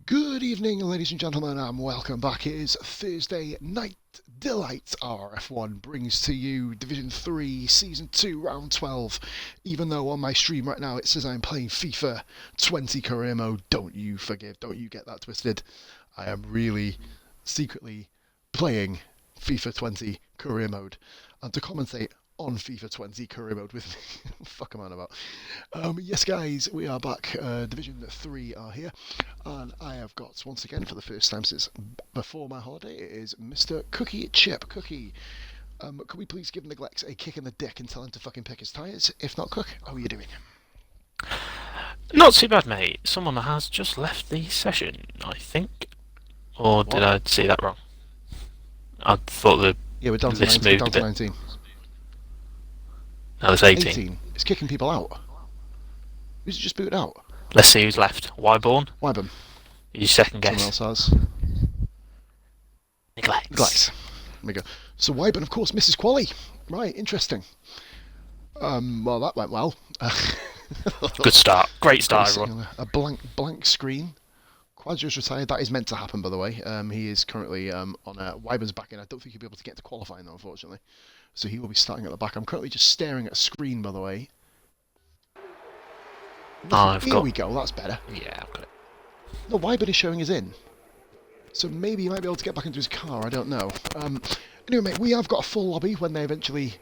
Good evening, ladies and gentlemen, and welcome back. It is Thursday Night Delight. RRF1 brings to you Division 3, Season 2, Round 12. Even though on my stream right now it says I'm playing FIFA 20 career mode, don't you get that twisted. I am really secretly playing FIFA 20 career mode. And to commentate on FIFA 20 career mode with me. Fuck am I on about? Yes, guys, we are back. Division 3 are here, and I have got, once again, for the first time since before my holiday, it is Mr. Cookie Chip. Cookie, could we please give Neglex a kick in the dick and tell him to fucking pick his tyres? If not, Cook, how are you doing? Not too bad, mate. Someone has just left the session, I think. Or did I see that wrong? I thought the we're down to list 19, moved down a to bit. 19. No, it's 18. It's kicking people out. Who's it just booted out? Let's see who's left. Wyborn? Wyborn. Your second guess. Someone else has. Neglex. There we go. So Wyborn, of course, misses quali. Right, interesting. Well, that went well. Good start. Great start, everyone. A blank screen. Quadro's retired. That is meant to happen, by the way. He is currently on Wyborn's back end. I don't think he'll be able to get to qualifying, though, unfortunately. So he will be starting at the back. I'm currently just staring at a screen, by the way. Here we go. That's better. Yeah, I've got it. No, Wyborn is showing us in. So maybe he might be able to get back into his car. I don't know. Anyway, mate, we have got a full lobby when they eventually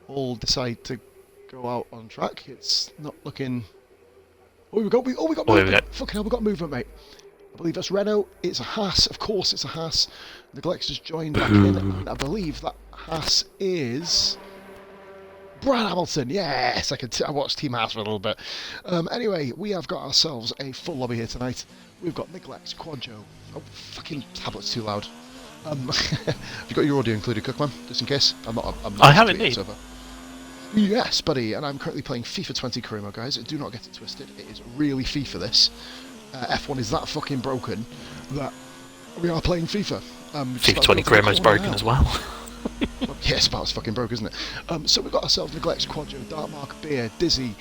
all decide to go out on track. It's not looking... Oh, we got movement. Fucking hell, we got movement, mate. I believe that's Renault. It's a Haas. Of course it's a Haas. Neglex has joined back in, and I believe that Haas is... Brad Hamilton. Yes, I watched Team Haas for a little bit. Anyway, we have got ourselves a full lobby here tonight. We've got Neglex, Quadjo. Oh, fucking tablet's too loud. Have you got your audio included, Cookman? Just in case. I have indeed. Yes, buddy, and I'm currently playing FIFA 20 career mode, guys. Do not get it twisted. It is really FIFA, this. F1 is that fucking broken that we are playing FIFA. FIFA 20 career mode's broken as well. Yeah, it's about as fucking broke, isn't it? So we've got ourselves Neglex, Quadjo, Darkmark, Beer, Dizzy,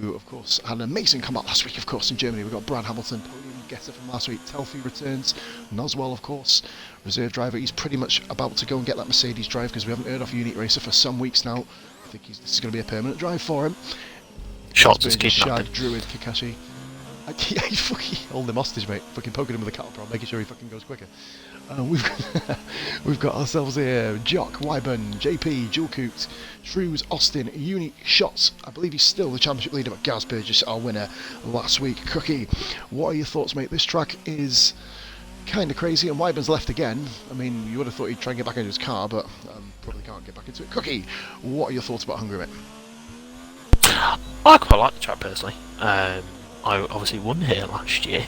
who, of course, had an amazing comeback last week, of course, in Germany. We've got Brad Hamilton, podium getter from last week, Telfie returns, Noswell, of course, reserve driver. He's pretty much about to go and get that Mercedes drive because we haven't heard off Unit Racer for some weeks now. I think this is going to be a permanent drive for him. Shots is keeping up. Druid, Kakashi. Yeah, he's fucking holding him hostage, mate. Fucking poking him with a cattle prod, making sure he fucking goes quicker. We've got ourselves here Jock, Wyborn, JP, Julkoot, Shrews, Austin, Unique Shots. I believe he's still the championship leader, but Gaz Burgess, our winner last week. Cookie, what are your thoughts, mate? This track is kind of crazy, and Wyborn's left again. I mean, you would have thought he'd try and get back into his car, but probably can't get back into it. Cookie, what are your thoughts about Hungary, mate? I quite like the track, personally. I obviously won here last year.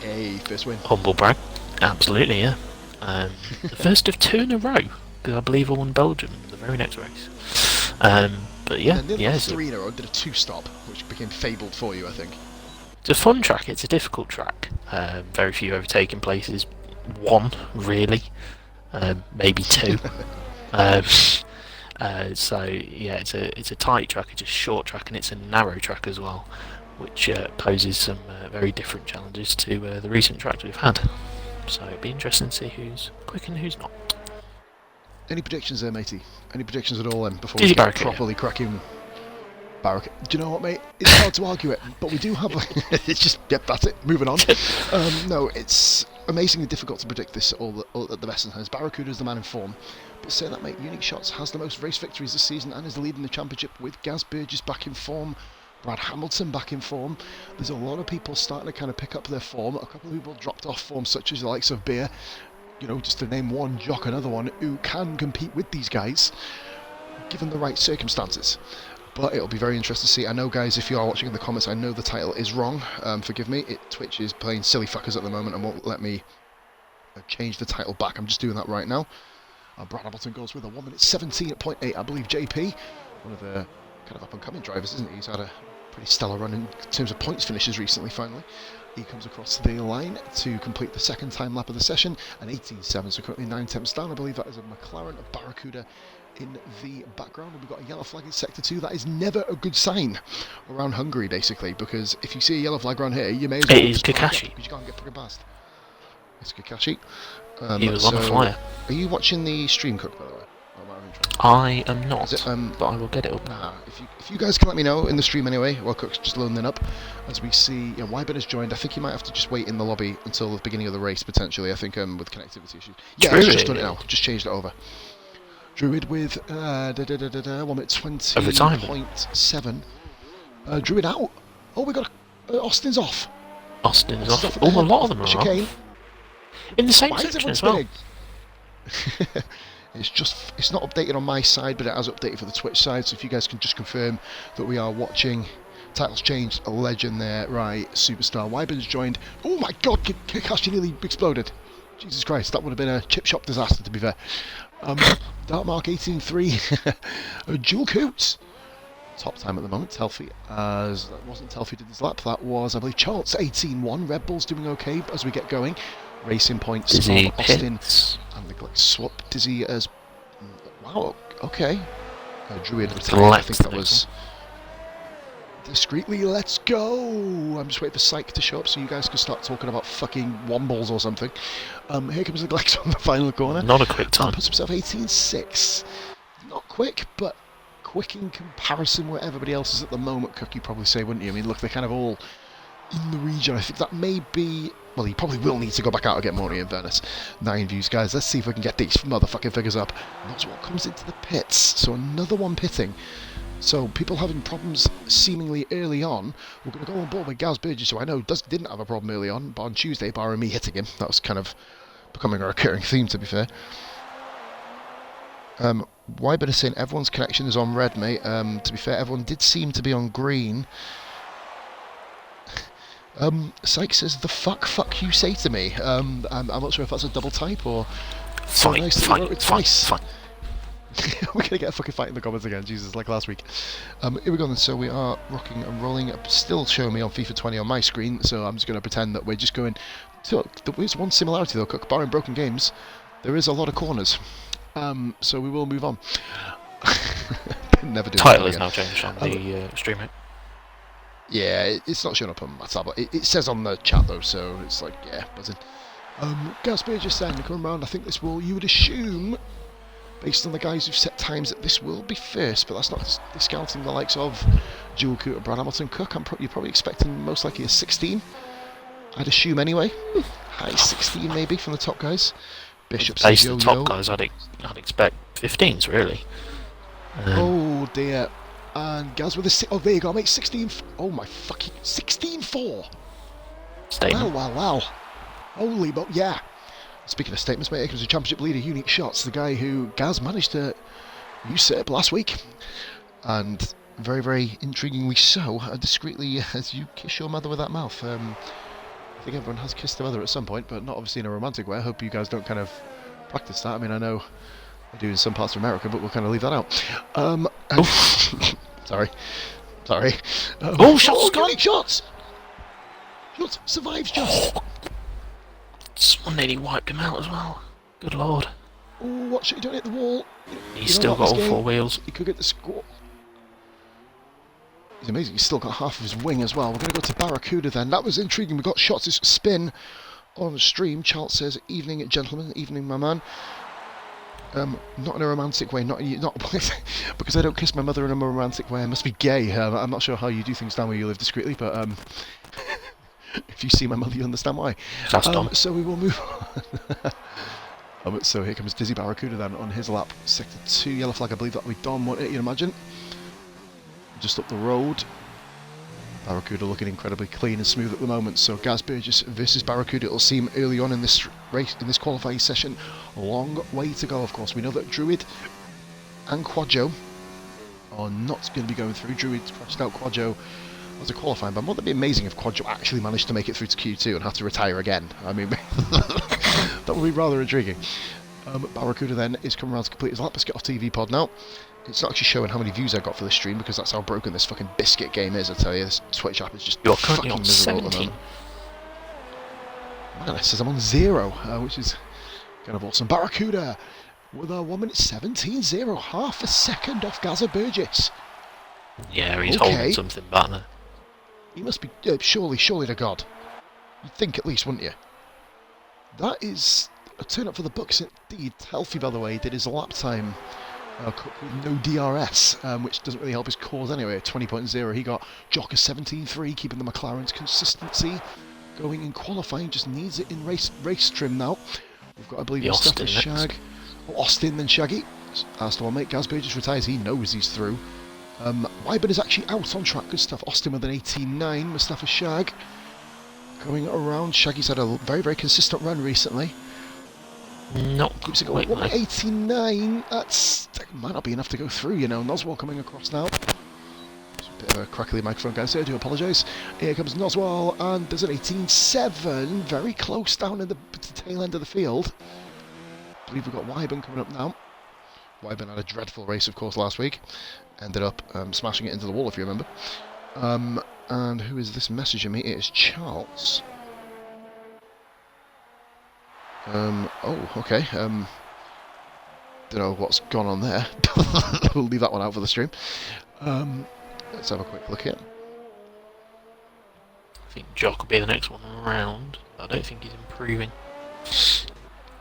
Hey, first win. Humble brag. Absolutely, yeah. The first of 2 in a row, because I believe I won Belgium the very next race. But yeah, it's 3 in a row. Did a 2-stop, which became fabled for you, I think. It's a fun track. It's a difficult track. Very few overtaking places. 1 really, maybe 2. So yeah, it's a tight track. It's a short track, and it's a narrow track as well, which poses some very different challenges to the recent tracks we've had. So it'll be interesting to see who's quick and who's not. Any predictions there, matey? Any predictions at all then before we get properly cracking? Barricade. Do you know what, mate? It's hard to argue it, but we do have... it's just, yep, that's it. Moving on. No, it's amazingly difficult to predict this all at the best of times. Barracuda's the man in form. But say that, mate, Unique Shots has the most race victories this season and is leading the championship with Gaz Burgess back in form. Brad Hamilton back in form. There's a lot of people starting to kind of pick up their form. A couple of people dropped off form, such as the likes of Beer. You know, just to name one, Jock, another one, who can compete with these guys, given the right circumstances. But it'll be very interesting to see. I know, guys, if you are watching in the comments, I know the title is wrong. Forgive me. Twitch is playing silly fuckers at the moment and won't let me change the title back. I'm just doing that right now. Brad Hamilton goes with a 1 minute 17 at 0.8. I believe JP, one of the kind of up-and-coming drivers, isn't he? He's had a pretty stellar run in terms of points finishes recently, finally. He comes across the line to complete the second time lap of the session, an 18.7, so currently 9 tenths down. I believe that is a McLaren, a Barracuda in the background, and we've got a yellow flag in sector 2. That is never a good sign around Hungary, basically, because if you see a yellow flag around here, you may as well... It is Kakashi. Because you can't get fucking past. It's Kakashi. He was on a flyer. Are you watching the stream, Cook, by the way? I am not, but I will get it up. Nah, if you guys can let me know in the stream anyway, while Cook's just loading up, as we see, yeah, Wyburn has joined. I think he might have to just wait in the lobby until the beginning of the race, potentially, I think, with connectivity issues. Yeah, he's just done it now, just changed it over. Druid with, 1 minute 20.7. Druid out. Oh, we got, Austin's off. Austin's off. Oh, a lot of them are chicane. off. In the same section as well. It's not updated on my side, but it has updated for the Twitch side, so if you guys can just confirm that we are watching. Titles changed, a legend there, right, superstar. Wyburn's joined. Oh my god, Kakashi nearly exploded. Jesus Christ, that would have been a chip shop disaster, to be fair. Dartmark 18.3, Jewel Coots. Top time at the moment, Telfie, as that wasn't Telfie did this lap, that was, I believe, Charles 18.1. Red Bull's doing okay as we get going. Racing points Dizzy for Austin and the Glick swap. Dizzy as wow, okay. Druid retired. I think that was discreetly. Let's go. I'm just waiting for Psych to show up so you guys can start talking about fucking wombles or something. Here comes the Glex on the final corner. Not a quick time. Puts himself 18.6. Not quick, but quick in comparison where everybody else is at the moment. Cook, you probably say, wouldn't you? I mean, look, they're kind of all in the region. I think that may be... Well, he probably will need to go back out and get more in fairness. 9 views, guys. Let's see if we can get these motherfucking figures up. And that's what comes into the pits. So another one pitting. So people having problems seemingly early on. We're going to go on board with Gaz Burgess, who I know didn't have a problem early on, but on Tuesday, barring me hitting him, that was kind of becoming a recurring theme, to be fair. Wyburn is saying everyone's connection is on red, mate. To be fair, everyone did seem to be on green. Syke says, the fuck you say to me. I'm not sure if that's a double type or... Fight. We're going to get a fucking fight in the comments again, Jesus, like last week. Here we go then, so we are rocking and rolling. Still showing me on FIFA 20 on my screen, so I'm just going to pretend that we're just going... There's one similarity though, Cook, barring broken games, there is a lot of corners. So we will move on. Never do Title is now changed on the stream, right? Yeah, it's not showing up on my tablet. It says on the chat though, so it's like, yeah, buzzing. Gasper just saying, come round, I think this will, you would assume, based on the guys who've set times, that this will be first, but that's not discounting the likes of Jewel Cooter, Brad Hamilton, Cook. You're probably expecting most likely a 16, I'd assume anyway. High 16 maybe from the top guys. Bishop says, the top guys, I'd expect 15s, really. Oh dear. And Gaz with a... Oh, there you go, mate. 16... Oh, my fucking... 16-4. Statement. Wow. Holy but yeah. Speaking of statements, mate, here comes the championship leader, Unique Shots, the guy who Gaz managed to usurp last week. And very, very intriguingly so, discreetly, as you kiss your mother with that mouth. I think everyone has kissed their mother at some point, but not obviously in a romantic way. I hope you guys don't kind of practice that. I mean, I know I do in some parts of America, but we'll kind of leave that out. Sorry. Shots gone! Shots survives just. Someone nearly wiped him out as well. Good lord. Oh, what shit, you don't hit the wall. He's still got all 4 wheels. He could get the score. He's amazing, he's still got half of his wing as well. We're going to go to Barracuda then. That was intriguing. We got Shots' spin on the stream. Charles says, evening gentlemen, evening my man. Not in a romantic way, not because I don't kiss my mother in a romantic way. I must be gay. I'm not sure how you do things down where you live discreetly, but if you see my mother, you understand why. So we will move on. So here comes Dizzy Barracuda then on his lap. Sector 2, yellow flag, I believe that'll be Dom, won't it, you'd imagine? Just up the road. Barracuda looking incredibly clean and smooth at the moment. So Gaz Burgess versus Barracuda, it'll seem early on in this race, in this qualifying session. A long way to go, of course. We know that Druid and Quadjo are not going to be going through. Druid crashed out Quadjo as a qualifying, but wouldn't it be amazing if Quadjo actually managed to make it through to Q2 and have to retire again? I mean, that would be rather intriguing. Barracuda then is coming around to complete his lap. Let's get off TV pod now. It's not actually showing how many views I got for this stream because that's how broken this fucking biscuit game is, I tell you. This Twitch app is just fucking miserable at the moment. Man, it says I'm on 0, which is kind of awesome. Barracuda with a 1:17.0, half a second off Gaza Burgess. Yeah, he's holding something back there. He must be, surely to God. You'd think at least, wouldn't you? That is a turn up for the books indeed. Healthy, by the way, did his lap time with no DRS, which doesn't really help his cause anyway. 20.0, he got Jocker 17.3, keeping the McLaren's consistency going in qualifying. Just needs it in race trim now. We've got, I believe, Mustafa Shag. Oh, Austin, then Shaggy. Asked one mate. Gaz Burgess retires. He knows he's through. Wyburn is actually out on track. Good stuff. Austin with an 18.9. Mustafa Shag going around. Shaggy's had a very, very consistent run recently. Keeps it going. 1:89. That might not be enough to go through, you know. Noswell coming across now. It's a bit of a crackly microphone, guys. I do apologise. Here comes Noswell, and there's an 18.7. Very close down in the tail end of the field. I believe we've got Wyburn coming up now. Wyburn had a dreadful race, of course, last week. Ended up smashing it into the wall, if you remember. And who is this messaging me? It is Charles. Oh, okay. Don't know what's gone on there. We'll leave that one out for the stream. Let's have a quick look here. I think Jock will be the next one around. I don't think he's improving.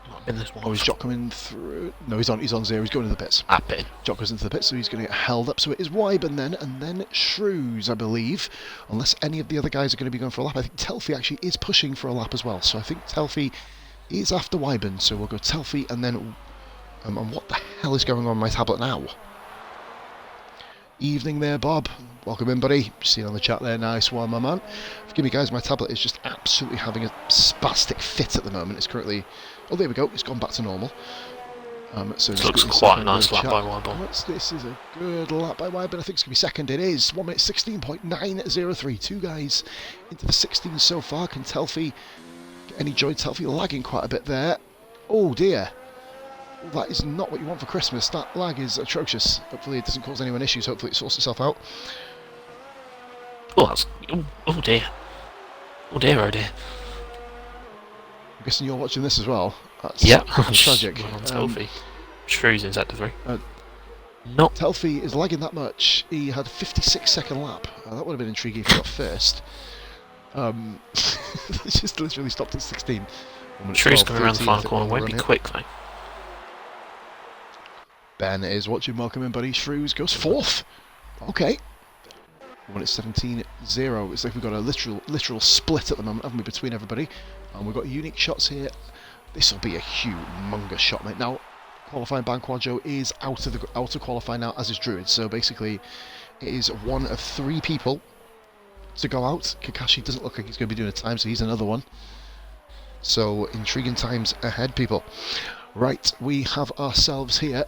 Might have been this one. Oh, is Jock coming through? No, he's on 0. He's going into the pits. Pit. Jock goes into the pits, so he's going to get held up. So it is Wyburn then, and then Shrews, I believe. Unless any of the other guys are going to be going for a lap. I think Telfy actually is pushing for a lap as well. So I think Telfy is after Wyburn, so we'll go Telfy and then... and what the hell is going on my tablet now? Evening there, Bob. Welcome in, buddy. See you on the chat there. Nice one, my man. Forgive me, guys. My tablet is just absolutely having a spastic fit at the moment. It's currently... oh, there we go. It's gone back to normal. So this looks quite a nice lap by Wyburn. This is a good lap by Wyburn. I think it's going to be second. It is. 1:16.903. Two guys into the 16 so far. Can Telfy... any joy? Telfy lagging quite a bit there. Oh dear. Well, that is not what you want for Christmas. That lag is atrocious. Hopefully it doesn't cause anyone issues. Hopefully it sorts itself out. Oh, that's... oh dear. Oh dear, oh dear. I'm guessing you're watching this as well. That's tragic. Telfy. Shrews in sector 3. Not. Telfy is lagging that much. He had a 56-second lap. That would have been intriguing if he got first. It's just literally stopped at 16. Shrews coming around the final corner. Won't be quick though. Ben is watching. Welcome in, buddy. Shrews goes fourth. Okay. 1:17.0. It's like we've got a literal split at the moment, haven't we, between everybody? And we've got unique shots here. This will be a humongous shot, mate. Now, qualifying Banquaggio is out of qualifying now, as is Druid. So basically, it is one of 3 people to go out. Kakashi doesn't look like he's going to be doing a time, so he's another one. So intriguing times ahead, people. Right, we have ourselves here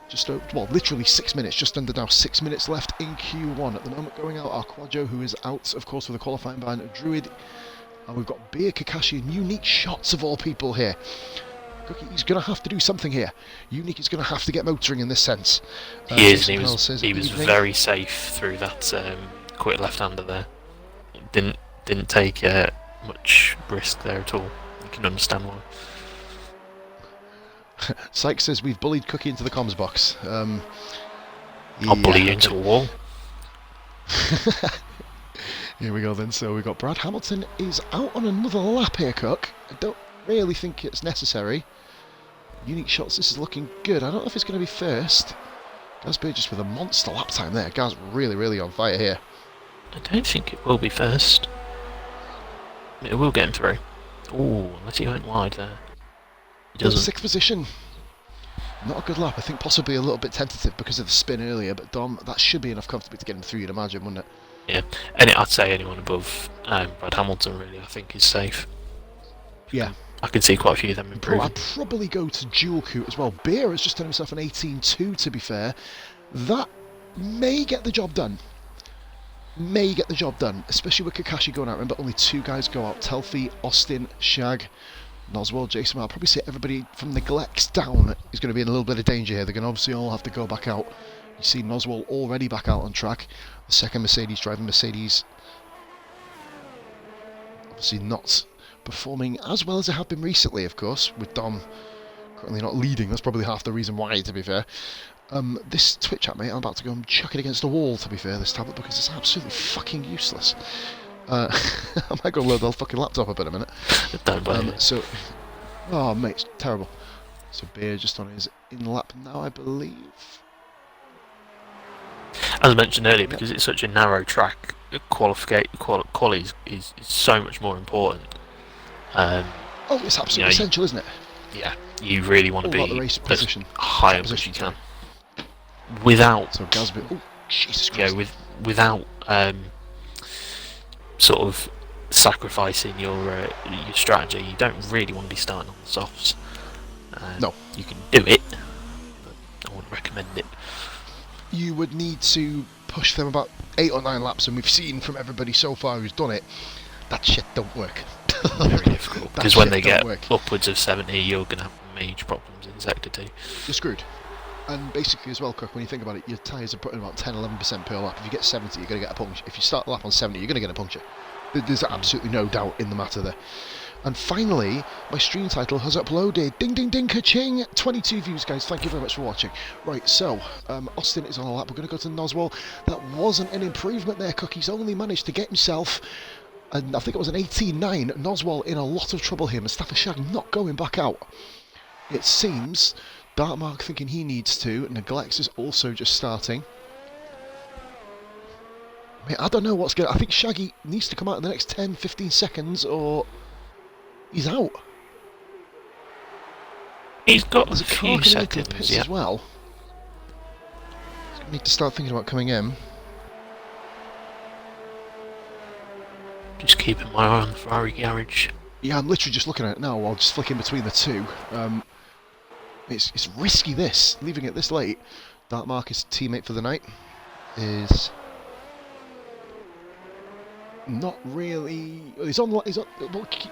just literally 6 minutes, just under now 6 minutes left in Q1 at the moment. Going out our Quaggio, who is out, of course, for the qualifying ban, Druid, and we've got Beer, Kakashi, and Unique shots of all people here. He's going to have to do something here. Unique is going to have to get motoring in this sense. He is. He was very safe through that quick left-hander there. Didn't take much risk there at all. You can understand why. Sykes says we've bullied Cookie into the comms box. I'll bully you into a wall. Here we go then. So we've got Brad Hamilton is out on another lap here, Cook. I don't really think it's necessary. Unique shots, this is looking good. I don't know if it's going to be first. Gaz Burgess with a monster lap time there. Gaz really on fire here. I don't think it will be first. It will get him through. Ooh, unless he went wide there. He doesn't. 6th position. Not a good lap. I think possibly a little bit tentative because of the spin earlier, but Dom, that should be enough comfortably to get him through, you'd imagine, wouldn't it? Yeah, and I'd say anyone above Brad Hamilton really, I think, is safe. Yeah. I can see quite a few of them improving. I'd probably go to Dual Coot as well. Beer has just done himself an 18.2, to be fair. That may get the job done. Especially with Kakashi going out. Remember, only 2 guys go out. Telfy, Austin, Shag. Noswell, Jason, I'll probably say everybody from the Glex down is going to be in a little bit of danger here. They're going to obviously all have to go back out. You see Noswell already back out on track. The second Mercedes driving Mercedes obviously not performing as well as they have been recently, of course, with Dom currently not leading. That's probably half the reason why, to be fair. This Twitch app, mate, I'm about to go and chuck it against the wall, to be fair, this tablet, because it's absolutely fucking useless. I might go load the fucking laptop up in a minute. Don't blame So, oh mate, it's terrible. So Beer just on his in-lap now, I believe. As I mentioned earlier, because it's such a narrow track, quali is so much more important. Oh, it's absolutely essential, isn't it? Yeah, you really want to be the race position. high up as you can. Without, so Gasby, oh Jesus Christ. Yeah, without sort of sacrificing your strategy, you don't really want to be starting on the softs. No, you can do it, but I wouldn't recommend it. You would need to push them about 8 or 9 laps, and we've seen from everybody so far who's done it, that shit don't work. Very difficult, because when they get upwards of 70, you're going to have major problems in Sector 2. You're screwed. And basically as well, Cook, when you think about it, your tyres are putting about 10-11% per lap. If you get 70, you're going to get a puncture. If you start the lap on 70, you're going to get a puncture. There's absolutely no doubt in the matter there. And finally, my stream title has uploaded. Ding, ding, ding, ka-ching. 22 views, guys. Thank you very much for watching. Right, so, Austin is on a lap. We're going to go to Noswell. That wasn't an improvement there, Cook. He's only managed to get himself, and I think it was an 18-9. Noswell in a lot of trouble here. Mustafa Shag not going back out. It seems Dartmark thinking he needs to. Neglects is also just starting. I mean, I don't know what's going to... I think Shaggy needs to come out in the next 10-15 seconds or he's out. He's got There's a few seconds, as well. He's going to need to start thinking about coming in. Just keeping my eye on the Ferrari garage. Yeah, I'm literally just looking at it now while just flicking between the two. It's risky, this, leaving it this late. Dartmark, his teammate for the night, is not really... He's on well,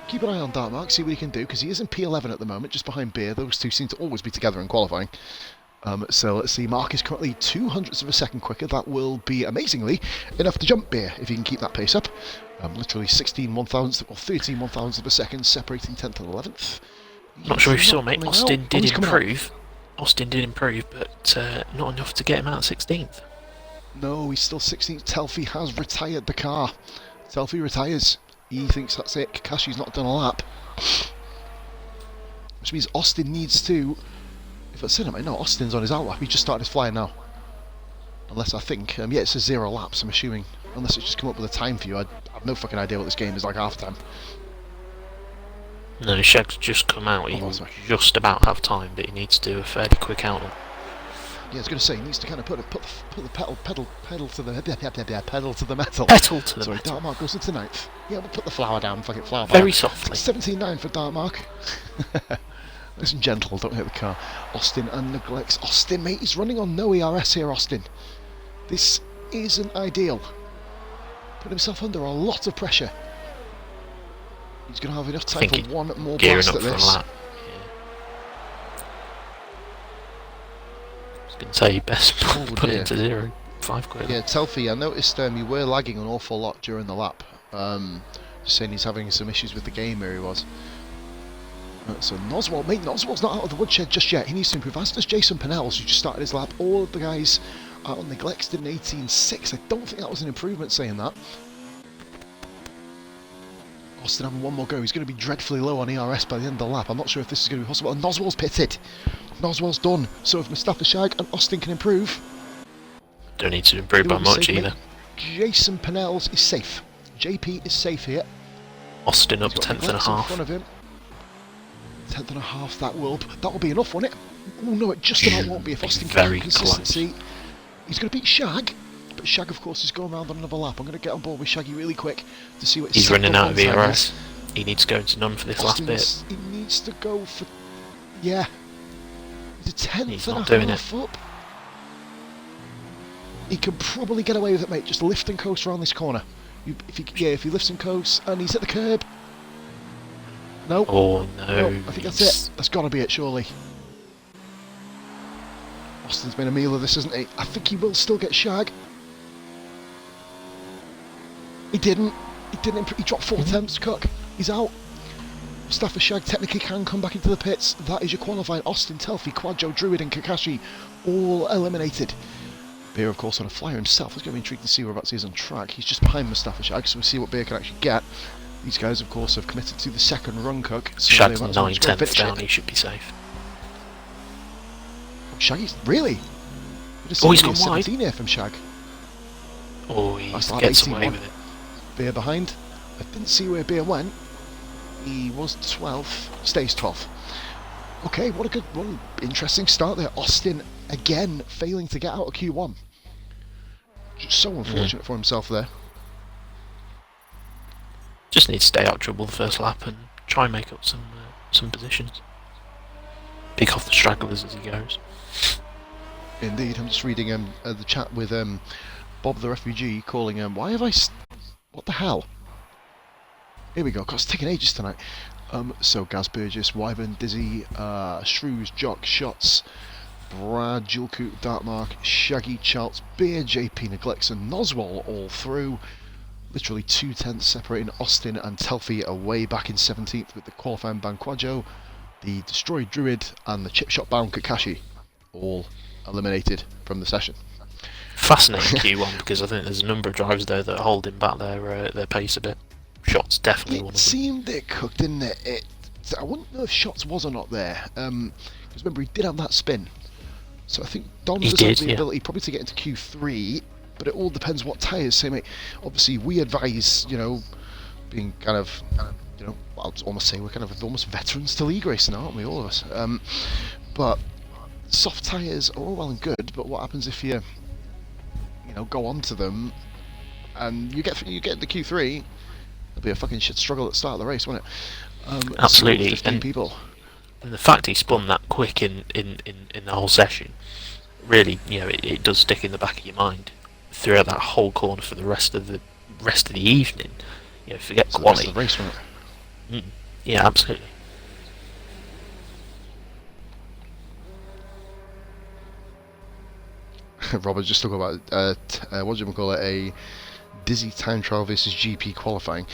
keep an eye on Dartmark, see what he can do, because he is in P11 at the moment, just behind Beer. Those two seem to always be together in qualifying. So let's see, Mark is currently 200ths of a second quicker. That will be, amazingly, enough to jump Beer, if he can keep that pace up. Literally 16 1,000th, or 13 1,000ths of a second, separating 10th and 11th. Not sure if you saw, mate. Austin did improve. Austin did improve, but not enough to get him out 16th. No, he's still 16th. Telfie has retired the car. Telfie retires. He thinks that's it. Kakashi's not done a lap. Which means Austin needs to... If that's it, no, Austin's on his out lap. He just started his flying now. Unless I think... yeah, it's a 0 laps, I'm assuming. Unless it's just come up with a time for you. I have no fucking idea what this game is like half time. No, Shag's just come out. He was just about half time, but he needs to do a fairly quick out. Yeah, I was going to say, he needs to kind of put the pedal to the pedal to the metal. Sorry, Dartmark goes into 9th. Yeah, we'll put the flower down, fucking flower. Very softly. 17-9 for Dartmark. Nice and gentle, don't hit the car. Austin and neglects. Austin, mate, he's running on no ERS here, Austin. This isn't ideal. Put himself under a lot of pressure. He's going to have enough time for one more blast at this. Yeah. I was going to say, best put it into 0. 5 quid. Yeah, Telfie, I noticed you were lagging an awful lot during the lap. Just saying he's having some issues with the game where he was. So Noswell, mate, Noswell's not out of the woodshed just yet. He needs to improve. As does Jason Pennells, who just started his lap. All of the guys out on Neglects did an 18.6. I don't think that was an improvement saying that. Austin having one more go. He's going to be dreadfully low on ERS by the end of the lap. I'm not sure if this is going to be possible. And Noswell's pitted. Noswell's done. So if Mustafa Shag and Austin can improve... Don't need to improve by much either. Jason Pennells is safe. JP is safe here. Austin up 10th and a half. In front of him. 10th and a half, that will be enough, won't it? Oh no, it just about won't be if Austin can have consistency. He's going to beat Shag. But Shag, of course, is going around on another lap. I'm going to get on board with Shaggy really quick to see what he's running out of ERS. He needs to go into none for this last bit. He needs to go for... Yeah. He's a 10th and a half up. He can probably get away with it, mate. Just lift and coast around this corner. If he lifts and coasts, and he's at the curb. No. Oh no. I think that's it. That's got to be it, surely. Austin's made a meal of this, hasn't he? I think he will still get shag. He didn't. He didn't. He dropped 4 attempts, Cook. He's out. Mustafa Shag technically can come back into the pits. That is your qualifying. Austin, Telfi, Quadjo, Druid and Kakashi all eliminated. Beer, of course, on a flyer himself. It's going to be intriguing to see whereabouts he is on track. He's just behind Mustafa Shag, so we'll see what Beer can actually get. These guys, of course, have committed to the second run, Cook. So Shag's 9/10 down, he should be safe. Shaggy's... Really? Oh, he's gone wide. 17 here from Shag. Oh, he gets away with it. Beer behind. I didn't see where Beer went. He was 12th, stays 12th. Okay, what an interesting start there. Austin again failing to get out of Q1. Just so unfortunate for himself there. Just needs to stay out of trouble the first lap and try and make up some positions. Pick off the stragglers as he goes. Indeed, I'm just reading the chat with Bob the refugee calling why have I... what the hell? Here we go, God, it's taking ages tonight. So Gaz Burgess, Wyvern, Dizzy, Shrews, Jock, Shots, Brad, Julku, Darkmark, Shaggy, Charles, Beer, JP, Neglects and Noswell all through. Literally 2 tenths separating Austin and Telfi away back in 17th with the qualifying bound Quadjo, the destroyed Druid and the chip shot bound Kakashi all eliminated from the session. Fascinating Q1 because I think there's a number of drivers there that are holding back their pace a bit. Shots definitely one of them. It seemed it cooked, didn't it? I wouldn't know if Shots was or not there. Because remember, he did have that spin. So I think Don does have the ability probably to get into Q3, but it all depends what tyres. Say, mate, obviously we advise, you know, being kind of, you know, I'll almost say we're kind of almost veterans to league racing, aren't we, all of us? But soft tyres are all well and good, but what happens if you know, go on to them and you get into Q3? It'll be a fucking shit struggle at the start of the race, won't it? Absolutely. 15 people. And the fact he spun that quick in the whole session, really, you know, it does stick in the back of your mind throughout that whole corner for the rest of the evening. You know, forget quality. The rest of the race, won't it? Yeah, absolutely. Robert just talking about what do you call it? A Dizzy time trial versus GP qualifying.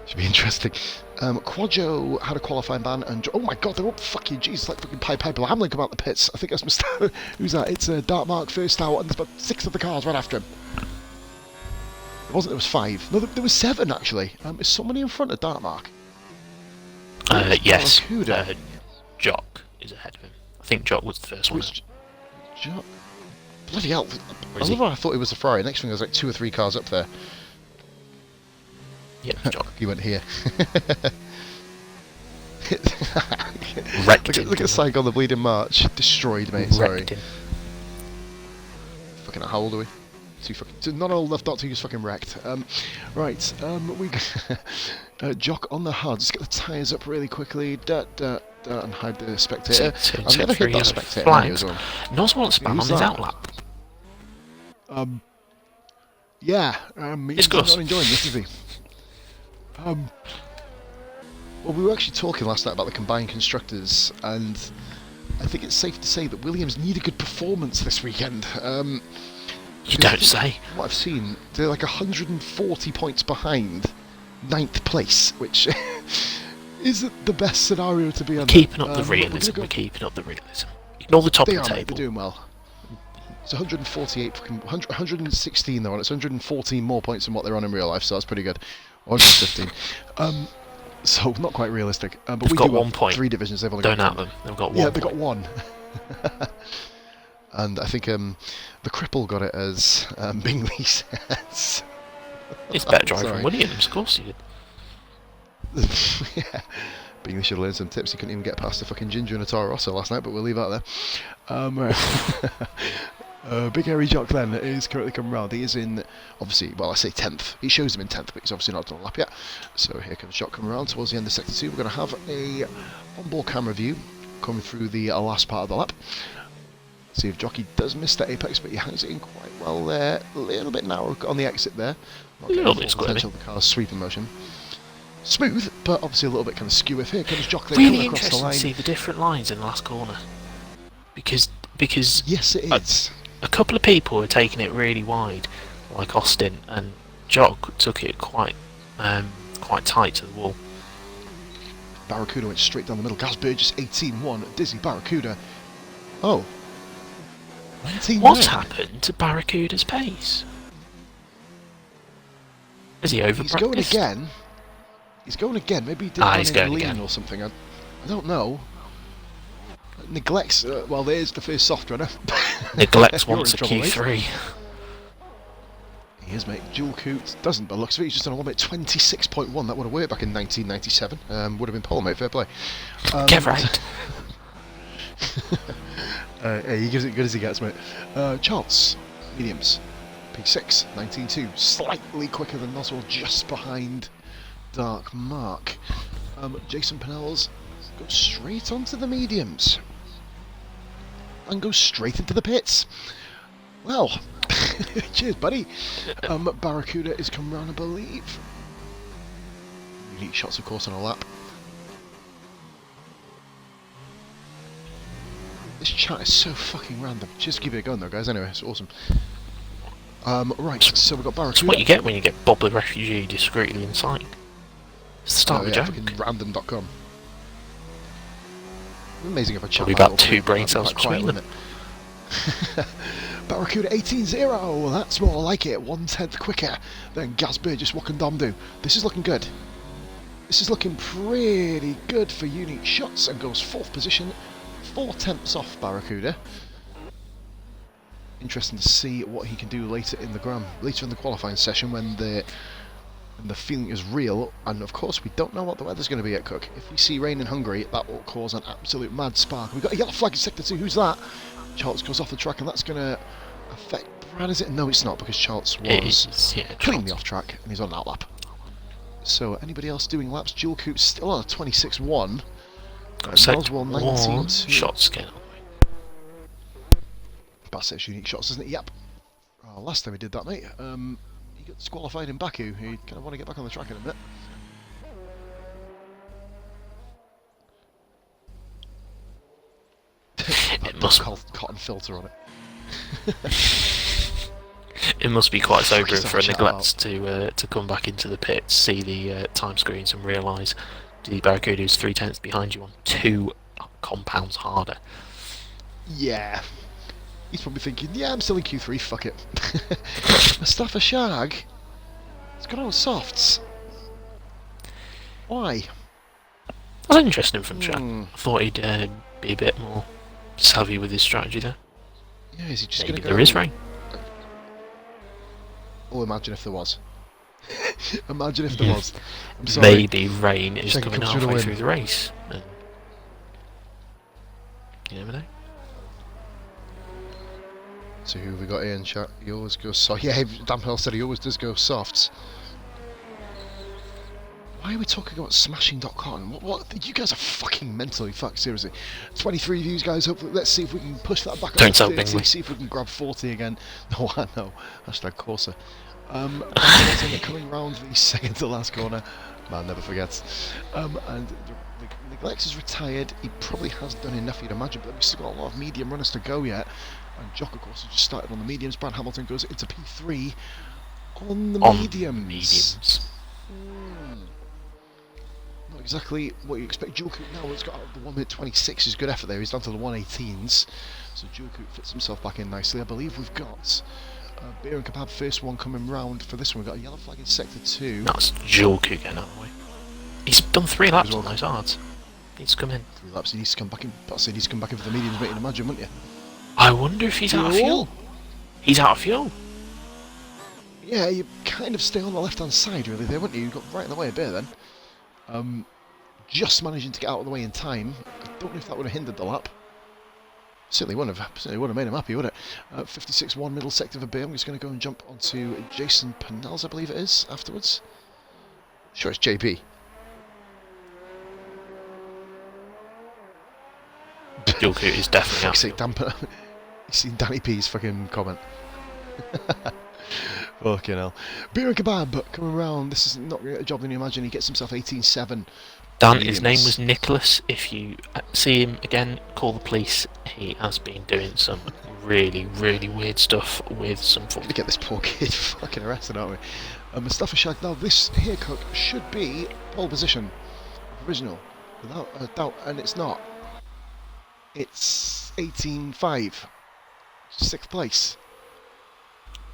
Should be interesting. Quadjo had a qualifying ban, and oh my god, they're up fucking Jesus, like fucking Piper Hamlin come out the pits. I think that's Mr. Who's that? It's Darkmark first out, and there's about 6 of the cars right after him. It wasn't. There was 5. No, there was 7 actually. Is somebody in front of Darkmark? Yes. Jock is ahead of him. I think Jock was the first one. Jock. Bloody hell. I thought it was a Ferrari. Next thing there was like 2 or 3 cars up there. Yeah, Jock. He went here. Wrecked look at Saigon the Bleeding March. Destroyed, mate. Sorry. Fucking how old are we? Not old enough not to use fucking wrecked. Right. We Jock on the hard. Let's get the tyres up really quickly. And hide the spectator. I've never hit that spectator. Noswell's spam on his outlap. Yeah, he's not enjoying this, is he? Well, we were actually talking last night about the combined constructors, and I think it's safe to say that Williams need a good performance this weekend. You don't say. What I've seen, they're like 140 points behind 9th place, which isn't the best scenario to be under. Keeping up the realism. We're keeping up the realism. Ignore the top of the table. They're doing well. It's 148, 116 they're on. It's 114 more points than what they're on in real life, so that's pretty good. 115. So not quite realistic. But they've got 1 point. 3 divisions. They've only don't got at them. They've got 1. Yeah, they've got 1. And I think the cripple got it as Bingley says. It's better driving than Williams, of course he did. Yeah. Bingley should have learned some tips. He couldn't even get past the fucking Ginger and a Toro Rosso last night, but we'll leave that there. Big Hairy Jock then is currently coming round. He is in, obviously, well, I say 10th. He shows him in 10th, but he's obviously not done a lap yet. So here comes Jock coming around towards the end of Sector 2. We're going to have a on-board camera view coming through the last part of the lap. See if Jockey does miss that apex, but he hangs it in quite well there. A little bit narrow on the exit there. A little bit squirmy. The car's sweeping motion. smooth, but obviously a little bit kind of skew. If here comes Jock, they Really come across the interesting line. to see the different lines in the last corner. Because yes, it is. A couple of people were taking it really wide, like Austin, and Jock took it quite tight to the wall. Barracuda went straight down the middle. Gaz Burgess 18-1. Dizzy Barracuda. Oh. 19 What's happened to Barracuda's pace? Is he over? He's going again. He's going again. Maybe he did he's going lean again. or something. I don't know. Neglects. Well, there's the first soft runner. Neglects wants a Q3. He is, mate. Dual Coot doesn't, but looks of it. He's just on a 1:26.1. That would have worked back in 1997. Would have been pole, mate. Fair play. Get right. He gives it good as he gets, mate. Charles, mediums. P6, 19.2. Slightly quicker than Noswell, just behind Dark Mark. Jason Pennells goes straight onto the mediums. And goes straight into the pits. Well, cheers, buddy. Barracuda is come round, I believe. Unique shots, of course, on a lap. This chat is so fucking random. Just give it a go, though, guys. Anyway, it's awesome. Right, so we've got Barracuda. That's what you get when you get Bob the Refugee discreetly in sight. It's the start of a joke. Random.com. Amazing if I chat. Probably about 2 brain cells between them. Barracuda 18-0. That's more like it. 1/10 quicker than Gaz Burgess Wakandamdu. This is looking good. This is looking pretty good for Unique Shots, and goes 4th position, 4/10 off Barracuda. Interesting to see what he can do later in the qualifying session when the feeling is real. And of course, we don't know what the weather's going to be at Cook. If we see rain in Hungary, that will cause an absolute mad spark. We've got a yellow flag in sector 2. Who's that? Charles goes off the track, and that's going to affect Brad, is it? No, it's not, because Charles was cleanly off track, and he's on that lap. So, anybody else doing laps? Dual Coupe still on a 26-1. Roswell 19 shots scale. Bassett's Unique Shots, isn't it? Yep. Last time we did that, mate, he got disqualified in Baku. He kind of want to get back on the track in a minute. It must cotton filter on it. It must be quite sobering for a Neglect to come back into the pits, see the time screens, and realise the Barracuda is 3/10 behind you on 2 compounds harder. Yeah. He's probably thinking, yeah, I'm still in Q3, fuck it. Mustafa Shag? It's got on softs. Why? That's interesting from Shag. I thought he'd be a bit more savvy with his strategy there. Yeah, is he just Maybe going to go... there is rain. Oh, imagine if there was. Imagine if there was. I'm sorry. Maybe rain is coming halfway through the race. And you never know. So who have we got here in chat? He always goes soft. Yeah, Dampel said he always does go softs. Why are we talking about smashing.com? What? You guys are fucking mentally fucked, seriously. 23 views, guys. Hopefully, let's see if we can push that back up to 30. See if we can grab 40 again. No, I know. Hashtag Corsa. Coming round the second to last corner. Man never forgets. And Neglect is retired. He probably has done enough, you'd imagine, but we've still got a lot of medium runners to go yet. And Jock, of course, has just started on the mediums. Brad Hamilton goes into P3 on the mediums. Not exactly what you expect. Dual Coupe now has got the 1:26 is good effort there. He's down to the 1:18s. So Dual Coupe fits himself back in nicely. I believe we've got Beer and Kebab first one coming round for this one. We've got a yellow flag in sector 2. That's Dual Coupe getting out of the way. He's done 3 laps on those hards. He needs to come in. 3 laps, he needs to come back in. That's it, he needs to come back in for the mediums, mate, you'd imagine, wouldn't you? I wonder if he's out of fuel. He's out of fuel. Yeah, you kind of stay on the left-hand side, really, there, wouldn't you? You got right in the way of Beer then. Just managing to get out of the way in time. I don't know if that would have hindered the lap. Certainly wouldn't have made him happy, would it? 56-1 middle sector for Beer. I'm just going to go and jump onto Jason Pennells, I believe it is, afterwards. Sure, it's JP. Dual Coupe is definitely out. You've seen Danny P's fucking comment. Fucking hell. Beer and Kebab coming round. This is not a job than you imagine. He gets himself 18-7. Dan, his name was Nicholas. If you see him again, call the police. He has been doing some really, really weird stuff with some football. To get this poor kid fucking arrested, aren't we? Mustafa Shag, now this here, Cook, should be pole position. Provisional. Without a doubt, and it's not. It's 18-5. 6th place.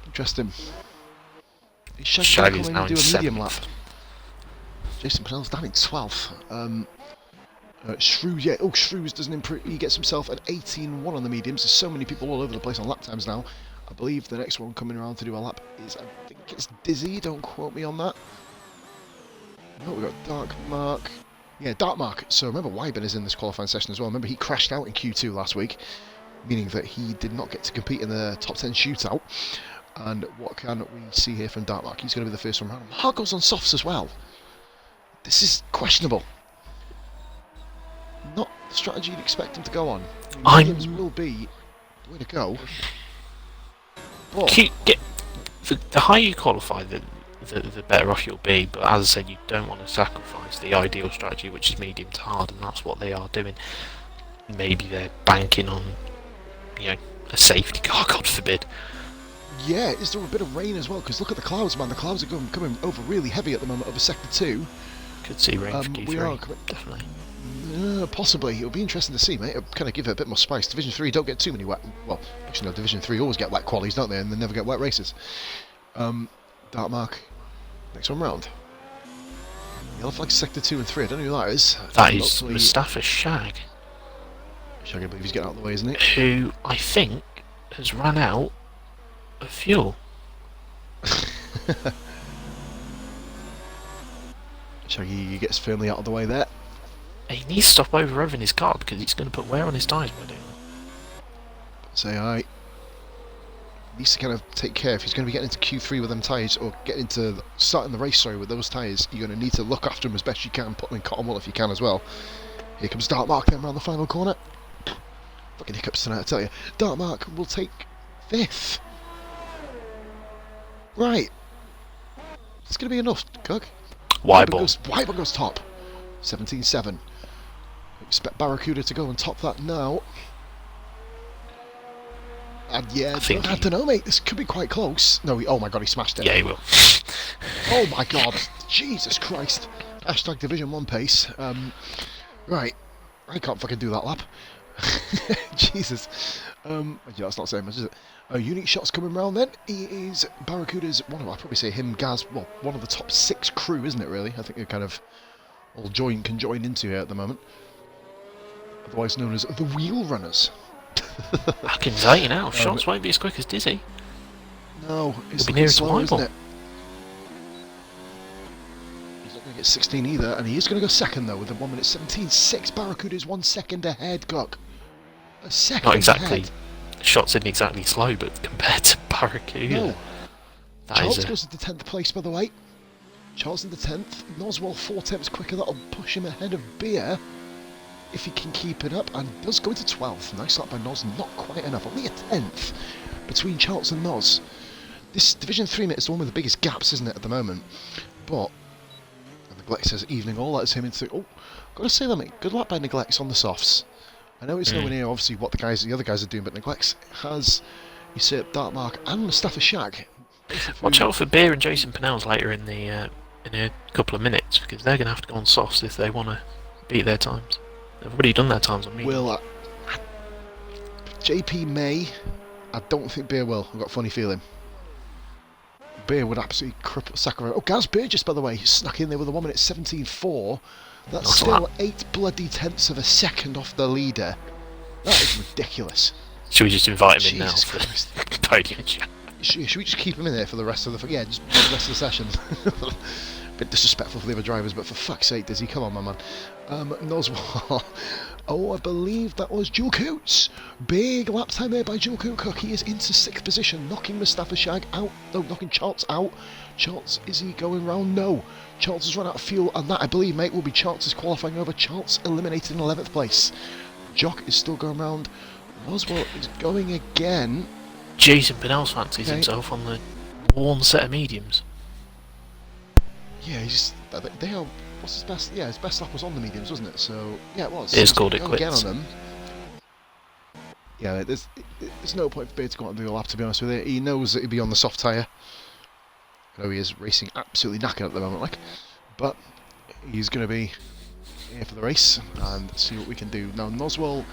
Interesting. Shag is now in do a medium lap. 7th. Jason Pennell's down in 12th. Shrews, yeah. Oh, Shrews doesn't improve. He gets himself an 18-1 on the mediums. There's so many people all over the place on lap times now. I believe the next one coming around to do a lap is, I think it's Dizzy. Don't quote me on that. No, we've got Dark Mark. Yeah, Dark Mark. So remember, Wyburn is in this qualifying session as well. Remember, he crashed out in Q2 last week, meaning that he did not get to compete in the top 10 shootout. And what can we see here from Dark Mark? He's going to be the first one round. Mark goes on softs as well. This is questionable. Not the strategy you'd expect him to go on. Mediums will be the way to go. But the higher you qualify, the better off you'll be. But as I said, you don't want to sacrifice the ideal strategy, which is medium to hard, and that's what they are doing. Maybe they're banking on, a safety car, God forbid. Yeah, is there a bit of rain as well? Because look at the clouds, man. The clouds are coming over really heavy at the moment over Sector 2. Could see rain for Q3, we are definitely. Possibly. It'll be interesting to see, mate. It'll kind of give it a bit more spice. Division 3 don't get too many wet... Well, actually no, Division 3 always get wet qualies, don't they? And they never get wet races. Dark Mark. Next one round. Yellow flag Sector 2 and 3. I don't know who that is. That is Mustafa Shag. Shag, I believe he's getting out of the way, isn't he? Who, I think, has run out of fuel. Shaggy gets firmly out of the way there. He needs to stop over-revving his car because he's going to put wear on his tyres by doing that. Say aye. Needs to kind of take care. If he's going to be getting into Q3 with them tyres, or getting into starting the race, with those tyres, you're going to need to look after them as best you can, put them in cotton wool if you can as well. Here comes Dark Mark then around the final corner. Fucking hiccups tonight, I tell you. Dark Mark will take 5th. Right. It's going to be enough, Cook. Wyburn goes top. 17-7. Expect Barracuda to go and top that now. And yeah, I don't know, mate. This could be quite close. No, oh my god, he smashed it. Yeah, he will. Oh my god. Jesus Christ. Hashtag Division 1 pace. Right. I can't fucking do that lap. Jesus. Yeah, that's not saying much, is it? Unique shots coming round then. He is Barracuda's, I'd probably say him, Gaz, well, one of the top 6 crew, isn't it, really? I think they're kind of all can join into here at the moment. Otherwise known as the Wheel Runners. I can tell you now, shots won't be as quick as Dizzy. No, it's be nearer to slow, isn't Wyburn. it? He's not going to get 16 either, and he is going to go second though with a 1 minute 17.6. Barracuda's 1 second ahead, Cook. A second Not exactly. ahead. Shots isn't exactly slow, but compared to Barracuda, No. that Charles is goes to the 10th place, by the way. Charles in the 10th. Noswell 4 tenths quicker. That'll push him ahead of Beer if he can keep it up, and does go into 12th. Nice lap by Nos, not quite enough. Only a 10th between Charles and Nos. This Division 3 mate is the one with the biggest gaps, isn't it, at the moment? But Neglect says evening all. That's him into. Oh, gotta say that, mate. Good lap by Neglects on the softs. I know it's nowhere near obviously what the other guys are doing, but Neglects has usurped Dark Mark and Mustafa Shag. Watch out for Beer and Jason Pennells later in a couple of minutes, because they're going to have to go on softs if they want to beat their times. They've already done their times on me. Will JP may. I don't think Beer will. I've got a funny feeling. Beer would absolutely sacrifice. Oh, Gaz Burgess, by the way, snuck in there with a 1 minute 17.4. That's Not still 8 bloody tenths of a second off the leader. That is ridiculous. Should we just invite him Jesus in now Christ. for the podium chat? Should we just keep him in there for the rest of the... Yeah, just for the rest of the session. Bit disrespectful for the other drivers, but for fuck's sake, Dizzy, come on, my man. Noswell. Oh, I believe that was Jewel Coots. Big lap time there by Jewel Cook. He is into 6th position, knocking Mustafa Shag out. No, knocking Charles out. Charles, is he going round? No. Charles has run out of fuel, and that, I believe, mate, will be Charles' qualifying over. Charles eliminated in 11th place. Jock is still going round. Noswell is going again. Jason Pennells fancies himself on the worn set of mediums. Yeah, they are. What's his best? Yeah, his best lap was on the mediums, wasn't it? So yeah, it was. He's called it going again quits. on them. Yeah, there's no point for Beard to go on the lap, to be honest with you. He knows that he'd be on the soft tyre. I know he is racing absolutely knackered at the moment, like, but he's going to be here for the race and see what we can do. Now, Noswell,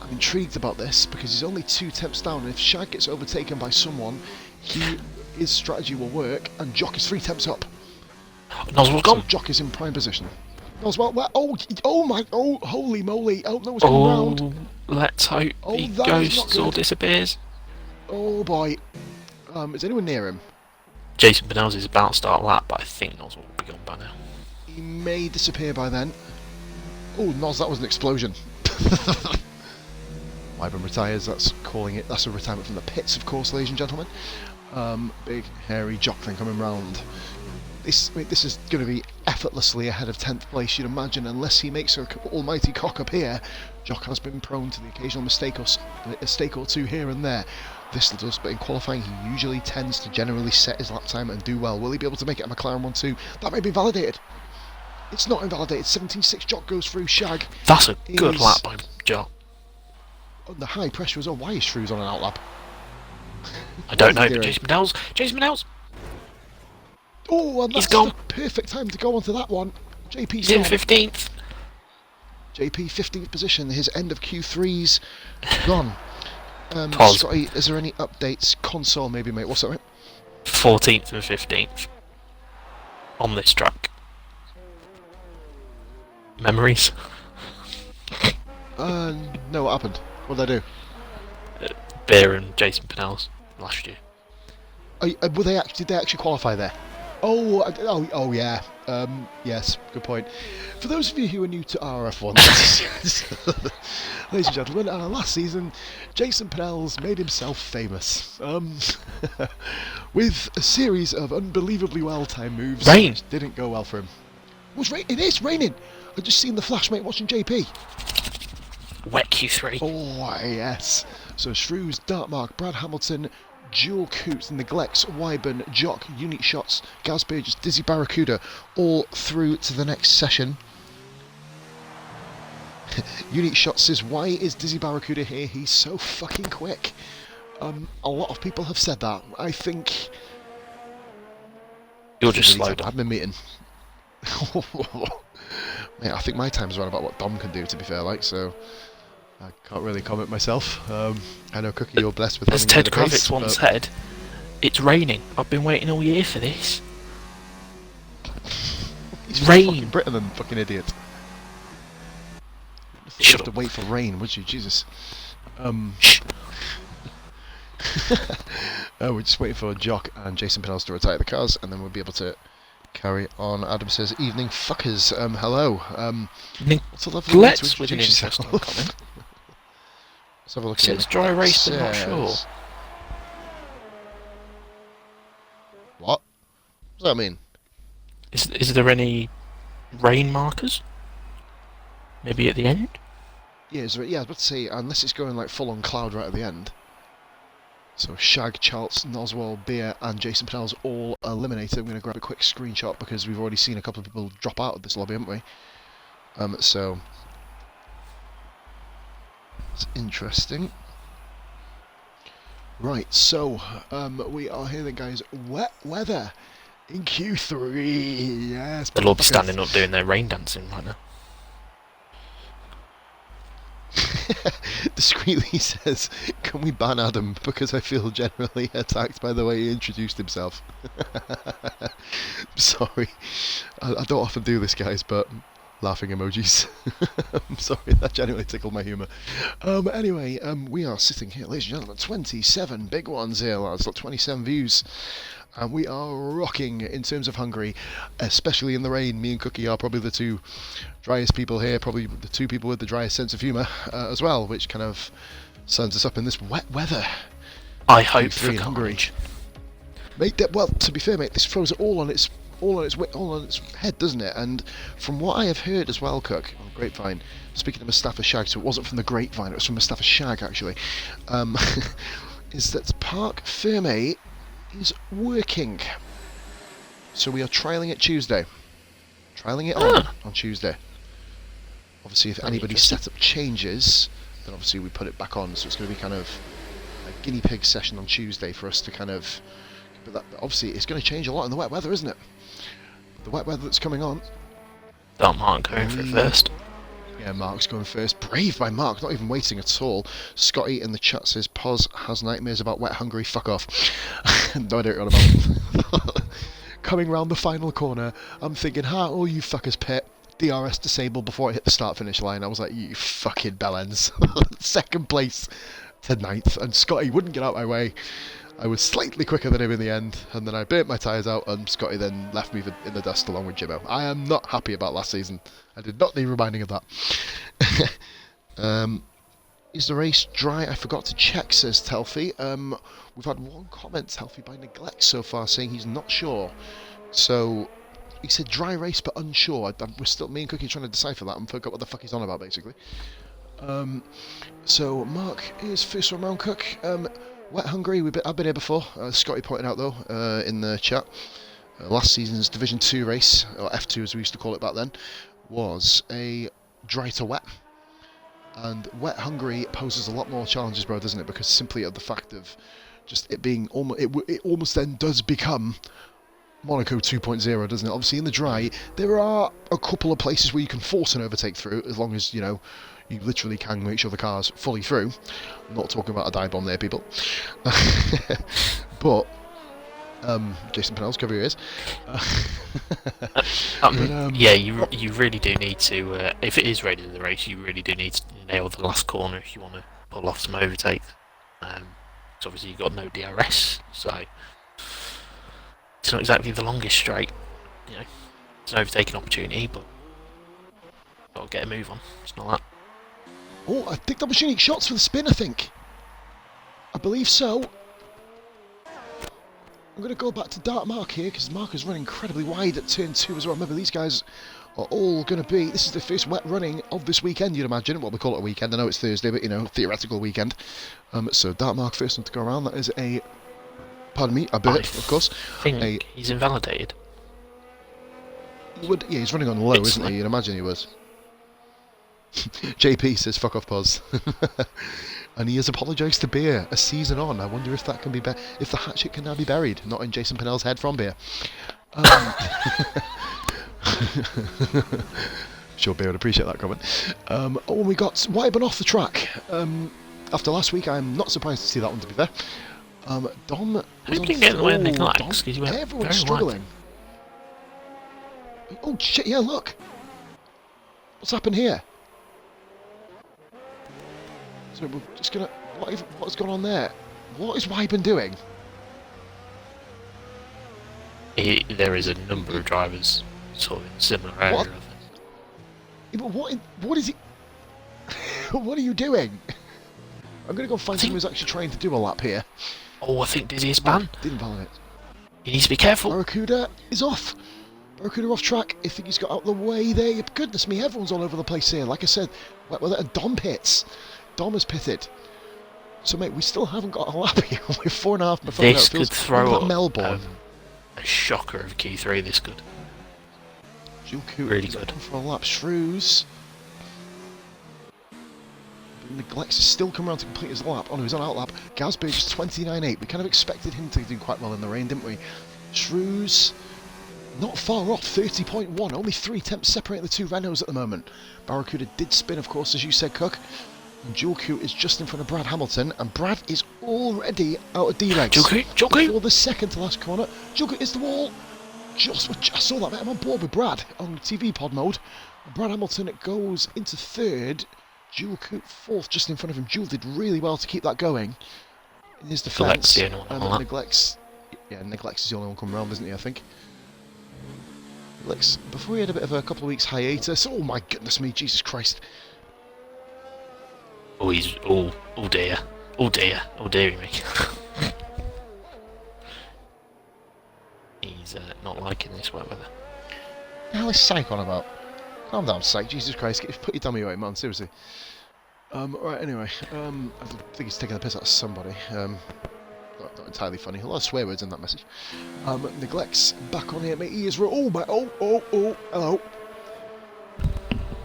I'm intrigued about this because he's only 2 tenths down, and if Shag gets overtaken by someone, his strategy will work, and Jock is 3 tenths up. Noswell's gone. So Jock is in prime position. Noswell, holy moly! Oh no, it's coming round. Let's hope he ghosts or disappears. Oh boy. Is anyone near him? Jason Bernals is about to start lap, but I think Noswell will be gone by now. He may disappear by then. Oh, Nos, that was an explosion. Wyburn retires, that's calling it. That's a retirement from the pits, of course, ladies and gentlemen. Big, hairy Jock thing coming round. This is going to be effortlessly ahead of 10th place, you'd imagine, unless he makes an almighty cock up here. Jock has been prone to the occasional mistake or two here and there. This does, but in qualifying he usually tends to generally set his lap time and do well. Will he be able to make it a McLaren 1-2? That may be invalidated. It's not invalidated. 17.6 Jock goes through. Shag. That's a good lap by Jock. Under high pressure as well. Why is Shrews on an outlap? I don't know, but Jason Bernals! Oh, and that's the perfect time to go onto that one. JP's in 15th. JP 15th position. His end of Q3's gone. Scotty, is there any updates? Console maybe, mate. What's that, mate? 14th and 15th on this track. Memories? No, what happened? What did I do? Beer and Jason Bernals last year. Did they actually qualify there? Oh yeah. Yes, good point. For those of you who are new to RRF1, ladies and gentlemen, last season, Jason Pennells made himself famous with a series of unbelievably well-timed moves. Which didn't go well for him. It is raining. I've just seen the flash, mate, watching JP. Wet Q3. Oh yes. So Shrews, Dartmark, Brad Hamilton, Jewel Coots, Neglects, Wyburn, Jock, Unique Shots, Gaz Burgess, Dizzy Barracuda, all through to the next session. Unique Shots says, why is Dizzy Barracuda here? He's so fucking quick. A lot of people have said that. I think... You're just slow down. Admin meeting. Mate, I think my time's around about what Dom can do, to be fair, like, so... I can't really comment myself. I know, Cookie, you're blessed with as Ted Kravitz once said, it's raining. I've been waiting all year for this. He's fucking Britain, then, fucking idiot. You have to wait for rain, would you? Jesus. We're just waiting for Jock and Jason Pennells to retire the cars, and then we'll be able to carry on. Adam says, evening fuckers. Hello. What's a lovely way to introduce yourself? Let's have a look at it. It's dry race, but not sure. What? What does that mean? Is there any rain markers? Maybe at the end? Yeah, I was about to say, unless it's going like full on cloud right at the end. So Shag, Charles, Noswell, Beer and Jason Pennells all eliminated. I'm going to grab a quick screenshot because we've already seen a couple of people drop out of this lobby, haven't we? So it's interesting. Right, so we are here then, guys. Wet weather in Q3. Yes. They'll all be standing up doing their rain dancing right now. Discreetly says, can we ban Adam because I feel generally attacked by the way he introduced himself. Sorry, I don't often do this, guys, but laughing emojis. I'm sorry, that genuinely tickled my humour. Anyway, we are sitting here, ladies and gentlemen, 27 big ones here, lads, like 27 views. And we are rocking in terms of Hungary, especially in the rain. Me and Cookie are probably the two driest people here, probably the two people with the driest sense of humour as well, which kind of sends us up in this wet weather. I hope for Hungary. Mate, well, to be fair, mate, this throws it all on its head, doesn't it? And from what I have heard as well, Cook, on the grapevine, speaking of Mustafa Shag, so it wasn't from the grapevine, it was from Mustafa Shag actually, is that Parc Fermé is working. So we are trialling it Tuesday. Trialling it on Tuesday. Obviously, if anybody's setup changes, then obviously we put it back on. So it's going to be kind of a guinea pig session on Tuesday for us to kind of... But that, obviously, it's going to change a lot in the wet weather, isn't it? The wet weather that's coming on. Start Mark going for it first. Yeah, Mark's going first. Brave by Mark, not even waiting at all. Scotty in the chat says, Poz has nightmares about wet Hungary, fuck off. No idea what about. Coming round the final corner, I'm thinking, all you fuckers pit. DRS disabled before I hit the start-finish line. I was like, you fucking bellends. Second place to 9th, and Scotty wouldn't get out my way. I was slightly quicker than him in the end, and then I burnt my tyres out, and Scotty then left me in the dust along with Jimmo. I am not happy about last season. I did not need reminding of that. Is the race dry? I forgot to check, says Telfy. We've had one comment, Telfy, by Neglect so far, saying he's not sure. So, he said dry race but unsure. We're still, me and Cookie trying to decipher that and forgot what the fuck he's on about, basically. So, Mark is first one round, Cook. Wet Hungary, I've been here before. Scotty pointed out, though, in the chat. Last season's Division 2 race, or F2 as we used to call it back then, was a dry to wet. And Wet Hungary poses a lot more challenges, bro, doesn't it? Because simply of the fact of just it being almost, it almost then does become Monaco 2.0, doesn't it? Obviously, in the dry, there are a couple of places where you can force an overtake through, as long as, you know, you literally can make sure the car's fully through. I'm not talking about a dive bomb there, people. But, Jason Pennell's, cover your ears. Yeah, you really do need to, if it is ready to the race, you really do need to nail the last corner if you want to pull off some overtakes. So obviously you've got no DRS, so it's not exactly the longest straight. You know, it's an overtaking opportunity, but got to get a move on. It's not that. Oh, I picked up opportunity shots for the spin, I think. I believe so. I'm going to go back to Dark Mark here, because Mark is running incredibly wide at turn 2 as well. Remember, these guys are all going to be... This is the first wet running of this weekend, you'd imagine. Well, we call it a weekend. I know it's Thursday, but, you know, theoretical weekend. So, Dark Mark first one to go around. That is a... Pardon me, a bit, of course. I think he's invalidated. Yeah, he's running on low, isn't he? You'd imagine he was. JP says, fuck off, Poz. And he has apologised to Beer a season on. I wonder if that can be if the hatchet can now be buried, not in Jason Pennell's head from Beer. Sure Beer would appreciate that comment. We got Wyburn off the track. After last week, I'm not surprised to see that one, to be fair. Dom was didn't get in the way of Neglects, everyone's struggling. Oh shit, yeah, look. What's happened here? So we're just gonna... What's gone on there? What is Wyburn doing? There is a number of drivers sort of in a similar area, I think. Yeah, but what is he... What are you doing? I'm gonna go find someone who's actually trying to do a lap here. Oh, I think Dizzy is banned. Didn't validate. He needs to be careful. Barracuda is off. Barracuda off track. I think he's got out of the way there. Goodness me, everyone's all over the place here. Like I said, Dom pits. Dom has pitted. So, mate, we still haven't got a lap here. We're 4.5 before this could throw up Melbourne. A shocker of Q3, this could. Jules Cooter really good. For a lap. Shrews. Neglects is still coming around to complete his lap. Oh no, he's on out lap. Gasbridge 29.8. We kind of expected him to do quite well in the rain, didn't we? Shrews not far off, 30.1. Only 3 tenths separating the two Renaults at the moment. Barracuda did spin, of course, as you said, Cook. And Julku is just in front of Brad Hamilton, and Brad is already out of D-legs. Julku! Before the second to last corner. Julku is the wall. I saw that, mate. I'm on board with Brad on TV pod mode. And Brad Hamilton goes into third. Julku fourth, just in front of him. Jule did really well to keep that going. In his defence. Neglects is the only one coming around, isn't he, I think? Neglects, before he had a bit of a couple of weeks hiatus. Oh my goodness me, Jesus Christ. Oh, he's... Oh dear. Oh dear. Oh dearie me. He's not liking this wet weather. What the hell is Psych on about? Calm down, Psych. Jesus Christ, put your dummy away, man. Seriously. Right, anyway. I think he's taking the piss out of somebody. not entirely funny. A lot of swear words in that message. Neglects back on here, mate. He is... Oh, my... Oh, hello.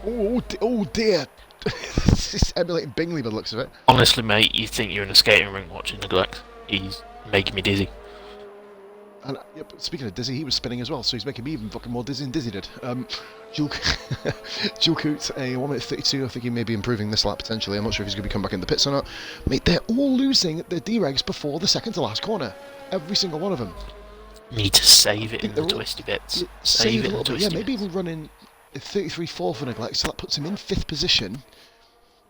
Oh dear. This is emulating Bingley by the looks of it. Honestly, mate, you think you're in a skating rink watching Neglect. He's making me dizzy. And speaking of dizzy, he was spinning as well, so he's making me even fucking more dizzy than Dizzy did. Jules Coot, a 1 minute 32. I think he may be improving this lap potentially. I'm not sure if he's going to come back in the pits or not. Mate, they're all losing their D-regs before the second to last corner. Every single one of them. Need to save it in the twisty bits. Save it in the twisty bits. Yeah, maybe even running a 33-4 for Neglect, so that puts him in 5th position.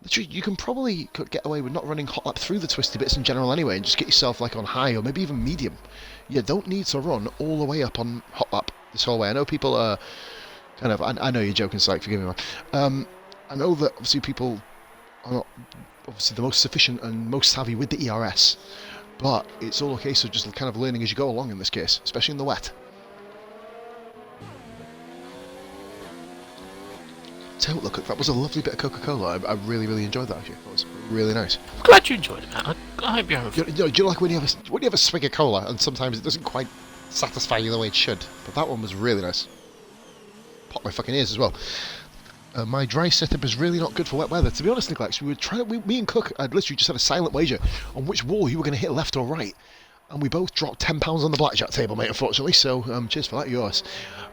Literally, you can probably get away with not running hot lap through the twisty bits in general anyway, and just get yourself like on high or maybe even medium. You don't need to run all the way up on hot lap this whole way. I know people are kind of... I know you're joking, Syke, forgive me, man. I know that obviously people are not obviously the most sufficient and most savvy with the ERS, but it's all a case of just kind of learning as you go along in this case, especially in the wet. So look, that was a lovely bit of Coca-Cola. I really, really enjoyed that actually. That was really nice. I'm glad you enjoyed it, man. I hope you're having fun. Do you like when you have a swig of cola and sometimes it doesn't quite satisfy you the way it should? But that one was really nice. Popped my fucking ears as well. My dry setup is really not good for wet weather. To be honest, Nicholas, me and Cook, I'd literally just had a silent wager on which wall you were going to hit left or right. And we both dropped £10 on the blackjack table, mate, unfortunately, so cheers for that, yours.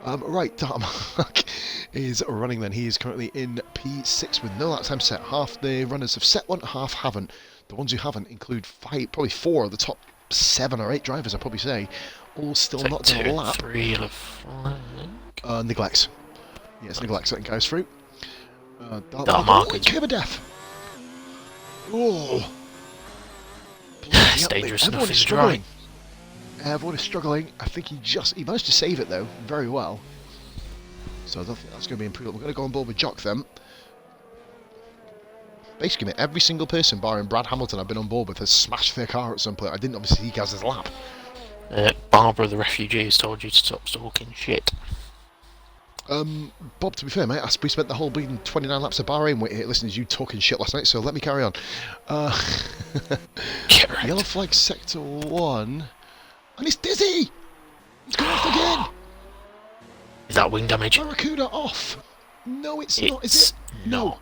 Right, Tarmac is running then. He is currently in P6 with no lap time set. Half the runners have set one, half haven't. The ones who haven't include probably 4 of the top 7 or 8 drivers, I'd probably say. All still not done a lap. 3 of Neglects. Yes, Neglects letting guys through. Tarmac. Curve of death. Oh. It's dangerous enough as dry. Everyone is struggling. I think he managed to save it though, very well. So I don't think that's going to be improved. We're going to go on board with Jock then. Basically, mate, every single person, barring Brad Hamilton, I've been on board with has smashed their car at some point. I didn't obviously see Gaz's lap. Barbara the refugee has told you to stop talking shit. Bob, to be fair, mate, we spent the whole bleeding 29 laps of Bahrain listening to you talking shit last night, so let me carry on. Yellow flag sector 1. And it's Dizzy! It's gone off again! Is that wing damage? Barracuda off! No, it's not, is it? No.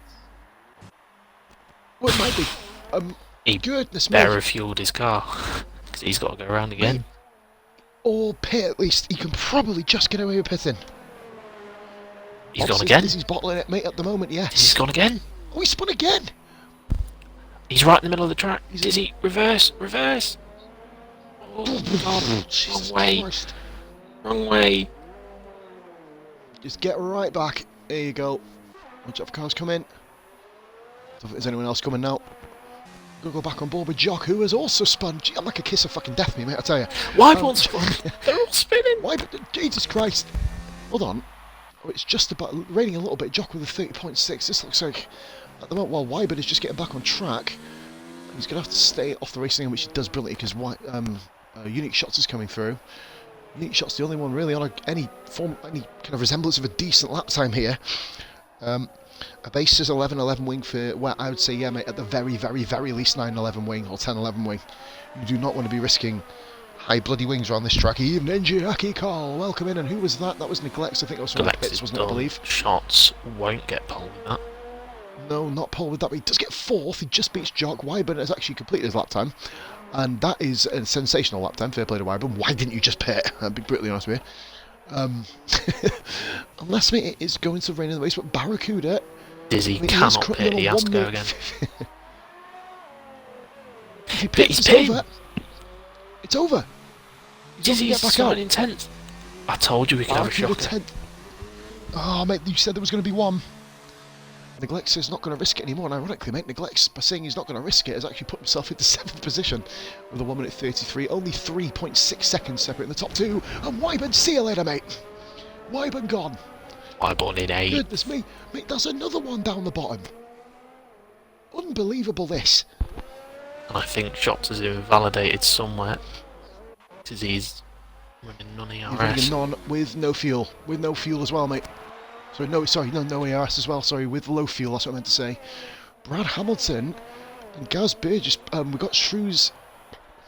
Well, it might be. He goodness me. better fueled his car, because he's got to go around again. Or pit at least. He can probably just get away with pitting. He's gone again? He's bottling it, mate, at the moment, yes. He's gone again? Oh, he spun again! He's right in the middle of the track. Dizzy, reverse! Oh, God. Wrong way. Christ. Wrong way. Just get right back. There you go. Watch out for cars come in. Don't think there's anyone else coming now. Gonna go back on board with Jock, who has also spun. Gee, I'm like a kiss of fucking death, me, mate, I tell you. Why won't spun? They're all spinning. Why? Jesus Christ. Hold on. Oh, it's just about raining a little bit. Jock with a 30.6. This looks like, at the moment, while Wybird is just getting back on track, he's going to have to stay off the racing, which he does brilliantly because Unique Shots is coming through. Unique Shots the only one really on any kind of resemblance of a decent lap time here. A base is 11-11 wing for, well, I would say, yeah, mate, at the very, very, very least 9-11 wing or 10-11 wing. You do not want to be risking high bloody wings around this track. Evening, Jackie Call. Welcome in. And who was that? That was Neglects. I think that was from the pits, wasn't it, I believe? Shots won't get pole with that. No, not pole with that, but he does get 4th. He just beats Jock. Wybird has actually completed his lap time. And that is a sensational lap time. Fair play to Wybird. Why didn't you just pit? I'll be brutally honest with you. Unless, mate, it is going to rain in the race, but Barracuda... Dizzy cannot pit. He has to go again. If he pits, it's over. It's over. Dizzy's starting 10th. I told you we could have a shocker. Oh, mate, you said there was going to be one. Neglects is not going to risk it anymore, and ironically, mate, Neglects, by saying he's not going to risk it, has actually put himself into 7th position with a 1 minute 33, only 3.6 seconds separating the top 2. And Wybird, see you later, mate. Wybird gone. Wybird in 8. Goodness me, mate, there's another one down the bottom. Unbelievable, this. And I think Shots is invalidated somewhere. Because he's running non-ERS. He's running non with no fuel. With no fuel as well, mate. No ERS as well, sorry, with low fuel, that's what I meant to say. Brad Hamilton and Gaz Burgess, we've got Shrews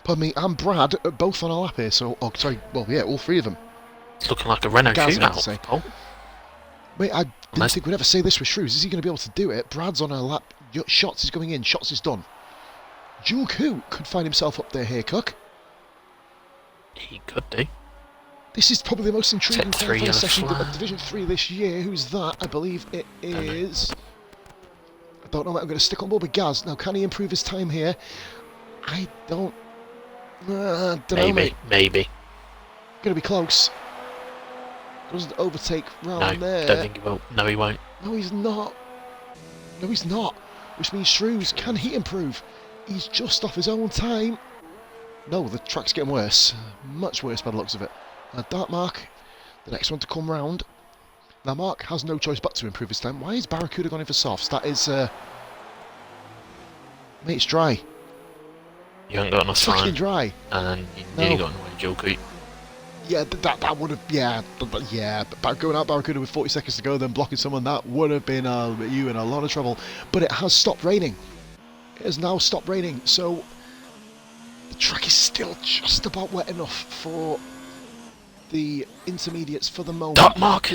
Pardon me, and Brad are both on a lap here, so... Oh, sorry, well, yeah, all three of them. It's looking like a Renault Gaz, I meant to shootout. say. Paul. Mate, I didn't think we'd ever say this with Shrews. Is he going to be able to do it? Brad's on a lap. Shots is going in. Shots is done. Jules could find himself up there here, Cook. He could do. This is probably the most intriguing qualifying session flag. of Division 3 this year. Who's that? I believe it is... I don't know, mate. I'm going to stick on board with Gaz. Now, can he improve his time here? I don't know, mate. Maybe. Going to be close. Doesn't overtake round No, there. don't think he will. No, he won't. No, he's not. No, he's not. Which means Shrews, can he improve? He's just off his own time. No, the track's getting worse. Much worse by the looks of it. Dark Mark, the next one to come round. Now, Mark has no choice but to improve his time. Why is Barracuda going in for softs? That is... Mate, it's dry. You haven't got enough It's time. fucking dry. And you nearly got in the way, Joe Coot. Yeah, that would have... Yeah, but going out Barracuda with 40 seconds to go, then blocking someone, that would have been you in a lot of trouble. But it has stopped raining. It has now stopped raining, so... The track is still just about wet enough for the intermediates for the moment. Dark Mark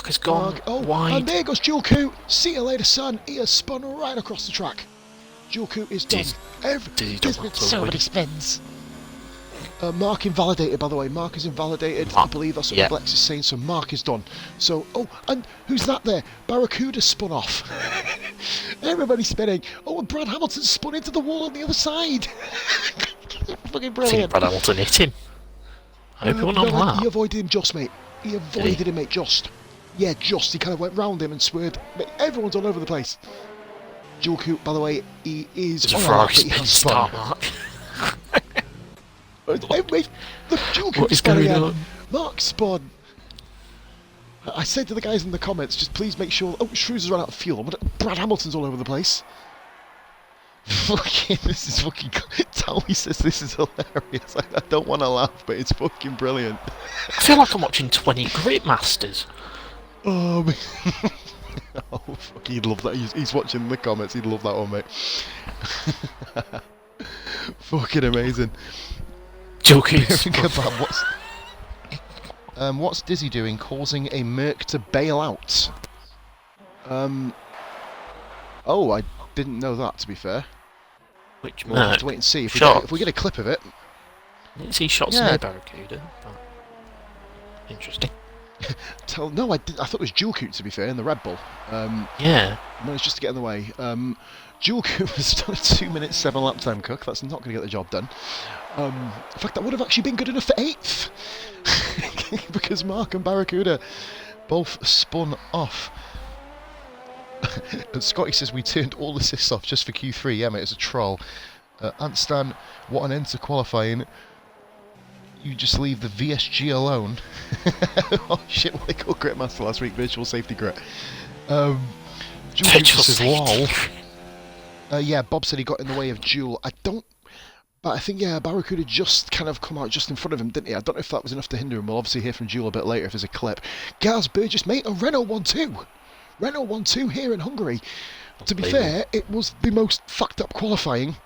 has gone wide. And there goes Jules Coot. See you later, son. He has spun right across the track. Jules Coot is done. There's been so many spins. Mark invalidated, by the way. Mark is invalidated. I believe that's what Blex is saying. So Mark is done. So, and who's that there? Barracuda spun off. Everybody's spinning. Oh, and Brad Hamilton spun into the wall on the other side. Fucking brilliant. I think Brad Hamilton hit him. I hope he wasn't on that. He avoided him just, mate. He avoided him, mate, just. Yeah, just. He kind of went round him and swerved. Mate, everyone's all over the place. Jules Coot, by the way, he is... It's a Ferrari spin start, Mark. Wait, look, Jules What is going on? Mark spun. I said to the guys in the comments, just please make sure... Oh, Shrews has run out of fuel. Brad Hamilton's all over the place. Fucking, this is fucking... Tommy says this is hilarious. I don't want to laugh, but it's fucking brilliant. I feel like I'm watching 20 Grit Masters. Oh, man. Oh, fuck, he'd love that. He's watching the comments. He'd love that one, mate. Fucking amazing. Joking. What's Dizzy doing? Causing a Merc to bail out. Oh, I didn't know that, to be fair. Which We'll have to wait and see. If we get a clip of it. I didn't see shots near Barracuda. But interesting. No, I thought it was Jules Coot, to be fair, in the Red Bull. Yeah. Managed just to get in the way. Jules Coot has done a 2 minute 7 lap time, Cook. That's not going to get the job done. In fact, that would have actually been good enough for 8th. Because Mark and Barracuda both spun off. And Scotty says we turned all assists off just for Q3. Yeah, mate, it's a troll. Antstan, what an end to qualifying. You just leave the VSG alone. Oh shit, what they called Gritmaster last week, Virtual Safety Grit. Jules says lol. Yeah, Bob said he got in the way of Jewel. But I think, yeah, Barracuda just kind of come out just in front of him, didn't he? I don't know if that was enough to hinder him. We'll obviously hear from Jewel a bit later if there's a clip. Gaz Burgess, mate, a Renault 1-2. Renault 1-2 here in Hungary. To be fair, it was the most fucked up qualifying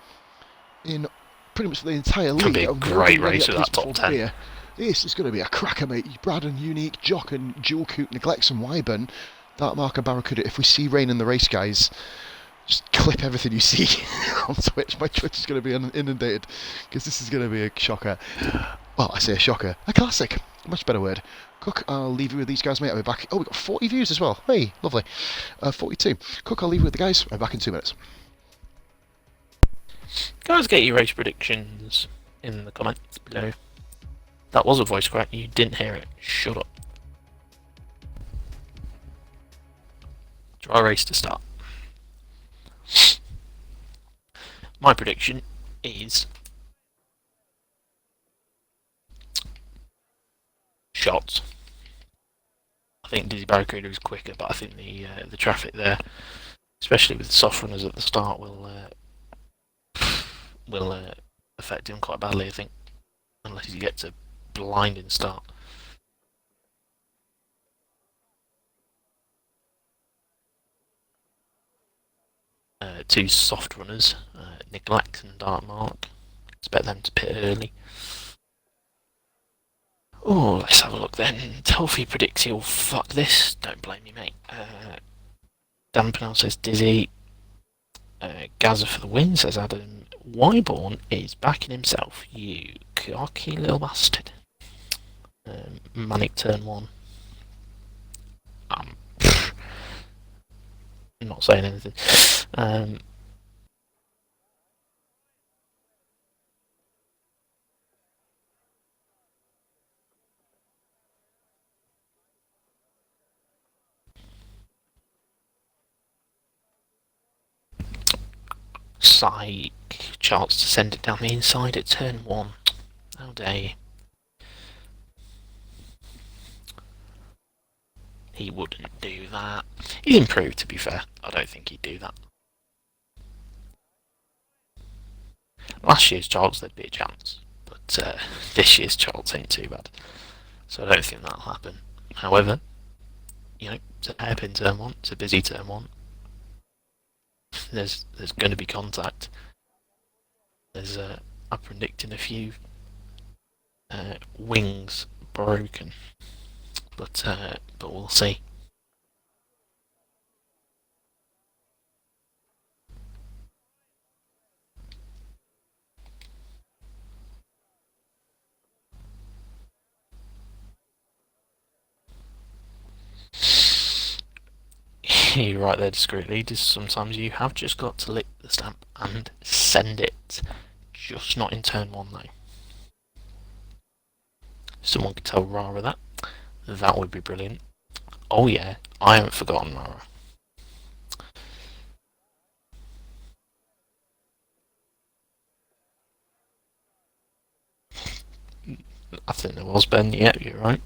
in pretty much the entire league. Could be a great race with that top 10. This is going to be a cracker, mate. Brad and Unique, Jock and Jewel Coot, Neglects and Wyburn, Dark Mark and Barracuda. If we see rain in the race, guys, just clip everything you see on Twitch. My Twitch is going to be inundated because this is going to be a shocker. Well, I say a shocker. A classic. Much better word. Cook, I'll leave you with these guys, mate. I'll be back. Oh, we've got 40 views as well. Hey, lovely. 42. Cook, I'll leave you with the guys. I'll be back in 2 minutes. Guys, get your race predictions in the comments below. That was a voice crack. You didn't hear it. Shut up. Dry race to start. My prediction is shots. I think Dizzy Barracuda is quicker, but I think the traffic there, especially with the soft runners at the start, will affect him quite badly. I think, unless he gets a blinding start. Two soft runners, Neglect and Dark Mark. Expect them to pit early. Oh, let's have a look then. Telfie predicts he'll fuck this. Don't blame me, mate. Dampenel says Dizzy. Gaza for the win, says Adam. Wyborn is backing himself. You cocky little bastard. Manic turn 1. I'm not saying anything. Psych. Chance to send it down the inside at turn 1. How dare you? He wouldn't do that. He's improved, to be fair. I don't think he'd do that. Last year's Charles, there'd be a chance. But this year's Charles ain't too bad. So I don't think that'll happen. However, you know, it's a hairpin turn 1. It's a busy turn 1. There's going to be contact. I'm predicting a few wings broken, but we'll see. You're right there, discreetly. Just sometimes you have just got to lick the stamp and send it. Just not in turn 1 though. Someone could tell Rara that. That would be brilliant. Oh yeah, I haven't forgotten Rara. I think there was, Ben. Yeah, you're right.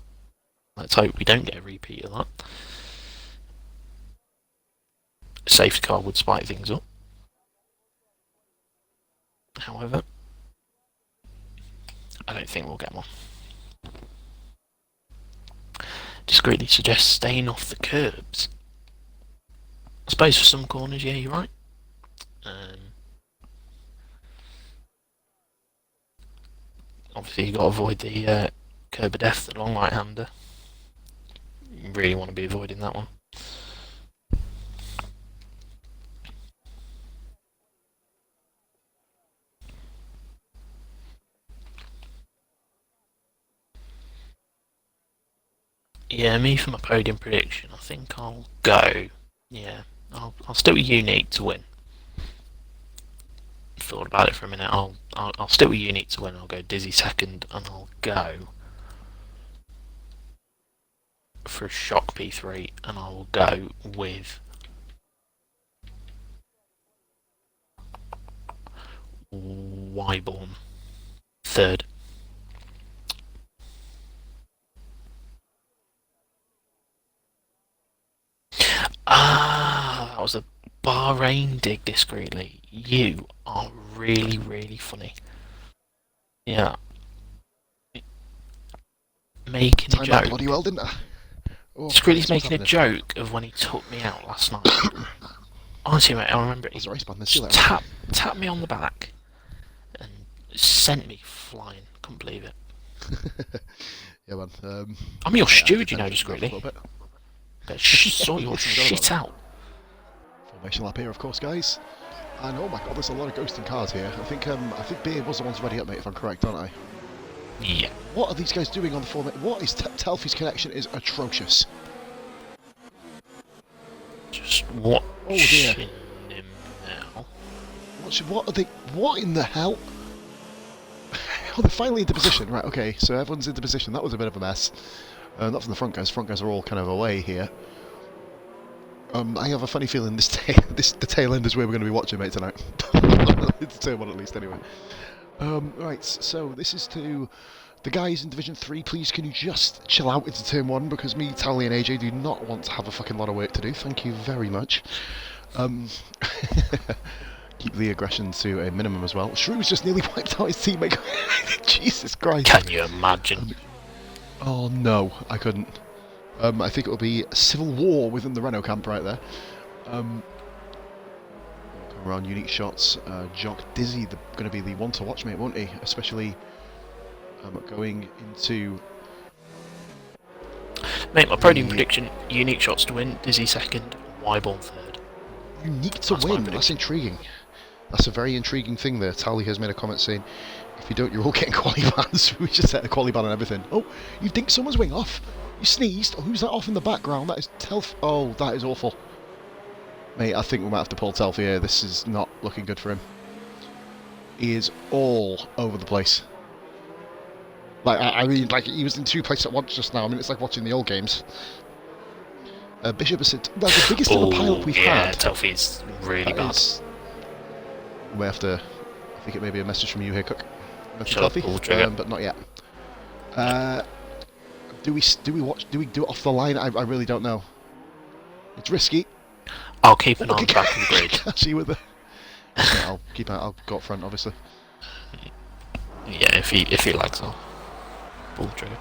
Let's hope we don't get a repeat of that. A safety car would spike things up. However, I don't think we'll get one. Discreetly suggests staying off the curbs. I suppose for some corners, yeah, you're right. Obviously, you've got to avoid the curb of death, the long right-hander. You really want to be avoiding that one. Yeah, me for my podium prediction, I think I'll go. Yeah, I'll stick with Unique to win. Thought about it for a minute. I'll stick with Unique to win. I'll go Dizzy second, and I'll go for a shock P3, and I will go with Wyborn third. Ah, that was a Bahrain dig, discreetly. You are really, really funny. Yeah. Making a joke. Bloody well, didn't I? Oh, Discreetly's making a joke of when he took me out last night. Honestly, mate, I remember it. He just tapped me on the back and sent me flying. Couldn't believe it. Yeah, man. I'm your steward, you know, Discreetly. Sort your shit out. Formation lap here, of course, guys. And oh my god, there's a lot of ghosting cars here. I think Beer was the one's ready up, mate, if I'm correct, aren't I? Yeah. What are these guys doing on the formation? What is Telfie's connection is atrocious. Just watching him now. What are they? What in the hell? Oh, they're finally into position. Right, okay, so everyone's into position. That was a bit of a mess. Not from the front guys. Front guys are all kind of away here. I have a funny feeling the tail end is where we're going to be watching, mate, tonight. It's turn 1 at least, anyway. Right, so this is to the guys in Division 3. Please, can you just chill out into turn 1, because me, Tally, and AJ do not want to have a fucking lot of work to do. Thank you very much. Keep the aggression to a minimum as well. Shrew's just nearly wiped out his teammate. Jesus Christ. Can you imagine? Oh no, I couldn't. I think it'll be civil war within the Renault camp right there. around unique shots. Jock Dizzy, going to be the one to watch, mate, won't he? Especially going into... Mate, my podium prediction, unique shots to win, Dizzy second, Wyborn third. Unique to win, that's intriguing. That's a very intriguing thing there. Tally has made a comment saying, if you don't, you're all getting quali bans. We just set a quali ban on everything. Oh, you dinked someone's wing off. You sneezed. Oh, who's that off in the background? That is Telf. Oh, that is awful. Mate, I think we might have to pull Telfy here. This is not looking good for him. He is all over the place. Like, I mean, like, he was in two places at once just now. I mean, it's like watching the old games. Bishop has said, well, the biggest ever pileup we've had. Yeah, Telfy's really bad. We may have to... I think it may be a message from you here, Cook. Telfy, but not yet. Do we do it off the line? I really don't know. It's risky. I'll keep an eye on the back of the grid. Actually, with the... Okay, I'll go up front, obviously. Yeah, if he likes, I'll pull the trigger.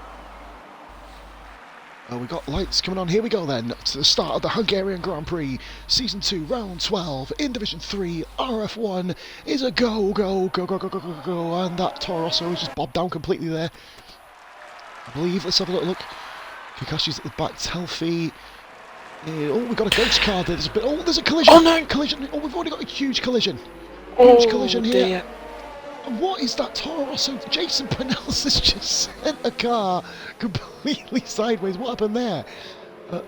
We got lights coming on. Here we go then to the start of the Hungarian Grand Prix, Season 2, Round 12, in Division 3. RRF1 is a go, and that Toro Rosso is just bobbed down completely there. I believe. Let's have a little look. Kakashi's at the back. Telfy. Oh, we got a ghost card there. There's a collision. Oh no! Collision. Oh, we've already got a huge collision. Oh, huge collision here. Dear. And what is that Toro Rosso? Jason Penels has just sent a car completely sideways. What happened there?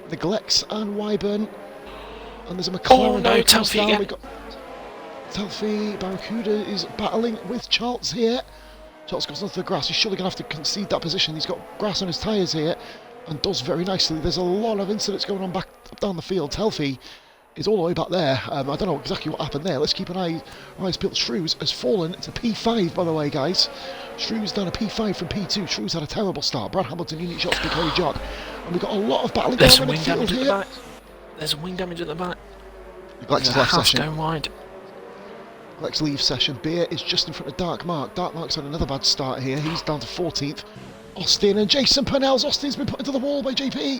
Neglects and Wyburn. And there's a McLaren. Oh no, Telfy again. We got Telfy. Barracuda is battling with Charles here. Charles goes onto the grass. He's surely going to have to concede that position. He's got grass on his tyres here and does very nicely. There's a lot of incidents going on back up down the field. Telfy is all the way back there. I don't know exactly what happened there. Let's keep an eye. Eyes peeled. Shrews has fallen to P5, by the way, guys. Shrews down a P5 from P2. Shrews had a terrible start. Brad Hamilton, unique shots, big Harry Jock. And we've got a lot of battling going on in the field here. The back. There's wing damage at the back. Neglects left session. Going wide. Lex leave session. Beer is just in front of Dark Mark. Dark Mark's had another bad start here. He's down to 14th. Austin and Jason Purnell's. Austin's been put into the wall by JP.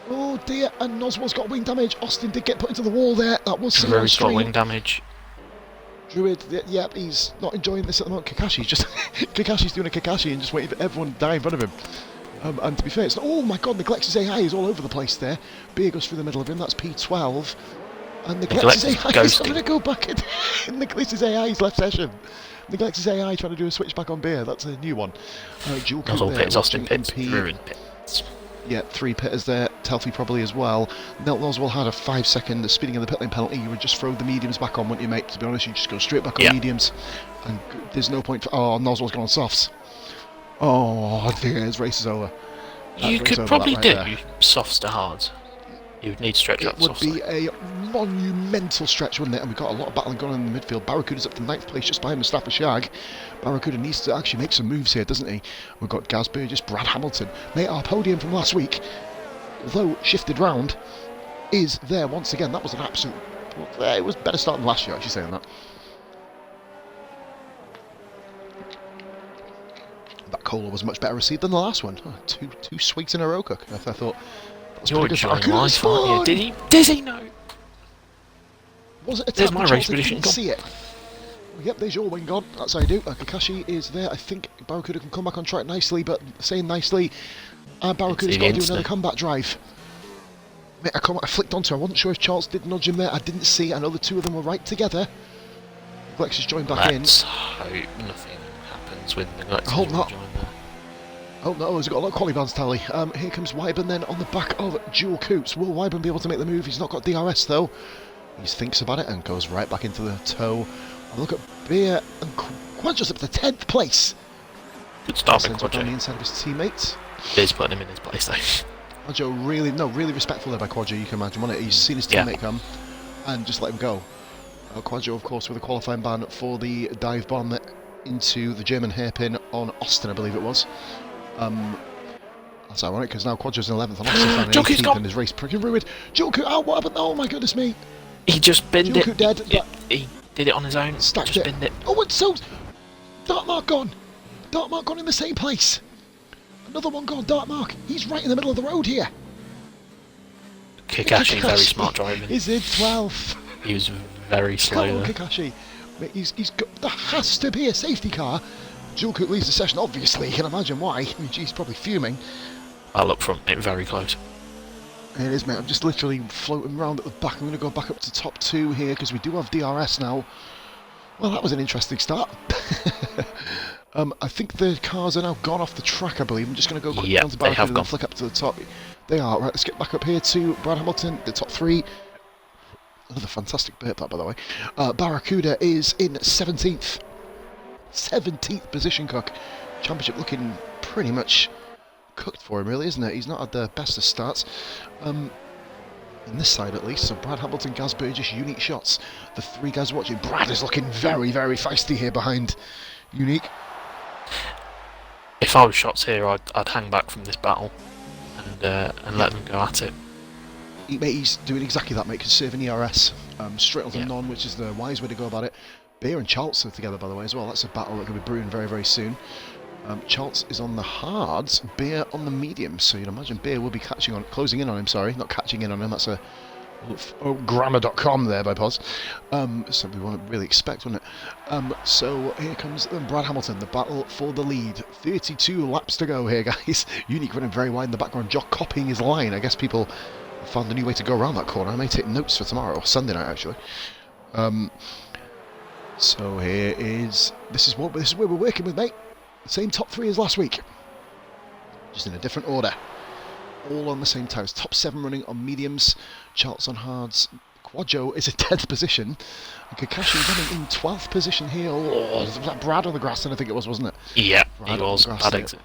Oh dear, and Noswell's got wing damage. Austin did get put into the wall there. That was seen on Druid's got stream. wing damage. Druid, yep, he's not enjoying this at the moment. Kakashi's just... Kakashi's doing a Kakashi and just waiting for everyone to die in front of him. And to be fair, it's not... Oh my god, Neglect's AI is all over the place there. Beer goes through the middle of him. That's P12. And Neglect's AI is going to go back in Neglect's AI's left session. Neglect's AI trying to do a switch back on Beer. That's a new one. Dual Nuzzle pits, Austin pits, Druid pits. Yeah, 3 pitters there. Telfy probably as well. Nelt Noswell had a 5-second speeding in the pit lane penalty. You would just throw the mediums back on, wouldn't you, mate? To be honest, you just go straight back on mediums. And there's no point for... Oh, Noswell's gone on softs. Oh, dear, his race is over. You could probably do softs to hards. You would need to stretch out the softs. It would be a monumental stretch, wouldn't it? And we've got a lot of battling going on in the midfield. Barracuda's up to 9th place just behind Mustafa Shag. Barracuda needs to actually make some moves here, doesn't he? We've got Gaz Burgess, Brad Hamilton. Mate, our podium from last week, although shifted round, is there once again. That was an absolute... It was better start than last year, actually, saying that. That cola was much better received than the last one. Oh, two sweets in a row, Cook. I thought... You're enjoying life, aren't you? Did he know? Was it a There's my race prediction. See it. Yep, there's your wing gone. That's how you do. Kakashi is there. I think Barracuda can come back on track nicely, but saying nicely, Barracuda's got to do another combat drive. Mate, I flicked onto him. I wasn't sure if Charles did nudge him there. I didn't see. I know the two of them were right together. Neglex has joined back in. Let's hope nothing happens with Neglex. I hope not. Oh no, he's got a lot of quality bans tally. Here comes Wyburn then on the back of Dual Coops. Will Wyburn be able to make the move? He's not got DRS though. He thinks about it and goes right back into the toe. And look at Beer and Quadras up to 10th place. Good start by on the inside of his teammates. He's putting him in his place though. Quadro really respectful there by Quadro, you can imagine, wasn't it? He's seen his teammate come and just let him go. Quadro, of course, with a qualifying ban for the dive bomb into the German hairpin on Austin, I believe it was. That's ironic because now Quadro's in 11th and Austin's in 18th and his race pretty ruined. Joku, oh, what happened? Oh my goodness me. He just binned it. Dead. He did it on his own. Stacked just it. Binned it. Oh, and so Dark Mark gone. Dark Mark gone in the same place. Another one gone. Dark Mark. He's right in the middle of the road here. Kakashi, very smart driving. He's in 12th. He was very slow. Come on, Kakashi. Mate, he's got. There has to be a safety car. Jungkook leaves the session, obviously. You can imagine why. I mean, he's probably fuming. I'll up front, mate, very close. It is, mate. I'm just literally floating around at the back. I'm going to go back up to top 2 here because we do have DRS now. Well, that was an interesting start. I think the cars are now gone off the track, I believe. I'm just going to go quick down to Barracuda and then flick up to the top. They are. Right, let's get back up here to Brad Hamilton, the top 3. Another fantastic burp, that, by the way. Barracuda is in 17th. 17th position, Cook. Championship looking pretty much cooked for him, really, isn't it? He's not had the best of starts. In this side, at least. So Brad Hamilton, Gaz Burgess, Unique Shots. The 3 guys watching. Brad is looking very, very feisty here behind Unique. If I was Shots here, I'd hang back from this battle and let them go at it. Mate, he's doing exactly that, mate. Conserving ERS. Straight on to none, which is the wise way to go about it. Beer and Charles are together, by the way, as well. That's a battle that could be brewing very, very soon. Charles is on the hards, Beer on the mediums. So you'd imagine Beer will be closing in on him, sorry. Not catching in on him, that's a grammar.com there by Pos. Something we won't really expect, wouldn't it? So here comes Brad Hamilton, the battle for the lead. 32 laps to go here, guys. Unique running very wide in the background. Jock copying his line. I guess people found a new way to go around that corner. I may take notes for tomorrow, or Sunday night, actually. So here is... This is where we're working with, mate. Same top 3 as last week. Just in a different order. All on the same tires. Top 7 running on mediums. Charles on hards. Quadjo is in 10th position. And Kakashi running in 12th position here. Oh, was that Brad on the grass? And I think it was, wasn't it? Yeah, Brad he was. Bad exit.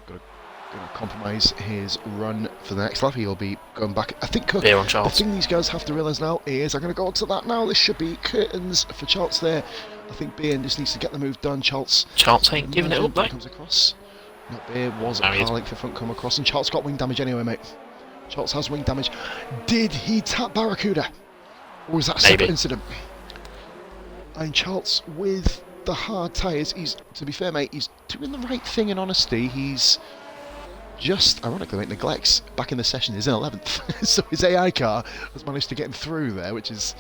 Going to compromise his run for the next lap. He'll be going back. I think Cook, on Charles. the thing these guys have to realise now is, I'm going to go on to that now. This should be curtains for Charles there. I think Beer just needs to get the move done. Charles ain't giving it up, though. Comes across. Not Beer, was a car length in front come across, and Charles got wing damage anyway, mate. Charles has wing damage. Did he tap Barracuda? Or was that a separate incident? And Charles, with the hard tyres, he's, to be fair, mate, he's doing the right thing in honesty. He's just, ironically, mate, neglects back in the session. He's in 11th. So his AI car has managed to get him through there, which is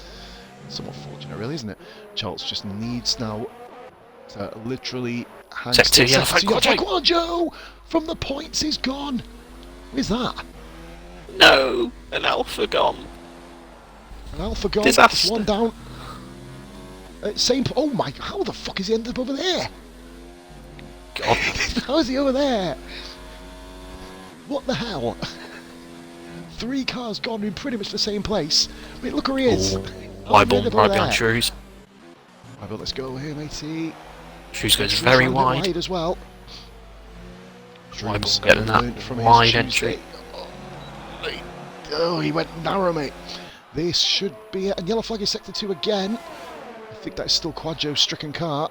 somewhat fortunate, really, isn't it? Charles just needs now to literally hang still. Quadjo from the points is gone. Where's that? No, an Alpha gone. An Alpha gone. Disaster. One down. Oh my! How the fuck is he ended up over there? God. How is he over there? What the hell? 3 cars gone in pretty much the same place. Wait, look where he is. Wide behind Shrews. Right, but let's go here, matey. Shrews goes very wide as well. Shrews getting that from wide entry. Oh, he went narrow, mate. This should be it. And yellow flag is sector 2 again. I think that's still Quadjo's stricken car.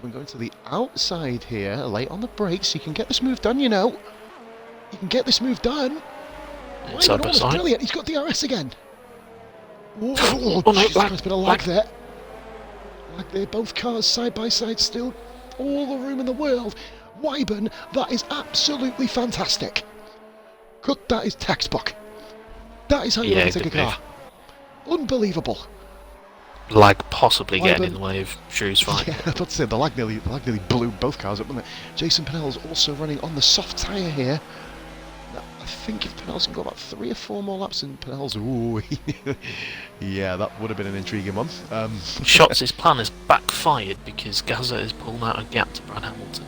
I'm going to the outside here, late on the brakes. You can get this move done, you know. You can get this move done. Side by side. Brilliant. He's got DRS again. Oh, no, there's been a lag there. Lag there. Both cars side by side still. All the room in the world. Wyburn, that is absolutely fantastic. Cook, that is textbook. That is how you want to take a car. Unbelievable. Lag possibly getting in the way of Shrews' fight. Yeah, I was about to say, the lag nearly blew both cars up, didn't it? Jason Pinnell's also running on the soft tyre here. I think if Pinnell's can go about 3 or 4 more laps, and Pinnell's, ooh, yeah, that would have been an intriguing one. Shots' plan has backfired because Gaza has pulled out a gap to Brad Hamilton,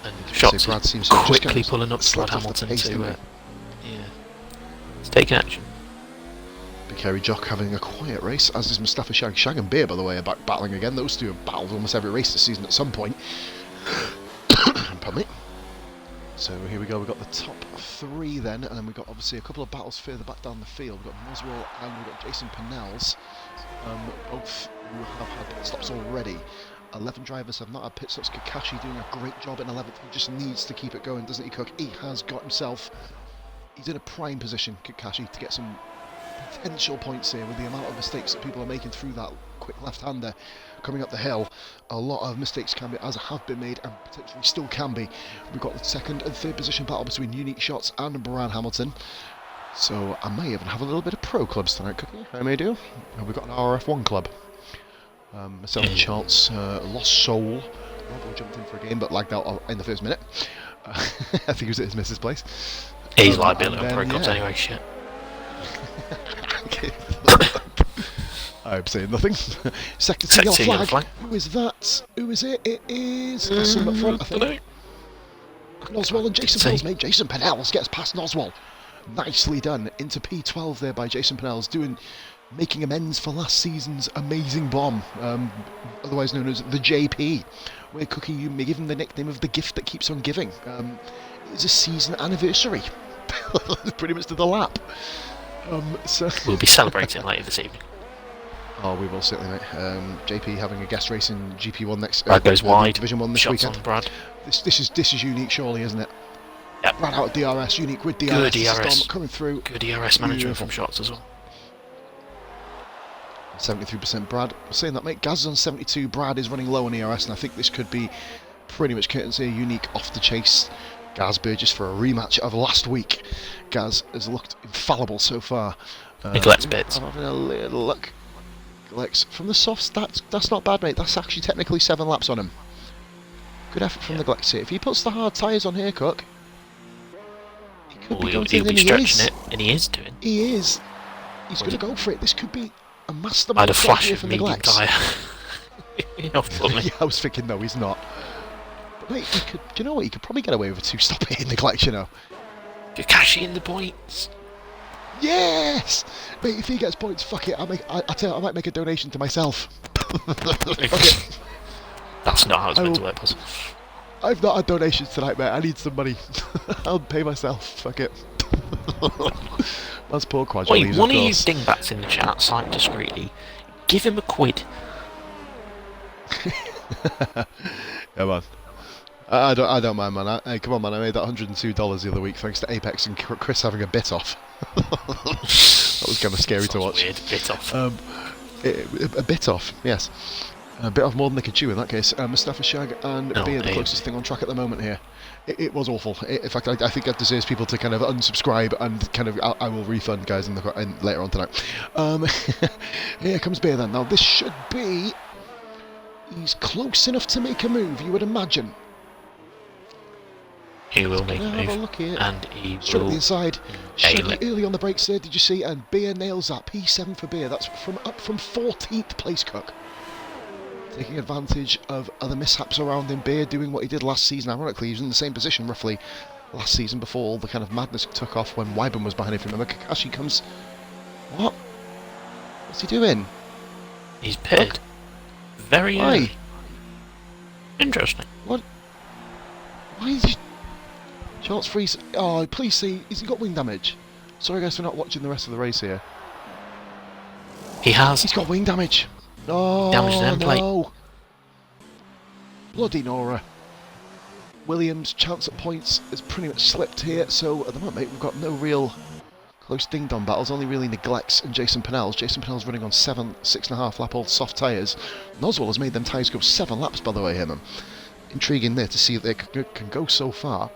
and Shots is quickly pulling up to Brad Hamilton to, it's taking action. Big Jock having a quiet race, as is Mustafa Shag. Shag and Beer, by the way, are back battling again. Those two have battled almost every race this season at some point. Pardon me. So here we go, we've got the top 3 then, and then we've got obviously a couple of battles further back down the field. We've got Moswell and we've got Jason Pinnells, both who have had pit stops already. 11 drivers have not had pit stops. Kakashi doing a great job in 11th. He just needs to keep it going, doesn't he, Cook? He has got himself, he's in a prime position, Kakashi, to get some potential points here with the amount of mistakes that people are making through that quick left-hander coming up the hill. A lot of mistakes can be, as have been made, and potentially still can be. We've got the 2nd and 3rd position battle between Unique Shots and Brad Hamilton. So I may even have a little bit of pro clubs tonight, Cookie. I may do. We've got an RRF1 club. Myself and Charles lost soul. Robo jumped in for a game but lagged out in the first minute. I think he was at his missus' place. He's liability on pro clubs anyway, shit. I'm saying nothing. Sector 2 yellow flag. Who is that? Who is it? It is someone up front, I think. Noswell and Jason Pennells, mate. Jason Pennells gets past Noswell. Nicely done. Into P12 there by Jason Pennells, making amends for last season's amazing bomb, otherwise known as the JP, where Cookie, you may give him the nickname of the gift that keeps on giving. It's a season anniversary. Pretty much to the lap. So we'll be celebrating later this evening. Oh, we will certainly, mate. JP having a guest race in GP1 next. Brad goes wide. Division 1 this Shots weekend. On Brad. This is unique, surely, isn't it? Yep. Brad out at DRS, unique with DRS. Good DRS. Coming through. Good DRS management from Shots as well. 73% Brad. I'm saying that, mate. Gaz is on 72. Brad is running low on ERS, and I think this could be pretty much courtesy unique off the chase. Gaz Burgess for a rematch of last week. Gaz has looked infallible so far. Neglects bits. I'm having a little look. Neglects from the softs. That's not bad, mate. That's actually technically 7 laps on him. Good effort from Neglects here. If he puts the hard tyres on here, Cook, he could be he'll be stretching it, and he is doing. He is. He's going to go for it. This could be a mastermind. I had a flash of medium Neglects. Yeah, I was thinking, no, he's not. But mate, he could. Do you know what? He could probably get away with a 2-stop hitting Neglects, you know. You're cashing in the points. Yes, mate. If he gets points, fuck it. I tell you, I might make a donation to myself. That's not how it's meant to work, Puzzle. I've not had donations tonight, mate. I need some money. I'll pay myself. Fuck it. That's poor Quadra. Wait, one of you dingbats in the chat, sign discreetly. Give him £1. Yeah, man. I don't mind, man. Hey, come on, man. I made that $102 the other week thanks to Apex and Chris having a bit off. That was kind of scary to watch. Weird, bit off. A bit off, yes. A bit off more than they could chew in that case. Mustafa Shag and Beer, the closest thing on track at the moment here. It was awful. In fact, I think that deserves people to kind of unsubscribe and kind of I will refund guys later on tonight. Here comes Beer then. Now this should be. He's close enough to make a move, you would imagine. He will make a move. Have a look here. And he straight will. At the inside. Shaggy early on the brakes there, did you see? And Beer nails that. P7 for Beer. That's up from 14th place, Cook. Taking advantage of other mishaps around him. Beer doing what he did last season. Ironically, he was in the same position roughly last season before all the kind of madness took off when Wyburn was behind him. Remember, Kakashi comes. What? What's he doing? He's pitted. Look. Very early. Interesting. What? Why is he? Charles Freeze. Oh, please see. Has he got wing damage? Sorry, guys, for not watching the rest of the race here. He has. He's got wing damage. Oh, damage to the end plate. No. Bloody Nora. Williams' chance at points has pretty much slipped here, so at the moment, mate, we've got no real close ding-dong battles, only really Neglects and Jason Pennells. Jason Pennells running on 6.5 lap old soft tyres. Noswell has made them tyres go 7 laps, by the way, him. Intriguing there to see if they can go so far.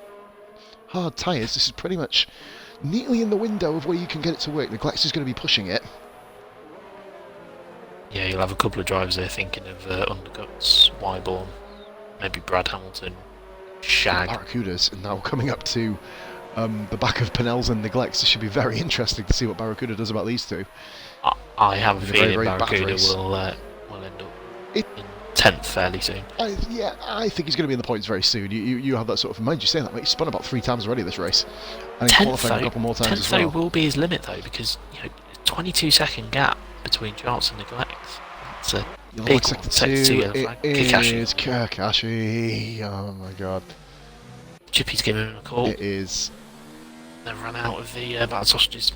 Hard tyres, this is pretty much neatly in the window of where you can get it to work. Neglects is going to be pushing it. Yeah, you'll have a couple of drivers there thinking of undercuts, Wyborn, maybe Brad Hamilton, Shag. Barracudas are now coming up to the back of Pennells and Neglects. This should be very interesting to see what Barracuda does about these two. I have a feeling Barracuda will end up in 10th fairly soon. I think he's going to be in the points very soon. You have that sort of mind you saying that, mate. He's spun about 3 times already this race. And qualifying a couple more times as well. 10th will be his limit though, because 22-second gap between Charles and Neglects. It's a big sector 2 yellow flag. It is Kakashi. Oh my god. Chippy's giving him a call. It is. They've run out of the bad sausages.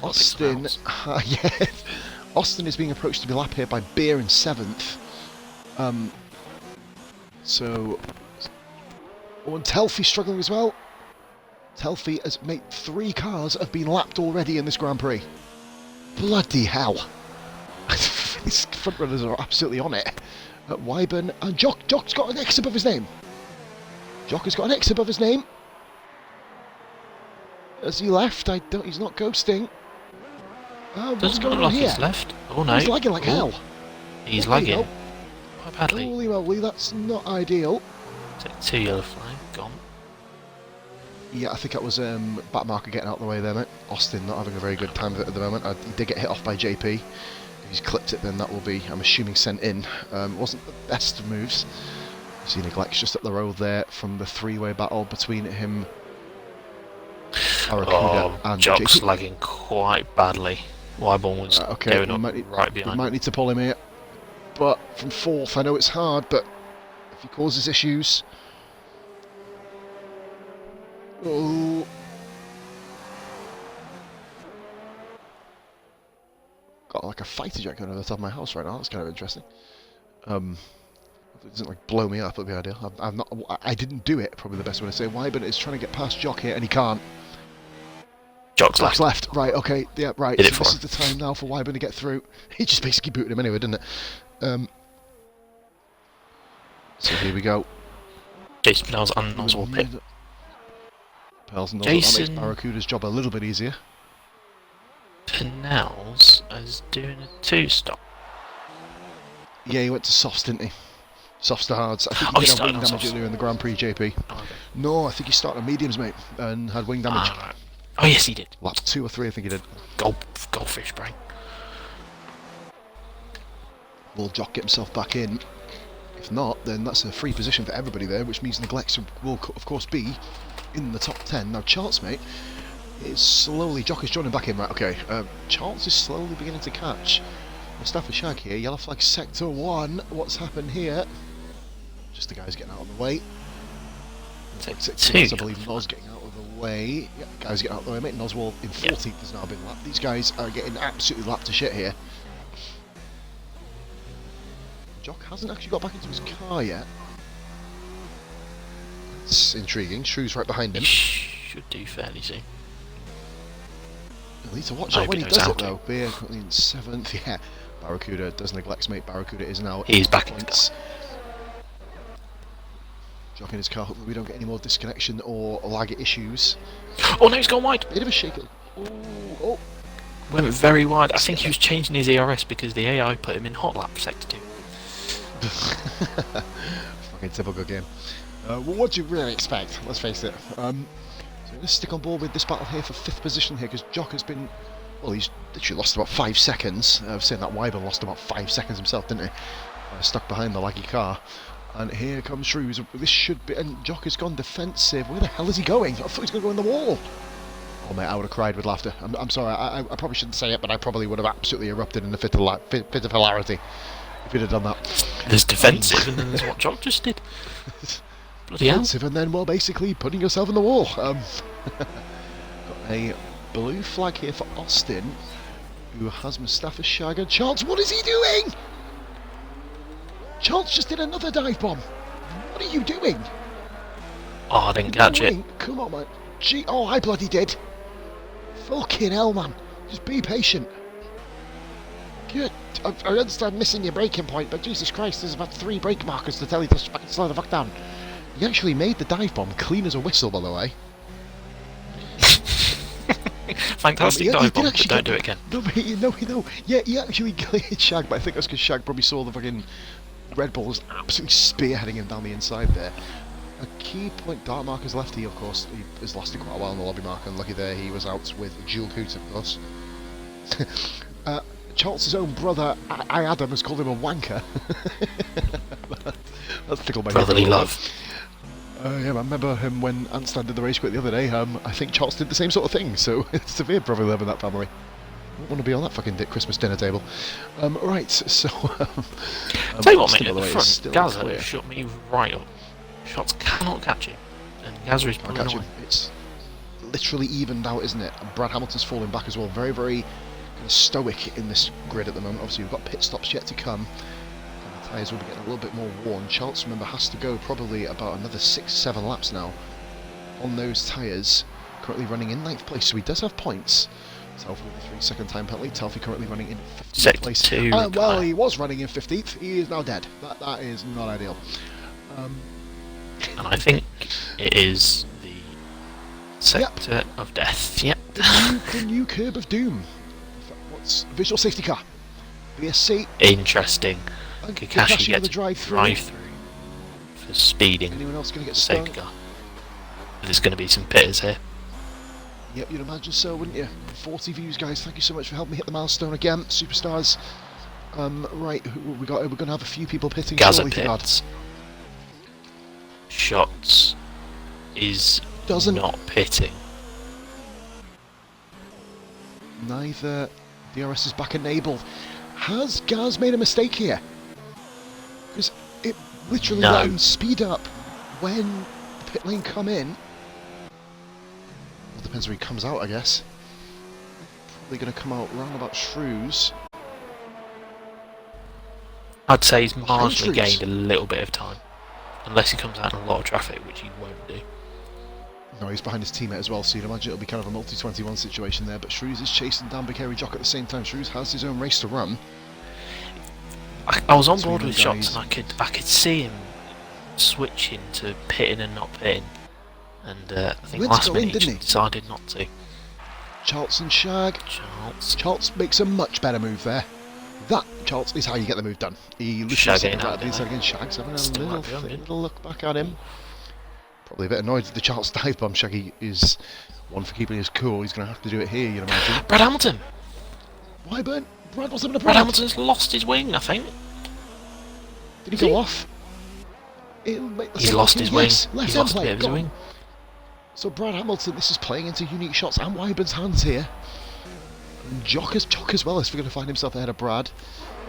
Austin. Yes. Austin is being approached to be lap here by Beer in 7th. And Telfy struggling as well. Telfy has made 3 cars have been lapped already in this Grand Prix. Bloody hell. These front runners are absolutely on it. Wyburn and Jock's got an X above his name. Jock has got an X above his name. Has he left? He's not ghosting. What's Doesn't going look on like here? he's left. Oh no. He's lagging like hell. He's There you lagging. go. Quite badly. Holy moly, that's not ideal. Take 2 yellow flag. Gone. Yeah, I think that was back marker getting out of the way there, mate. Austin not having a very good time of it at the moment. He did get hit off by JP. If he's clipped it, then that will be, I'm assuming, sent in. Wasn't the best of moves. You see Neglect's just up the road there from the three-way battle between him, Barracuda, and Jock's JP. lagging quite badly. Wyborn was going up right behind. We might need to pull him here. But from fourth, I know it's hard, but if he causes issues... Oh... Got like a fighter jet going over the top of my house right now. That's kind of interesting. If it doesn't like blow me up, it'd be ideal. I didn't do it. Probably the best way to say why, but it's trying to get past Jock here, and he can't. Jock's left. Right. Okay. Yeah. Right. Did So it for this him. is the time now for Wyburn to get through. He just basically booted him anyway, didn't it? So here we go. Jason Pennell's and Nozzle pit. Pels and Nozzle. That Jason- makes Barracuda's job a little bit easier. Pennell's is doing a 2-stop. Yeah, he went to softs, didn't he? Softs to hards. I think Oh, he he did have wing started on damage softs. earlier in the Grand Prix, JP. Oh, okay. No, I think he started on mediums, mate, and had wing damage. Ah, right. Oh yes, he did. Lap 2 or 3, I think he did. Goldfish brain. Will Jock get himself back in? If not, then that's a free position for everybody there, which means Neglects will, of course, be in the top 10. Now, Charles, mate, is slowly... Jock is joining back in, right, okay. Charles is slowly beginning to catch Mustafa Shag here. Yellow flag sector 1. What's happened here? Just the guys getting out of the way. Sector 2. 2. I believe Noz getting out of the way. Yeah, guys getting out of the way, mate. Noswell in 14th has now been lapped. These guys are getting absolutely lapped to shit here. Jock hasn't actually got back into his car yet. It's intriguing. Shrew's right behind him. He should do fairly soon. You'll need to watch out when he Nobody does knows it, how though. Beer currently in 7th. Yeah. Barracuda does Neglects, mate. Barracuda is now... He's back in points. Jock in his car. Hopefully we don't get any more disconnection or lag issues. Oh no, he's gone wide. Bit of a shake. Oh. Went very wide. I think he was changing his ERS because the AI put him in hot lap sector 2. Fucking typical game. Well, what do you really expect? Let's face it. So let's stick on board with this battle here for 5th position here, because Jock has been... Well, he's literally lost about 5 seconds. I was saying that Wyburn lost about 5 seconds himself, didn't he? Stuck behind the laggy car. And here comes Shrews. This should be... And Jock has gone defensive. Where the hell is he going? I thought he was going to go in the wall. Oh, mate, I would have cried with laughter. I'm sorry, I probably shouldn't say it, but I probably would have absolutely erupted in a fit of hilarity if he'd have done that. There's defensive and then there's what Jock just did. Bloody hell. Defensive and then, well, basically putting yourself in the wall. Got a blue flag here for Austin, who has Mustafa Shag and Chance. What is he doing? Chance just did another dive bomb. What are you doing? Oh, I didn't catch it. Come on, man. Gee, oh, I bloody did. Fucking hell, man. Just be patient. Good. I understand missing your braking point, but Jesus Christ, there's about 3 brake markers to tell you to fucking slow the fuck down. He actually made the dive bomb clean as a whistle, by the way. Fantastic dive bomb, but don't do it again. No. Yeah, he actually cleared Shag, but I think that's because Shag probably saw the fucking Red Bull was absolutely spearheading him down the inside there. A key point, Dark Marker's lefty, of course. He has lasted quite a while in the lobby marker, and lucky there he was out with Jewel Coot, of course. Charles's own brother, I Adam, has called him a wanker. That's tickled my Brotherly love. Yeah, I remember him when Anstan did the race quit the other day. I think Charles did the same sort of thing, so it's severe brotherly love in that family. I don't want to be on that fucking Christmas dinner table. Right, so... Tell you what, mate, by at the the way, front, still Gaza clear. shot me right up. Shots cannot catch him. And Gaza is Can't pulling catch away. him. It's literally evened out, isn't it? And Brad Hamilton's falling back as well. Very, very kind of stoic in this grid at the moment. Obviously, we've got pit stops yet to come. And the tyres will be getting a little bit more worn. Charles, remember, has to go probably about another 6-7 laps now on those tyres. Currently running in 9th place, so he does have points. Telfy with a 3-second time penalty. Telfy currently running in 15th Sector place. 2. Well, he was running in 15th. He is now dead. That is not ideal. And I think it is the Sector of death, yep. The new curb of doom. What's visual safety car? BSC. Interesting. Kakashi gets a drive-through for speeding. Anyone else going to get safety car? There's going to be some pitters here. Yep, you'd imagine so, wouldn't you? 40 views, guys. Thank you so much for helping me hit the milestone again. Superstars. Right, we got. We're going to have a few people pitting. Gaza pits. Shots is not pitting. Neither DRS is back enabled. Has Gaz made a mistake here? Because it literally let him speed up when the pit lane come in. Well, depends where he comes out, I guess. Probably going to come out round about Shrews. I'd say he's marginally gained a little bit of time. Unless he comes out in a lot of traffic, which he won't do. No, he's behind his teammate as well, so you'd imagine it'll be kind of a multi-21 situation there. But Shrews is chasing down Big Hairy Jock at the same time. Shrews has his own race to run. I was on board with shots, and I could see him switching to pitting and not pitting. And I think last minute he decided not to. Charles and Shag. Charles makes a much better move there. That, Charles, is how you get the move done. He literally Shag's having a little look back at him. Probably a bit annoyed with the Charles dive bomb. Shaggy is one for keeping his cool. He's going to have to do it here, you'd imagine. Brad Hamilton! Why, Brad? What's happened to Brad Hamilton's lost his wing, I think. Did he go off? He's lost his wing. He's lost a bit of his wing. So Brad Hamilton, this is playing into unique shots and Wyber's hands here. And Jock as well is going to find himself ahead of Brad.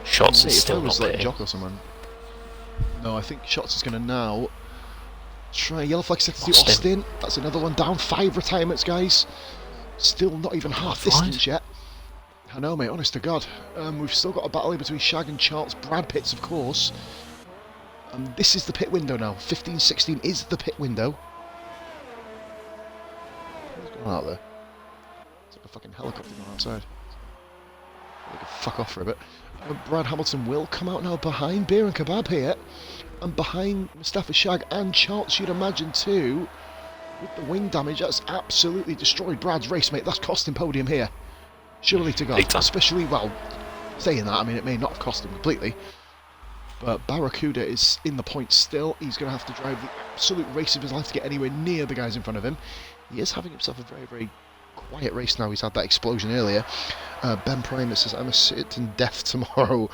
Shots is still not pitting. Jock or someone. No, I think Shots is going to now try yellow flag sector to Austin. That's another one down. 5 retirements, guys. Still not even half distance yet. I know, mate, honest to God. We've still got a battle between Shag and Charles. Brad pits, of course. This is the pit window now. 15-16 is the pit window. What's going on out there? It's like a fucking helicopter going outside. They can fuck off for a bit. Brad Hamilton will come out now behind Beer and Kebab here. And behind Mustafa Shag and Charles, you'd imagine too. With the wing damage, that's absolutely destroyed Brad's race, mate. That's cost him podium here. Surely to God. Especially, well, saying that, I mean, it may not have cost him completely. But Barracuda is in the points still. He's going to have to drive the absolute race of his life to get anywhere near the guys in front of him. He is having himself a very, very quiet race now. He's had that explosion earlier. Ben Primus says, I'm a certain death tomorrow.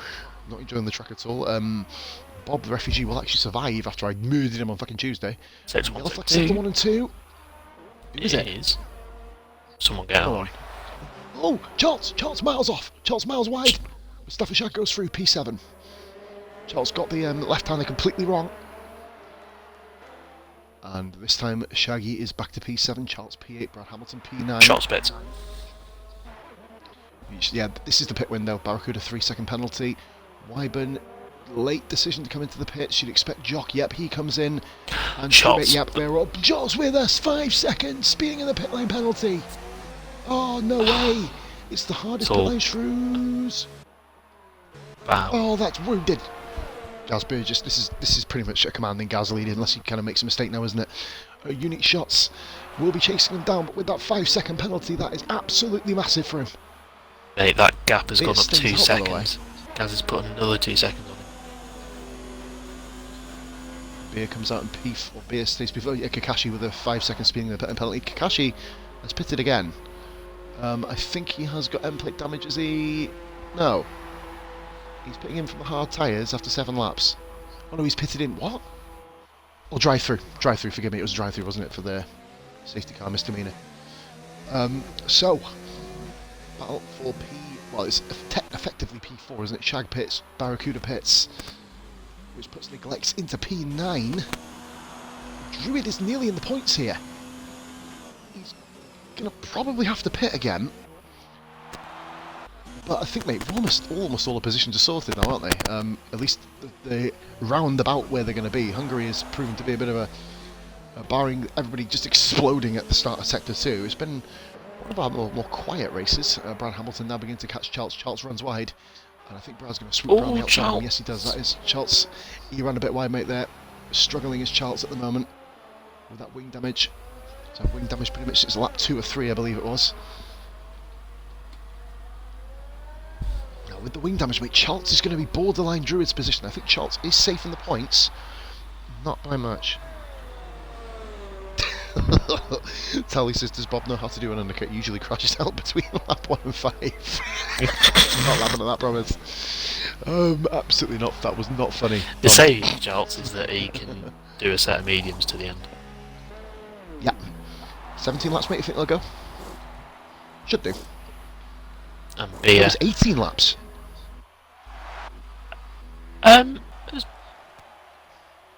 Not enjoying the track at all. Bob the refugee will actually survive after I murdered him on fucking Tuesday. Yellow flag sector 1 and 2. Who is it? Someone get out. Oh, Charles miles off. Charles miles wide. Mustafa Shag goes through P7. Charles got the left-hander completely wrong. And this time Shaggy is back to P7. Charles P8. Brad Hamilton P9. Charles pit. Yeah, this is the pit window. Barracuda 3-second penalty. Wyburn, late decision to come into the pits. You'd expect Jock. Yep, he comes in. And Charles. Yep, they're up. Jock's with us. 5 seconds. Speeding in the pit lane penalty. Oh, no way. It's the hardest pit lane, Shrews. Wow. Oh, that's wounded. Gaz Burgess, this is pretty much a commanding Gaz lead, unless he kind of makes a mistake now, isn't it? Unique shots will be chasing him down, but with that 5-second penalty, that is absolutely massive for him. Mate, that gap has gone up 2 seconds. Gaz has put another 2 seconds on him. Beer comes out in P4. Beer stays before Kakashi with a 5-second speeding the penalty. Kakashi has pitted again. I think he has got end plate damage. Is he? No. He's pitting in from the hard tyres after 7 laps. Oh no, he's pitted in. What? Oh, drive-through. Drive-through, forgive me. It was drive-through, wasn't it, for the safety car misdemeanour. So, battle for P... Well, it's effectively P4, isn't it? Shag pits, Barracuda pits, which puts Neglects into P9. Druid is nearly in the points here. He's going to probably have to pit again. But I think, mate, almost all the positions are sorted now, aren't they? At least the roundabout where they're going to be. Hungary has proven to be a bit of a barring everybody just exploding at the start of Sector 2. It's been one of our more quiet races. Brad Hamilton now beginning to catch Charles. Charles runs wide, and I think Brad's going to swoop around the outside. Yes, he does. That is Charles. He ran a bit wide, mate, there. Struggling as Charles at the moment with that wing damage. So wing damage pretty much since lap 2 or 3, I believe it was. Now with the wing damage, mate, Charles is going to be borderline Druid's position. I think Charles is safe in the points. Not by much. Tally says, does Bob know how to do an undercut? Usually crashes out between lap 1 and 5. I'm not laughing at that, promise. Absolutely not. That was not funny. The saving Charles is that he can do a set of mediums to the end. Yeah. 17 laps, mate, you think they'll go? Should do. And It was 18 laps. Has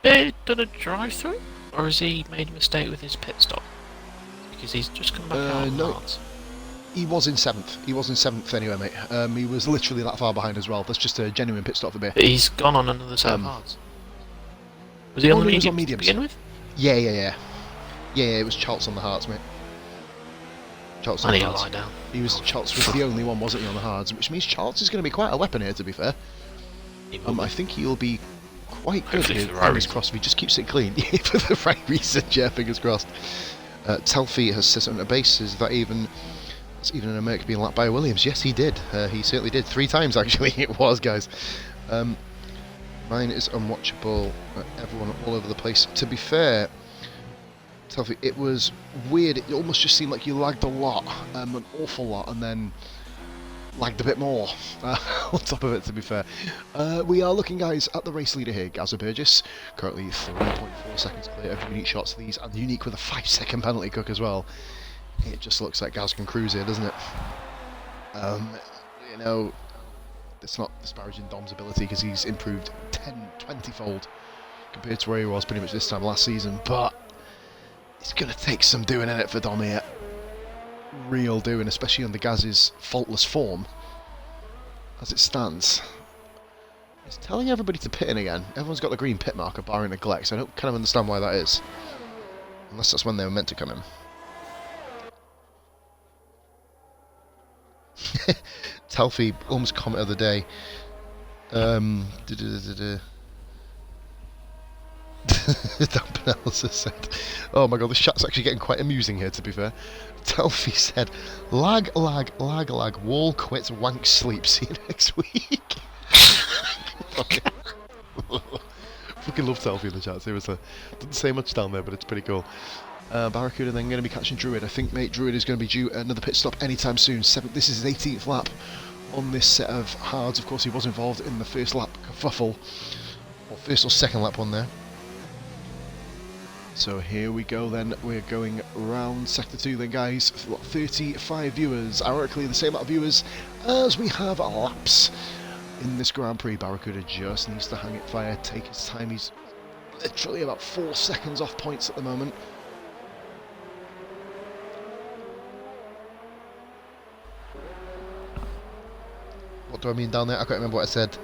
Bear done a drive-through? Or has he made a mistake with his pit stop? Because he's just come back out on no. hards. He was in 7th. He was in 7th anyway, mate. He was literally that far behind as well. That's just a genuine pit stop for Bear. But he's gone on another set of hards. Was he on the mediums to begin with? Yeah, it was Charles on the hards, mate. Charles on the hards. Lie down. Charles was the only one, wasn't he, on the hards? Which means Charles is going to be quite a weapon here, to be fair. I think he'll be quite good here. Fingers crossed if he just keeps it clean. For the right reason, yeah, fingers crossed. Telfie has said something at base. Is that even an Merc being lapped by Williams? Yes, he did. He certainly did. 3 times, actually, it was, guys. Mine is unwatchable. Everyone all over the place. To be fair, Telfie, it was weird. It almost just seemed like you lagged a lot, an awful lot, and then lagged a bit more on top of it, to be fair. We are looking, guys, at the race leader here, Gazza Burgess, currently 3.4 seconds clear of unique shots. These and unique with a 5-second penalty cook as well. It just looks like Gaz can cruise here, doesn't it? You know, it's not disparaging Dom's ability because he's improved 20-fold compared to where he was pretty much this time last season, but it's going to take some doing in it for Dom here. Real doing, especially under Gaz's faultless form as it stands. It's telling everybody to pit in again. Everyone's got the green pit marker barring neglect, so I don't kind of understand why that is, unless that's when they were meant to come in. Telfie, almost comment of the day. Dan Penelsa said, oh my god, the chat's actually getting quite amusing here, to be fair. Telfie said, lag, wall quits, wank sleep, see you next week. Fucking love Telfie in the chat, seriously. Doesn't say much down there, but it's pretty cool. Barracuda then going to be catching Druid. I think, mate, Druid is going to be due another pit stop anytime soon. This is his 18th lap on this set of hards. Of course, he was involved in the first lap kerfuffle, or first or second lap one there. So here we go then, we're going round Sector 2 then, guys. 35 viewers, ironically the same amount of viewers as we have laps in this Grand Prix. Barracuda just needs to hang it fire, take his time. He's literally about 4 seconds off points at the moment. What do I mean down there? I can't remember what I said.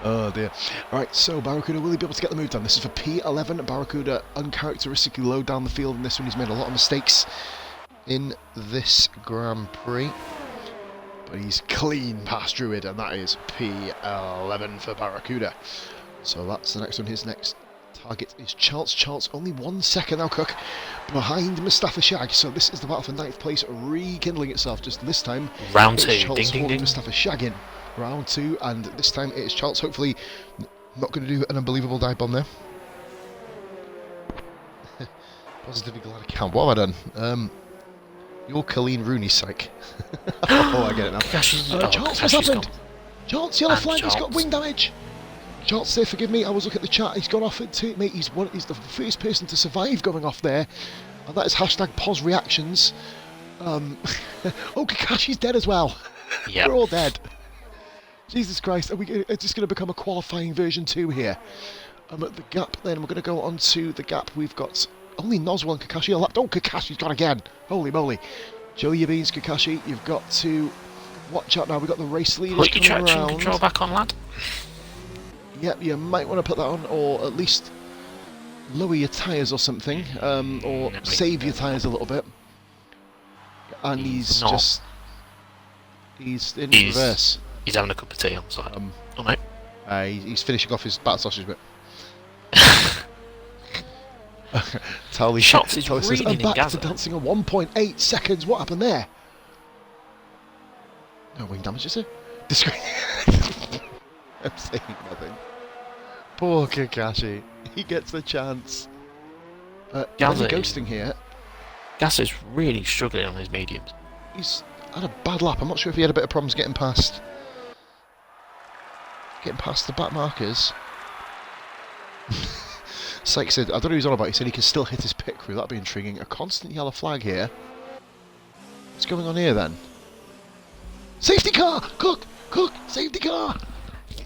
Oh dear. Alright, so Barracuda, will he be able to get the move done? This is for P11. Barracuda uncharacteristically low down the field in this one. He's made a lot of mistakes in this Grand Prix, but he's clean past Druid, and that is P11 for Barracuda. So that's the next one. His next target is Charles. Charles only 1 second now, Cook, behind Mustafa Shag. So this is the battle for 9th place rekindling itself. Just this time, round 2. Charles Ding, ding, ding. Mustafa Shag in. Round 2, and this time it is Charles. Hopefully not going to do an unbelievable dive bomb there. Positively glad I can. What have I done? You're Colleen Rooney, psych. Oh, I get it now. Charles, what's happened? Charles, yellow flag, he's got wing damage. Charles, say forgive me, I was looking at the chat, he's gone off it, mate, he's the first person to survive going off there, and that is hashtag pause reactions. Oh, Kakashi's dead as well. Yeah. We're all dead. Jesus Christ, is this going to become a qualifying version 2 here? At the gap then, we're going to go on to the gap. We've got only Noswell and Kakashi are left. Oh, Kakashi's gone again. Holy moly. Joe your beans, Kakashi. You've got to watch out now. We've got the race leaders put your coming traction around. control back on, lad. Yep, you might want to put that on, or at least lower your tyres or something, or save your tyres a little bit. And he's in reverse. He's having a cup of tea on the side. Oh, mate. He's finishing off his battered sausage bit. Tally Shots is says, reeling I'm in back to Gaza. dancing on 1.8 seconds. What happened there? No wing damage, is it? I'm saying nothing. Poor Kakashi. He gets a chance. Gaza ghosting here. Gaza's really struggling on his mediums. He's had a bad lap. I'm not sure if he had a bit of problems getting past the back markers. Sykes said, I don't know who he's on about, he said he can still hit his pit crew. That'd be intriguing. A constant yellow flag here. What's going on here then? Safety car! Cook! Safety car!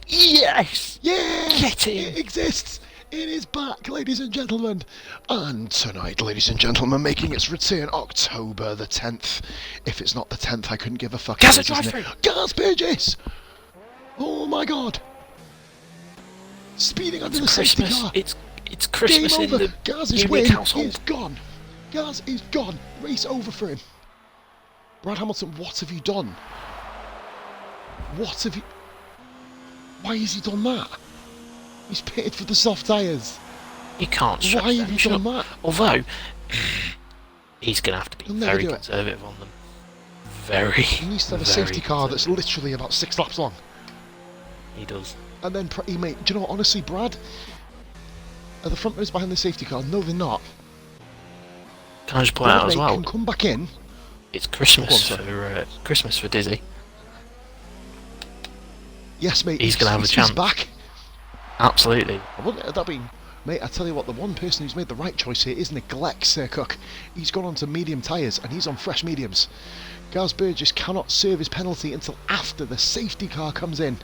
Yes! Yes! Get him! It exists! It is back, ladies and gentlemen! And tonight, ladies and gentlemen, making its return October the 10th. If it's not the 10th, I couldn't give a fuck. Gaza drive-through! Gas Burgess! Oh my god! Speeding under the safety car! It's Christmas Game in over. the Gaz's Munich win household. is gone. Gaz is gone. Race over for him. Brad Hamilton, what have you done? What have you... Why has he done that? He's pitted for the soft tyres. You can't stretch Why them, have you done that? Although, he's going to have to be He'll never very do it. conservative on them. Very, He needs to have a safety car that's literally about 6 laps long. He does. And then, do you know what, honestly, Brad? Are the front runners behind the safety car? No, they're not. Can I just point out as well? Can come back in. It's Christmas for Dizzy. Yes, mate. He's going to have a chance. He's back. Absolutely. Mate, I tell you what, the one person who's made the right choice here is neglects Cook. He's gone on to medium tyres, and he's on fresh mediums. Gaz Burgess cannot serve his penalty until after the safety car comes in.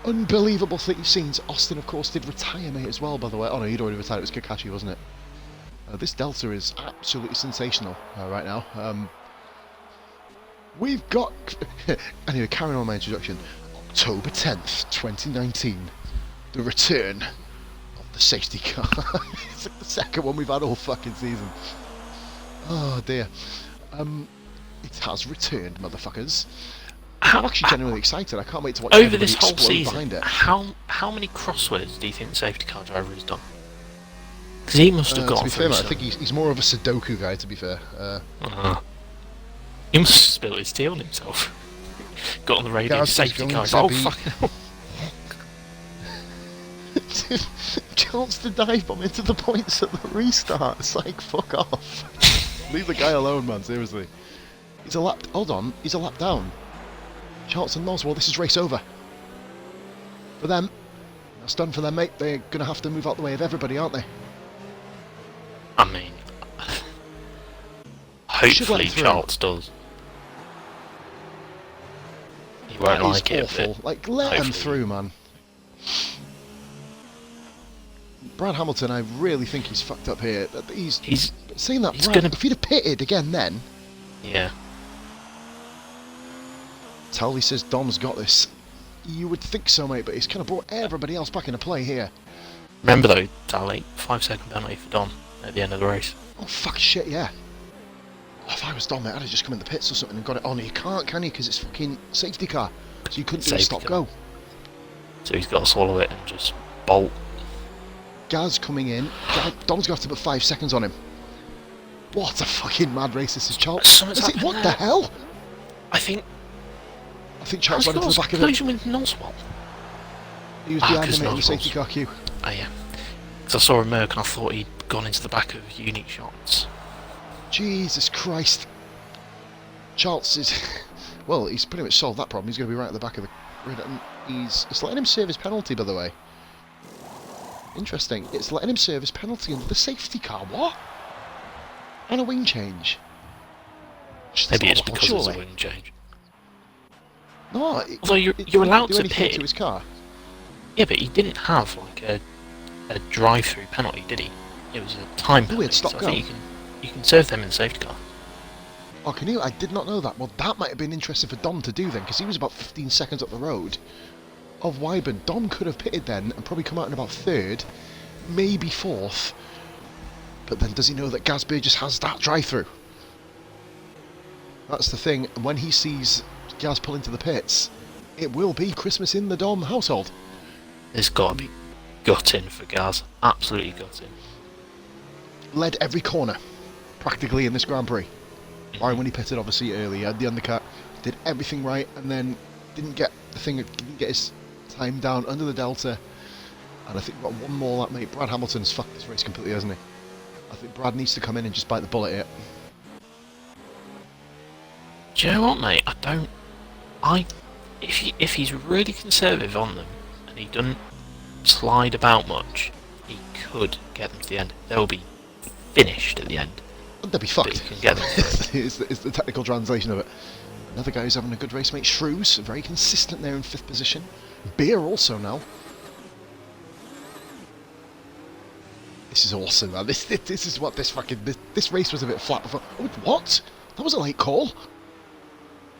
Unbelievable scenes. Austin, of course, did retire, mate, as well, by the way. Oh, no, he'd already retired. It was Kakashi, wasn't it? This Delta is absolutely sensational right now. We've got... Anyway, carrying on my introduction. October 10th, 2019. The return of the safety car. It's like the second one we've had all fucking season. Oh, dear. It has returned, motherfuckers. I'm actually genuinely excited. I can't wait to watch over everybody this whole explode season. behind it. How many crosswords do you think the safety car driver has done? Because he must have To got be fair, I think he's more of a Sudoku guy, to be fair. He must have spilled his tea on himself. Got on the radio, Gaz safety is car. going Oh, to fucking hell. Chance to dive bomb into the points at the restart. It's like, fuck off. Leave the guy alone, man, seriously. He's a lap... Hold on, he's a lap down. Charles and Noswell, this is race over. For them, that's done for them, mate. They're going to have to move out the way of everybody, aren't they? I mean, hopefully Charles does. He won't like it. Awful. Like, let him through, man. Brad Hamilton, I really think he's fucked up here. He's saying that. Brad, if he'd have pitted again, then. Yeah. Tally says Dom's got this. You would think so, mate, but he's kind of brought everybody else back into play here. Remember though, Tally, 5-second penalty for Dom at the end of the race. Oh, fuck shit, yeah. Oh, if I was Dom, mate, I'd have just come in the pits or something and got it on. You can't, can you? Because it's fucking safety car. So you couldn't do a stop-go. So he's got to swallow it and just bolt. Gaz coming in. Dom's got to put 5 seconds on him. What a fucking mad race this is, Charles. What the hell? I think Charles went into the back of it. With Noswell. He was behind him in the safety car queue. Oh yeah. Because I saw a Merc and I thought he'd gone into the back of Unique Shots. Jesus Christ. Charles is... Well, he's pretty much solved that problem. He's going to be right at the back of the grid. And it's letting him serve his penalty, by the way. Interesting. It's letting him serve his penalty under the safety car. What? And a wing change. Maybe it's because it's a wing change. No, although you're allowed to pit to his car. Yeah, but he didn't have like a drive-through penalty, did he? It was a time penalty. So I think you can serve them in the safety car. Oh, can you? I did not know that. Well, that might have been interesting for Dom to do then, because he was about 15 seconds up the road of Wyburn. Dom could have pitted then and probably come out in about 3rd, maybe 4th. But then does he know that Gaz Burgess has that drive-through? That's the thing. When he sees Gaz pull into the pits, it will be Christmas in the Dom household. There's got to be gutting for Gaz. Absolutely gutting. led every corner, practically, in this Grand Prix. Ryan, when he pitted, obviously, early, he had the undercut, did everything right, and then didn't get his time down under the Delta. And I think we've got one more lap, mate. Brad Hamilton's fucked this race completely, hasn't he? I think Brad needs to come in and just bite the bullet here. Do you know what, mate? If he's really conservative on them and he doesn't slide about much, he could get them to the end. They'll be finished at the end. They'll be fucked. But he can get them through. It's the technical translation of it. Another guy who's having a good race, mate. Shrews, very consistent there in 5th position. Beer also now. This is awesome, man. This is what this race was a bit flat before. Oh, what? That was a late call.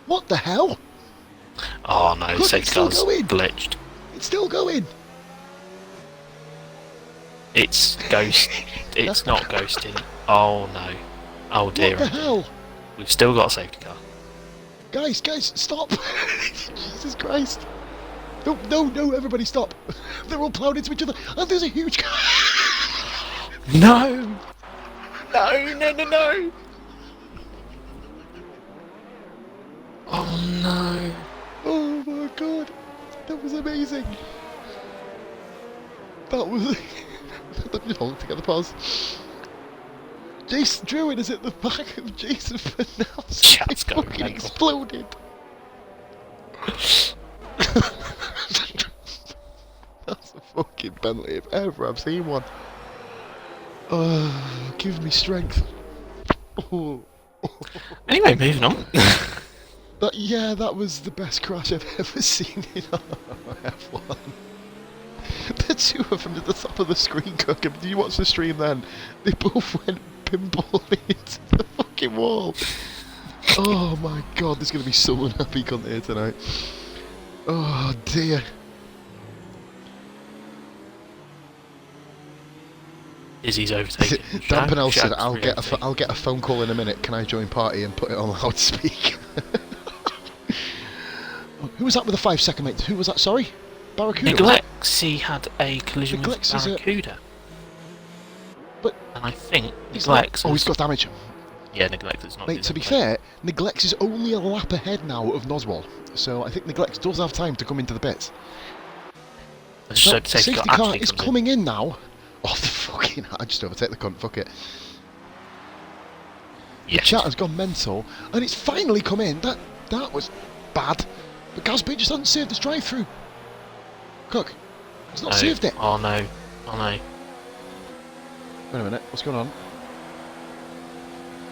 What the hell? Oh no, safety car's glitched. It's still going. It's ghost. It's not ghosting. Oh no. Oh dear. What the hell? We've still got a safety car. Guys, stop! Jesus Christ! No, everybody stop! They're all plowed into each other, and there's a huge car! No! No! Oh no! Oh my god! That was amazing! That was... Let me hold it together, pause. Jason Druin is at the back of Jason Fernandez. Chat's going fucking mental. exploded! That's a fucking penalty if ever I've seen one. Give me strength. Oh. Anyway, moving on. That was the best crash I've ever seen in RRF1. The two of them at the top of the screen, Cook. Did you watch the stream then? They both went pinball into the fucking wall. Oh my god, there's going to be so unhappy cunt here tonight. Oh dear. Izzy's overtaken. Dan Pennell said, I'll get a phone call in a minute. Can I join party and put it on loudspeaker? Who was that with the 5 second, mate? Who was that? Sorry? Barracuda? Neglexy had a collision with Barracuda. But and I think Neglex... he's got damage. Yeah, Neglex is not... Mate, to be fair, Neglex is only a lap ahead now of Noswell. So I think Neglex does have time to come into the pits. Safety car is coming in now. Oh, the fucking... I just overtake the cunt, fuck it. Yes. The chat has gone mental, and it's finally come in. That was bad. But Gasby just hasn't saved this drive-through. Cook, he's not saved it. Oh no. Wait a minute, what's going on?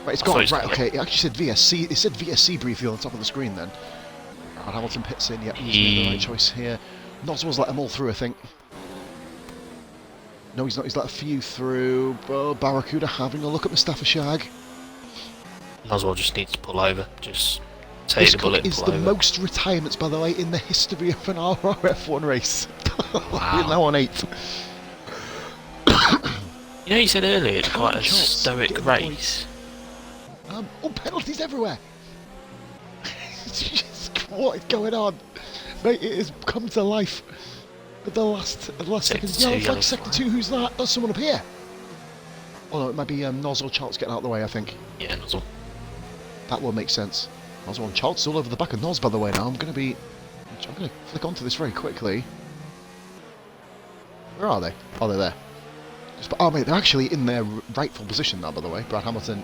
Right, it's gone. Right, okay, it actually said VSC. It said VSC briefly on the top of the screen then. Right, Hamilton pits in, yep, he's made the right choice here. Noswell's let them all through, I think. No, he's not. He's let a few through. Oh, Barracuda having a look at Mustafa Shag. Noswell just needs to pull over. Just take the bullet and pull over. This is the most retirements, by the way, in the history of an RRF1 race. Wow. We're now on 8th. You know, you said earlier it's quite a stoic race. Penalties everywhere. What is going on? Mate, it has come to life. At the last seconds. Yeah, it's like sector 2. Who's that? That's someone up here. Oh no, it might be Nozzle Charles getting out of the way, I think. Yeah, Nozzle. That will make sense. Nozzle and Charles all over the back of Noz, by the way. Now I'm going to flick onto this very quickly. Where are they? Oh, they're there. Oh mate, they're actually in their rightful position now, by the way. Brad Hamilton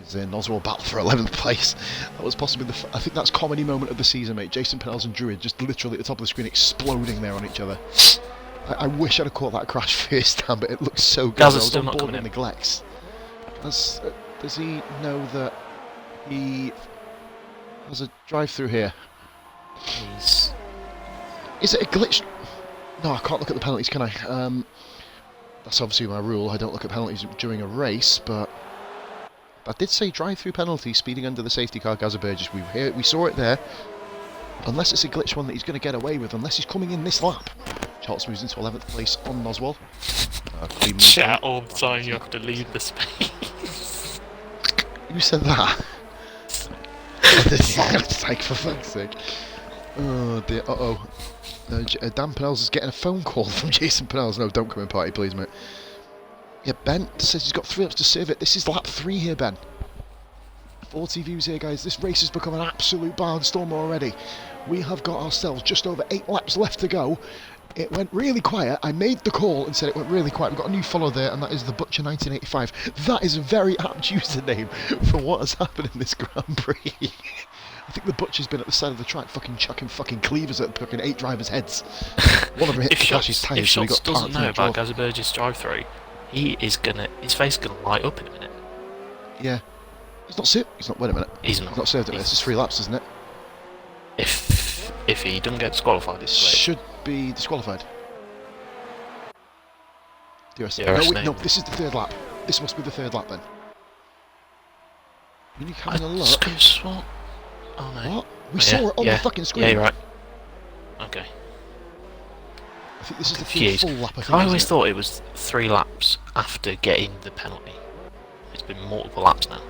is in Noswell battle for 11th place. That was possibly I think that's comedy moment of the season, mate. Jason Pennells and Druid just literally at the top of the screen exploding there on each other. I wish I'd have caught that crash first time, but it looks so good. Gaz is still not coming in. Neglects. Does he know that he has a drive-through here? Is it a glitch? No, I can't look at the penalties, can I? That's obviously my rule. I don't look at penalties during a race, but I did say drive-through penalty, speeding under the safety car, Gaza Burgess. We saw it there. Unless it's a glitch one that he's going to get away with, unless he's coming in this lap. Charles moves into 11th place on Noswell. Chat all the time, you have to leave the space. Who said that? It's like, for fuck's sake. Oh dear, uh-oh. Dan Pennells is getting a phone call from Jason Pennells. No, don't come in party, please, mate. Yeah, Ben says he's got 3 laps to save it. This is lap 3 here, Ben. 40 views here, guys. This race has become an absolute barnstormer already. We have got ourselves just over 8 laps left to go. It went really quiet. I made the call and said it went really quiet. We've got a new follower there, and that is the Butcher 1985. That is a very apt username for what has happened in this Grand Prix. I think the Butcher's been at the side of the track fucking chucking fucking cleavers at fucking 8 drivers' heads. One of them hit Flash's tyres, so he got doesn't know about Gazzaberg's drive-through, his face is gonna light up in a minute. Yeah. He's not saved. Wait a minute. He's not saved it. This is 3 laps, isn't it? If he doesn't get disqualified, it's should be disqualified. No, this is the 3rd lap. This must be the 3rd lap then. When you having a look. Oh no. What? We saw it on the fucking screen. Yeah, you're right. Okay. I think this is the full lap. I always thought it was 3 laps after getting the penalty. It's been multiple laps now,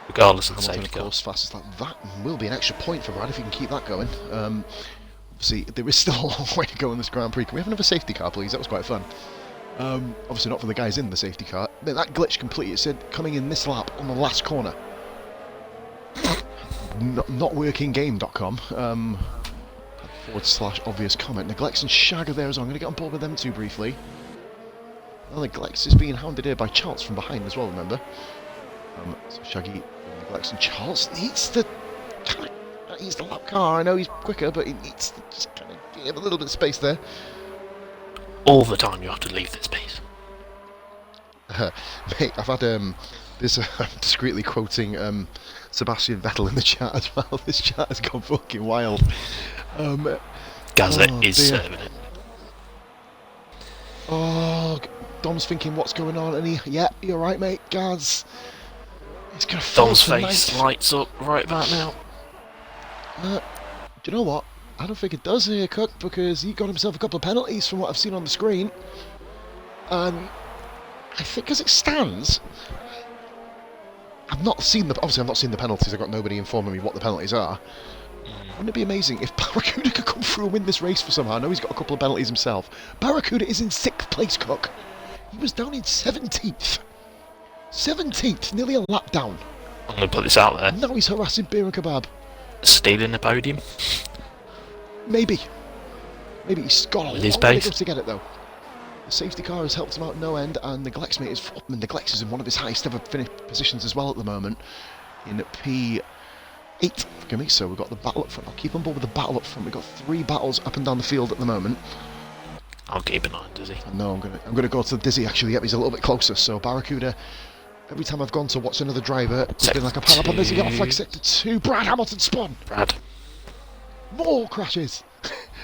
regardless of the safety car. Fastest lap. That will be an extra point for Brad if he can keep that going. Obviously, there is still a long way to go in this Grand Prix. Can we have another safety car, please? That was quite fun. Obviously, not for the guys in the safety car. That glitched completely. It said coming in this lap on the last corner. Notworkinggame.com. /obvious comment. Neglects and Shagger there as well. I'm going to get on board with them two briefly. Neglects is being hounded here by Charles from behind as well, remember? So Shaggy, Neglects, and Charles needs the lap car. I know he's quicker, but he needs to just kind of give a little bit of space there. All the time you have to leave this space. Mate, I've had I'm discreetly quoting Sebastian Vettel in the chat as well. This chat has gone fucking wild. Gazza is serving it. Oh, Dom's thinking what's going on, and yeah, you're right, mate. Gaz, it's gonna fall. Dom's face lights up right about now. Do you know what? I don't think it does here, Cook, because he got himself a couple of penalties from what I've seen on the screen. I think as it stands, I've not seen the penalties. I've got nobody informing me what the penalties are. Wouldn't it be amazing if Barracuda could come through and win this race for somehow? I know he's got a couple of penalties himself. Barracuda is in 6th place, Cook. He was down in 17th. 17th, nearly a lap down. I'm going to put this out there. Now he's harassing Beer and Kebab. Stealing the podium? Maybe. Maybe he's got a long way to get it, though. The safety car has helped him out no end, and Neglect's mate is 4th. Neglect's is in one of his highest ever finish positions as well at the moment. In P8, forgive me, so we've got the battle up front. I'll keep on board with the battle up front. We've got 3 battles up and down the field at the moment. I'll keep an eye on Dizzy. No, I'm gonna go to Dizzy actually. Yep, he's a little bit closer. So Barracuda, every time I've gone to watch another driver, it's been like a pile up on Dizzy. Got a flag sector 2. Brad Hamilton spun. Brad. More crashes.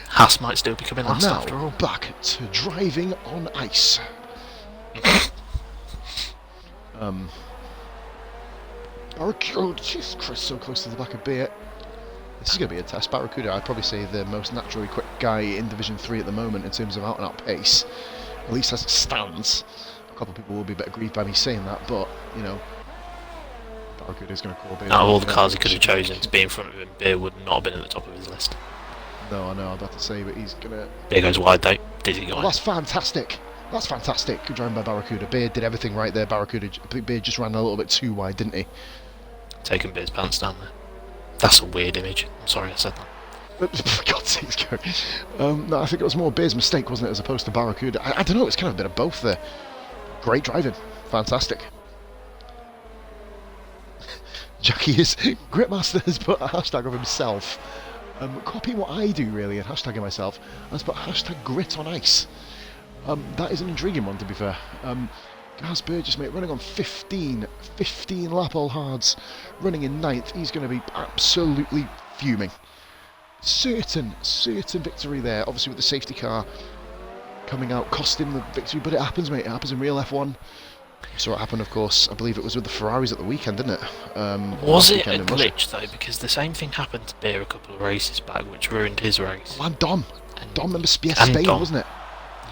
Haas might still be coming last now, after all. Back to driving on ice. Barracuda, Jesus Christ, so close to the back of Beer. This is going to be a test. Barracuda, I'd probably say the most naturally quick guy in Division 3 at the moment in terms of out-and-out pace. At least as it stands. A couple of people will be a bit aggrieved by me saying that, but, you know, Barracuda's going to call Beer. Out of all the cars he could have chosen to be in front of him, Beer would not have been at the top of his list. No, I know, I'm about to say, but he's going to... Beer goes wide though. Dizzy going. Oh, that's fantastic. That's fantastic. Good driving by Barracuda. Beer did everything right there. Beer just ran a little bit too wide, didn't he? Taking Beer's pants down there. That's a weird image. I'm sorry I said that. For God's sake, no, I think it was more Beer's mistake, wasn't it, as opposed to Barracuda. I don't know, it's kind of a bit of both there. Great driving. Fantastic. Jackie is... Gritmaster has put a hashtag of himself. Copying what I do, really, and hashtagging myself. Let's put hashtag grit on ice. That is an intriguing one, to be fair. Gaz Burgess, mate, running on 15 lap all hards, running in 9th. He's going to be absolutely fuming. Certain victory there. Obviously with the safety car coming out, cost him the victory, but it happens, mate. It happens in real F1. So it happened, of course, I believe it was with the Ferraris at the weekend, didn't it? Was it a glitch, though? Because the same thing happened to Beer a couple of races back, which ruined his race. Oh, and Dom. Dom and Spain, wasn't it?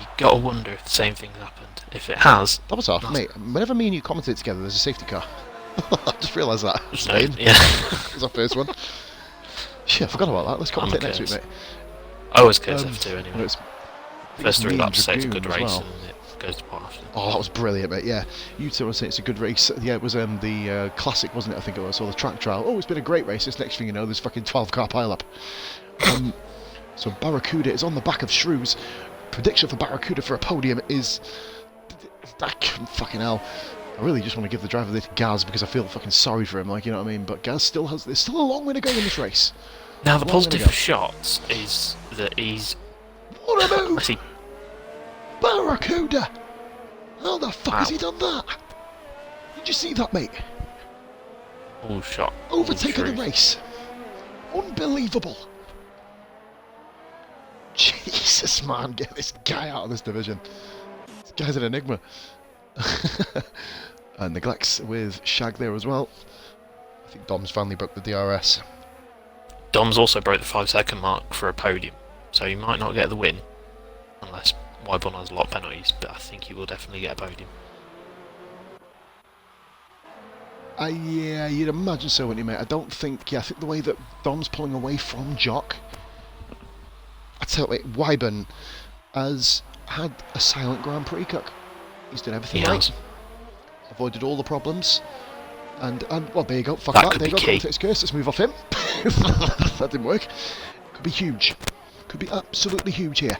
You got to wonder if the same thing happened. If it has... That was off, mate. Whenever me and you commentate together, there's a safety car. I just realised that. Spain. Yeah. That was our first one. Shit, I forgot about that. Let's commentate next week, mate. I always curse F2 anyway. It's First 3 laps say it's a good race, well. and it goes to pot after. Oh, that was brilliant, mate. Yeah, you two were saying it's a good race. Yeah, it was the classic, wasn't it? I think it was, or the track trial. Oh, it's been a great race. This next thing you know, there's fucking 12-car pile-up. So Barracuda is on the back of Shrews. Prediction for Barracuda for a podium is... fucking hell. I really just want to give the driver this Gaz because I feel fucking sorry for him, like, you know what I mean? But Gaz still has... There's still a long way to go in this race. Now, the positive for Shots is that he's... What a move! Barracuda! How the fuck has he done that? Did you see that, mate? All shot. Overtaken the race. Unbelievable. Jesus, man, get this guy out of this division. This guy's an enigma. And neglects with Shag there as well. I think Dom's finally broke the DRS. Dom's also broke the 5-second mark for a podium, so he might not get the win, unless Wyborn has a lot of penalties, but I think he will definitely get a podium. Yeah, you'd imagine so, wouldn't you, mate? I think the way that Dom's pulling away from Jock, I tell you, Wyborn has had a silent Grand Prix cook. He's done everything right. Avoided all the problems. And well, there you go. Fuck that. There you go. Don't take his curse. Let's move off him. That didn't work. Could be huge. Could be absolutely huge here.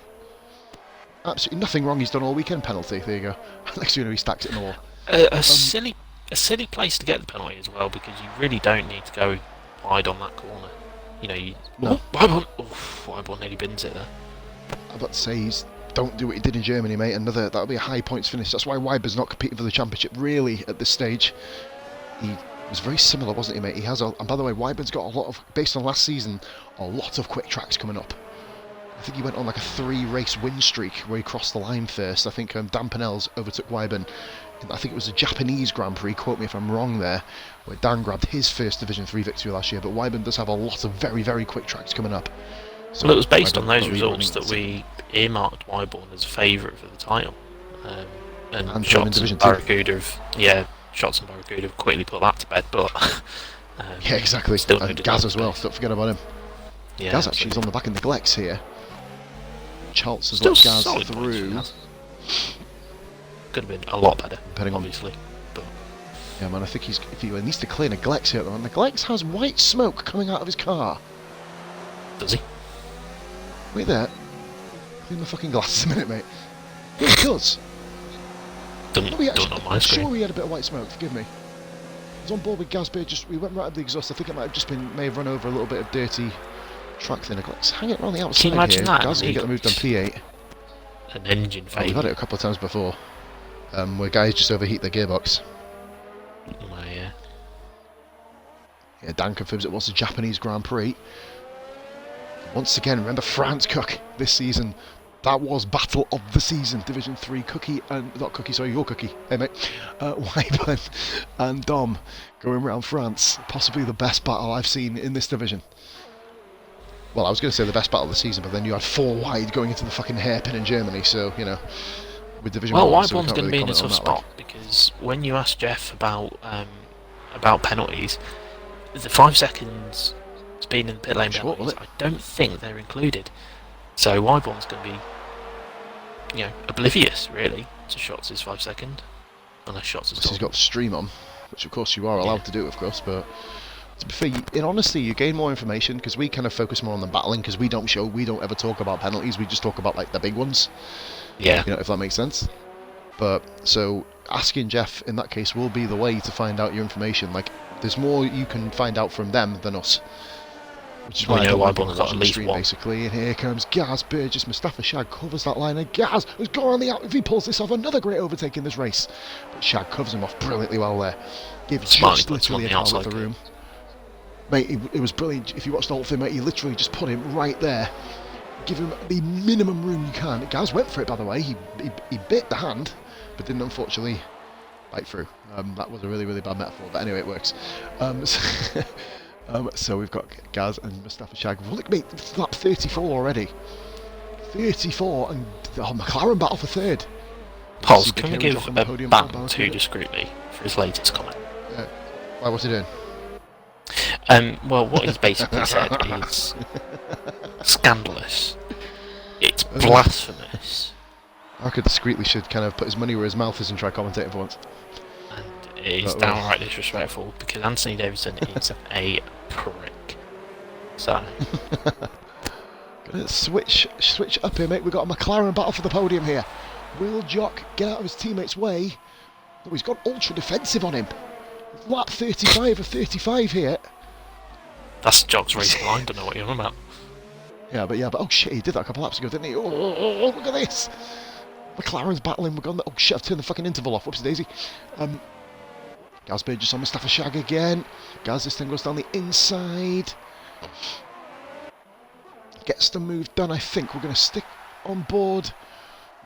Absolutely nothing wrong he's done all weekend. Penalty. There you go. Next thing you know, he stacks it in the wall. A silly place to get the penalty as well, because you really don't need to go wide on that corner. You know, no. Wyborn nearly bins it there. I'm about to say don't do what he did in Germany, mate. That'll be a high points finish. That's why Wyborn's not competing for the championship really at this stage. He was very similar, wasn't he, mate? He has and by the way, Wyborn's got a lot of, based on last season, a lot of quick tracks coming up. I think he went on like a 3-race win streak where he crossed the line first. I think Dan Pennell's overtook Wyborn. I think it was a Japanese Grand Prix, quote me if I'm wrong there, where Dan grabbed his first Division 3 victory last year, but Wyborn does have a lot of very, very quick tracks coming up. So well, it was based on those results that we earmarked Wyborn as favourite for the title. And Shots and Barracuda Shots and Barracuda have quickly put that to bed, but... yeah, exactly. And Gaz as well, don't forget about him. Yeah, Gaz actually is on the back of neglects here. Charles has let Gaz through. Could have been a lot better, obviously. But yeah, man, I think he needs to clear neglects here. Neglects has white smoke coming out of his car. Does he? Wait there. Clean the fucking glasses a minute, mate. Yeah, he does. Don't on my screen. I'm sure he had a bit of white smoke, forgive me. He was on board with Gaz, we went right up the exhaust. I think it might have just been, may have run over a little bit of dirty track thinner. Let's hang it around the outside. Can you imagine here. that? Gaz can get the move done P8. An engine failure. We've had it a couple of times before. Where guys just overheat their gearbox. Oh, yeah. Yeah, Dan confirms it was a Japanese Grand Prix. Once again, remember France Cook this season. That was battle of the season. Division 3 Cookie and not Cookie, sorry, your Cookie. Hey mate, Wyborn and Dom going around France. Possibly the best battle I've seen in this division. Well, I was going to say the best battle of the season, but then you had 4 wide going into the fucking hairpin in Germany. So you know, with Division 1, Wyborn's going to be in a tough spot because when you asked Jeff about penalties, the 5 seconds speed in the pit lane penalties, I don't think they're included. So Wyborn's going to be, oblivious really to Shots' 5 second, unless Shots has got the stream on, which of course you are allowed to do, of course. But to be fair, in honesty, you gain more information because we kind of focus more on the battling because we don't ever talk about penalties. We just talk about like the big ones. Yeah. If that makes sense. But so asking Jeff in that case will be the way to find out your information. Like there's more you can find out from them than us. Which is why I don't want to watch the stream, basically. And here comes Gaz Burgess. Mustafa Shag covers that line, and Gaz has gone on the out. If he pulls this off, another great overtake in this race. But Shag covers him off brilliantly well there. Gives just literally a foul of the room. Mate, it was brilliant. If you watched the whole thing, mate, he literally just put him right there. Give him the minimum room you can. Gaz went for it, by the way. He bit the hand, but didn't unfortunately bite through. That was a really, really bad metaphor, but anyway, it works. So we've got Gaz and Mustafa Shag. Look, mate, lap 34 already. 34, and McLaren battle for third. Pulse, can we give a ban to discreetly for his latest comment? Why, what's he doing? Well, what he's basically said is scandalous. It's blasphemous. Arca discreetly should kind of put his money where his mouth is and try commentating for once. And it is downright disrespectful because Anthony Davidson is a prick. So. Gonna switch up here, mate. We've got a McLaren battle for the podium here. Will Jock get out of his teammate's way? Oh, he's got ultra defensive on him. Lap 35 or 35 here. That's Jock's race line, don't know what you're on about. Yeah, but oh shit, he did that a couple laps ago, didn't he? Oh, look at this! McLaren's battling, we're going. Oh shit, I've turned the fucking interval off, whoopsie daisy. Gaz Burgess on Mustafa Shag again. Gaz, this thing goes down the inside. Gets the move done, I think. We're going to stick on board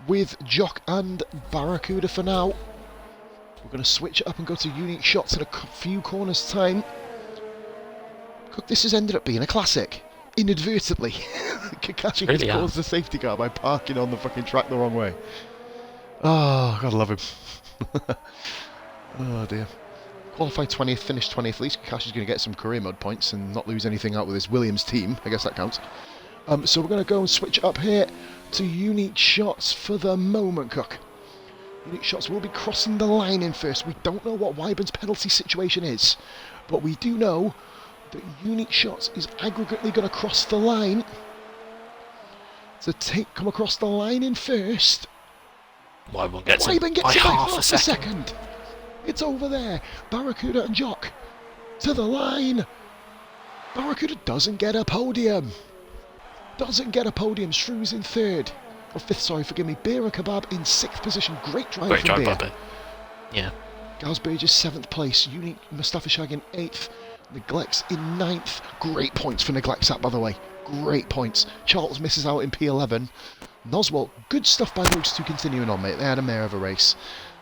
with Jock and Barracuda for now. We're going to switch it up and go to unique shots in a few corners' time. Cook, this has ended up being a classic. Inadvertently. Kakashi really caused the safety car by parking on the fucking track the wrong way. Oh, God, I love him. Oh, dear. Qualified 20th, finished 20th. At least Kakashi's going to get some career mode points and not lose anything out with his Williams team. I guess that counts. So we're going to go and switch up here to unique shots for the moment, Cook. Unique shots will be crossing the line in first. We don't know what Wyburn's penalty situation is, but we do know that unique shots is aggregately going to cross the line. To come across the line in first. Wyburn gets it by half a second. It's over there. Barracuda and Jock to the line. Barracuda doesn't get a podium. Shrews in third. Or fifth, sorry, forgive me. Beer and Kebab in sixth position. Great drive from Beer. Yeah. Gaz Burgess, seventh place. Unique Mustafa Shag in eighth. Neglects in ninth. Great points for Neglects that, by the way. Great points. Charles misses out in P11. Noswell, good stuff by those two continuing on, mate. They had a mare of a race.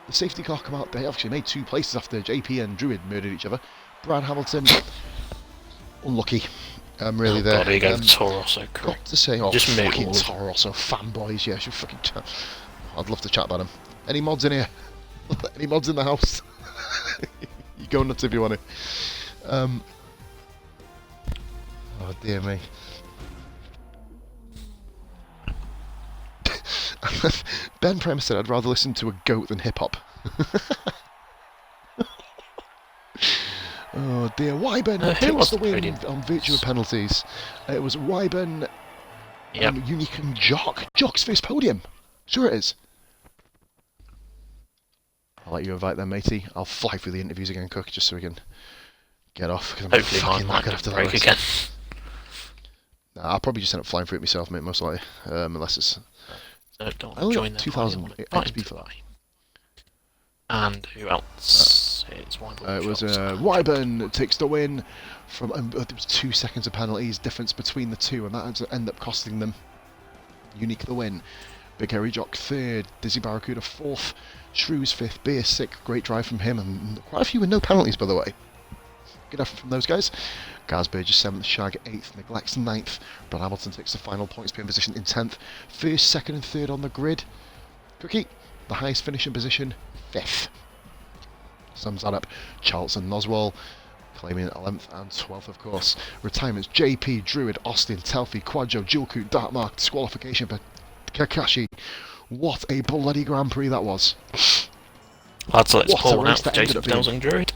The safety car come out. They actually made two places after JP and Druid murdered each other. Brad Hamilton, unlucky. Really there. God, here goes Toro Rosso. Got to say, just fucking Toro Rosso fanboys. Yeah, should fucking chat. I'd love to chat about them. Any mods in here? Any mods in the house? You go nuts if you want to. Oh dear me. Ben Prem said I'd rather listen to a goat than hip hop. Oh dear, Wyburn takes the win on virtual penalties. It was Wyburn, Unique and Jock. Jock's first podium. Sure it is. I'll let you invite them, matey. I'll fly through the interviews again, Cook, just so we can get off. Cause I'm hopefully fucking mine might after break again. Nah, I'll probably just end up flying through it myself, mate, most likely. Unless it's... don't join the 2000 XP for that. And who else? It's Wyburn. It was Wyburn takes the win from there was 2 seconds of penalties difference between the two, and that ended up costing them Unique the win. Big Hairy Jock third, Dizzy Barracuda fourth, Shrews fifth, Beer sixth. Great drive from him, and quite a few with no penalties, by the way. Good effort from those guys. Gaz Burgess seventh, Shag eighth, Neglects ninth. Brad Hamilton takes the final points, being position in 10th. First, second, and third on the grid. Cookie, the highest finishing position, 5th. Sums that up. Charlton Noswell claiming 11th and 12th, of course. Retirements: JP, Druid, Austin, Telfi, Quadjo, Julku, Darkmark. Disqualification for Kakashi. What a bloody Grand Prix that was. Let's pull one out for Jason Delsing Druid.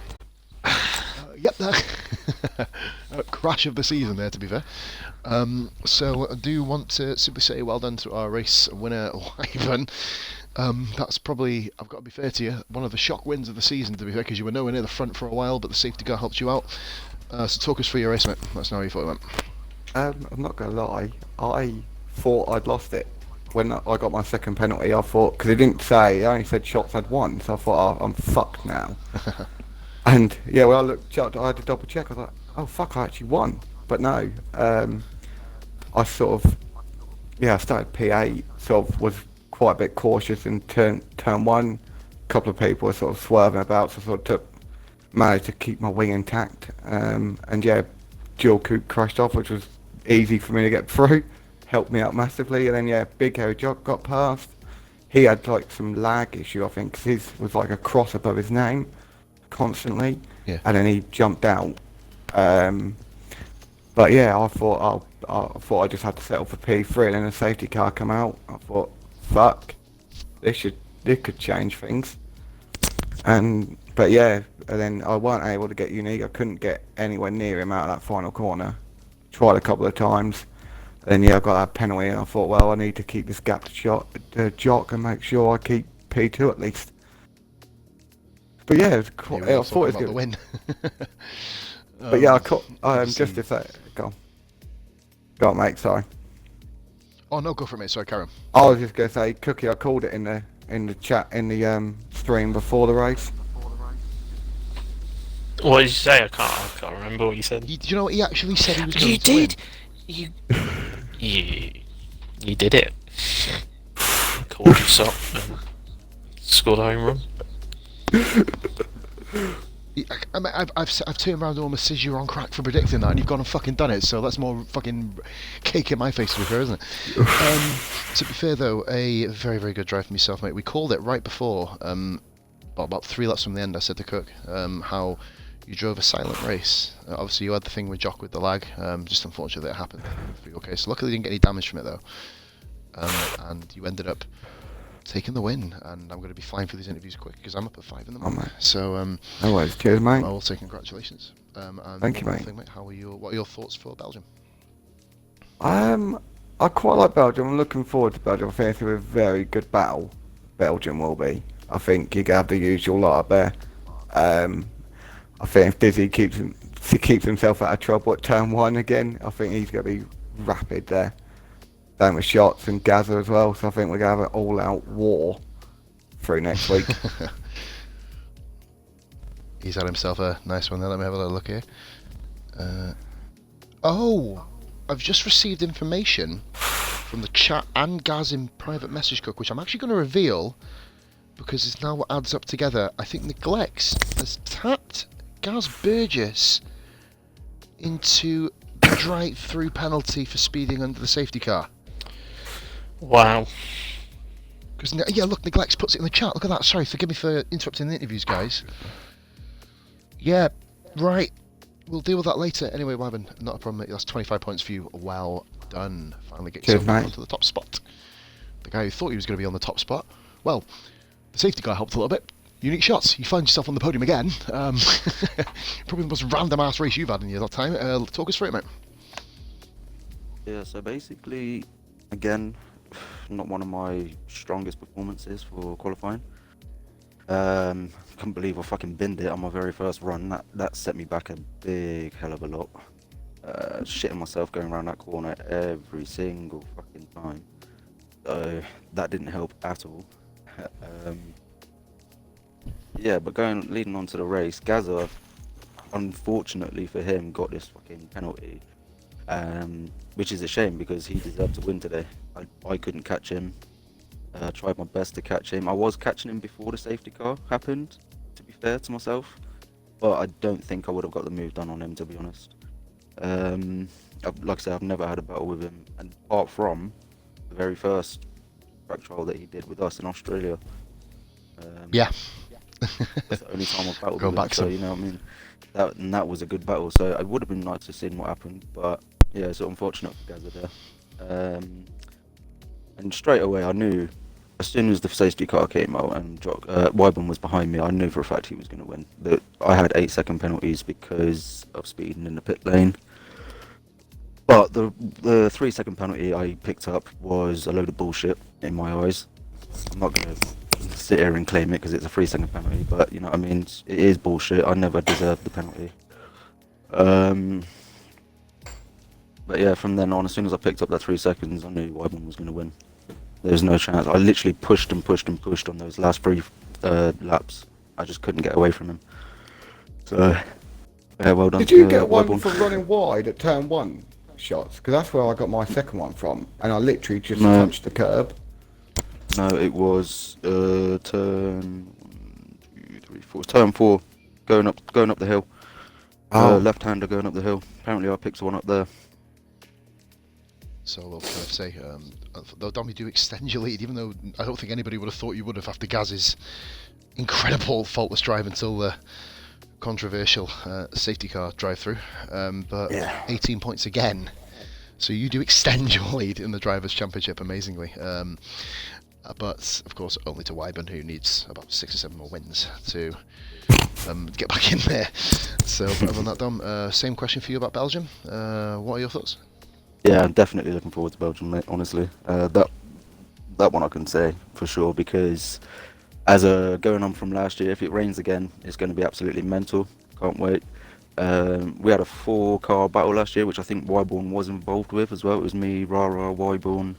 Yep, crash of the season there, to be fair. So I do want to simply say well done to our race winner, Wyvern. That's probably, I've got to be fair to you, one of the shock wins of the season, to be fair, because you were nowhere near the front for a while, but the safety car helped you out. So talk us through your race, mate. That's how you thought it went. I'm not going to lie, I thought I'd lost it. When I got my second penalty, I thought, because it didn't say, it only said shots had won, so I thought, oh, I'm fucked now. And yeah, when I looked, I had to double check. I was like, "Oh fuck, I actually won." But no, I sort of, I started P8. Sort of was quite a bit cautious in turn one. A couple of people were sort of swerving about, so I sort of managed to keep my wing intact. And yeah, dual coupe crashed off, which was easy for me to get through. Helped me out massively. And then yeah, Big Hairy Jock got past. He had like some lag issue, I think, because his was like a cross above his name constantly, and then he jumped out. But yeah, I thought I just had to settle for P3, and then the safety car come out. I thought, fuck. This could change things. But yeah, and then I weren't able to get unique. I couldn't get anywhere near him out of that final corner. Tried a couple of times. Then yeah, I got that penalty, and I thought, well, I need to keep this gap to Jock and make sure I keep P2 at least. But yeah, I thought it was about good. The win. But yeah, just to say, go on, mate. Sorry. Oh no, go for it, mate. Sorry, Karen. I was just gonna say, Cookie. I called it in the chat in the stream before the race. What did you say? I can't remember what you said. Do you know what he actually said he was going You to win? did. You did it. Called you sop and scored a home run. I mean, I've turned around and almost says you're on crack for predicting that, and you've gone and fucking done it. So that's more fucking cake in my face, to be fair, isn't it? To be fair though, a very, very good drive from yourself, mate. We called it right before, about 3 laps from the end. I said to Cook how you drove a silent race. Obviously, you had the thing with Jock with the lag. Just unfortunately, it happened for your case. Luckily, you didn't get any damage from it though, and you ended up taking the win. And I'm going to be flying through these interviews quick because I'm up at 5 in the morning. So, no worries. Cheers, mate. I will say congratulations. And thank you, mate. Thing, How are what are your thoughts for Belgium? I quite like Belgium. I'm looking forward to Belgium. I think it's going to be a very good battle. Belgium will be. I think you're going to have the usual lot up there. I think if Dizzy keeps himself out of trouble at turn 1 again, I think he's going to be rapid there. Same with Shots and Gaza as well, so I think we're going to have an all-out war through next week. He's had himself a nice one there. Let me have a little look here. I've just received information from the chat and Gaz in private message, Cook, which I'm actually going to reveal because it's now what adds up together. I think Neglects has tapped Gaz Burgess into the drive-through penalty for speeding under the safety car. Wow. Because yeah, look, Neglects puts it in the chat. Look at that. Sorry, forgive me for interrupting the interviews, guys. Yeah, right. We'll deal with that later. Anyway, Wyvern, not a problem, mate. That's 25 points for you. Well done. Finally get yourself onto the top spot. The guy who thought he was going to be on the top spot, well, the safety car helped a little bit. Unique shots. You find yourself on the podium again. Probably the most random ass race you've had in your time. Talk us through it, mate. Yeah, so basically, again, not one of my strongest performances for qualifying. Couldn't believe I fucking binned it on my very first run. That set me back a big hell of a lot. Shitting myself going around that corner every single fucking time. So that didn't help at all. Yeah, but leading on to the race, Gaza, unfortunately for him, got this fucking penalty, which is a shame because he deserved to win today. I couldn't catch him. I tried my best to catch him. I was catching him before the safety car happened, to be fair to myself, but I don't think I would have got the move done on him, to be honest. Like I said, I've never had a battle with him, and apart from the very first track trial that he did with us in Australia. Yeah. That's the only time I've battled Going with him, back so some. you know what I mean. That was a good battle, so it would have been nice to see what happened, but yeah, it's unfortunate for Gaza there. And straight away I knew, as soon as the safety car came out and Wyburn was behind me, I knew for a fact he was going to win. I had 8-second penalties because of speeding in the pit lane, but the 3-second penalty I picked up was a load of bullshit in my eyes. I'm not going to sit here and claim it because it's a 3-second penalty, but you know what I mean, it is bullshit. I never deserved the penalty. But yeah, from then on, as soon as I picked up that 3 seconds, I knew Wyburn was going to win. There was no chance. I literally pushed and pushed and pushed on those last 3 laps. I just couldn't get away from him. So yeah, well done. Did you get one Wyburn. from running wide at turn 1 Shots? Because that's where I got my second one from, and I literally just touched the curb. No, it was turn 1, 2, 3, 4. Turn 4, going up the hill. Left-hander going up the hill. Apparently, I picked one up there. So, what can I say? Though Dom, you do extend your lead, even though I don't think anybody would have thought you would have after Gaz's incredible faultless drive until the controversial safety car drive-through. But yeah. 18 points again. So you do extend your lead in the Drivers' Championship, amazingly. but of course only to Wyburn, who needs about 6 or 7 more wins to get back in there. So, but other than that, Dom, same question for you about Belgium. What are your thoughts? Yeah, I'm definitely looking forward to Belgium, mate. Honestly, that one I can say for sure, because as going on from last year, if it rains again, it's going to be absolutely mental. Can't wait. We had a 4-car battle last year, which I think Wyborn was involved with as well. It was me, Rara, Wyborn,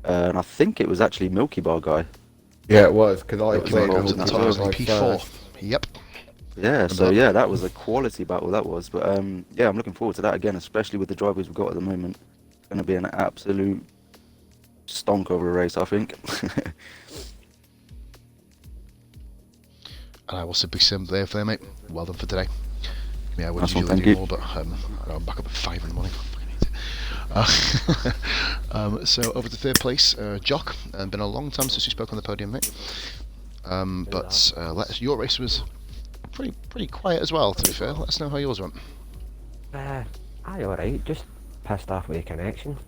and I think it was actually Milky Bar guy. Yeah, it was, because I Came played out at the top of P4. Yep. Yeah, so yeah, that was a quality battle, that was. But yeah, I'm looking forward to that again, especially with the drivers we've got at the moment. It's going to be an absolute stonk of a race, I think. And I will simply say there, mate. Well done for today. Yeah, I would Nice one, usually thank do you. more, but I know I'm back up at 5 in the morning. I fucking hate it. So over to third place, Jock. Been a long time since we spoke on the podium, mate. But your race was pretty quiet as well, to be fair. Let us know how yours went. Aye, alright, just pissed off with the connection.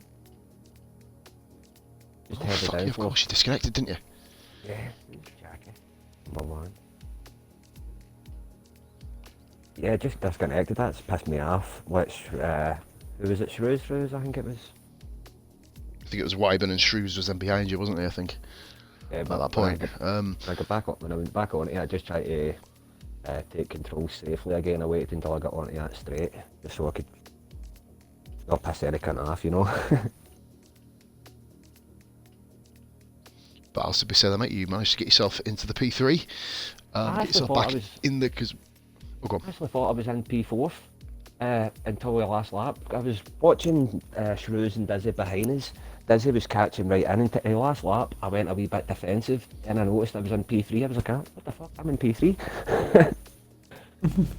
Just Oh, headed fuck down you, of course, you disconnected, didn't you? Yeah, Jackie. Number one. Yeah, just disconnected, that's pissed me off. Which, who was it? Shrews, I think it was. I think it was Wyburn and Shrews was then behind you, wasn't he, I think, Yeah, at that point. When I went back on it, I just tried to take control safely again. I waited until I got onto that straight, just so I could not piss any kind off, you know. But I'll simply say that, mate, you managed to get yourself into the P3. Get yourself back in the... Oh, go on. I actually thought I was in P4 until the last lap. I was watching Shrews and Dizzy behind us. Dizzy was catching right in, and the last lap I went a wee bit defensive, and I noticed I was in P3. I was like, what the fuck, I'm in P3?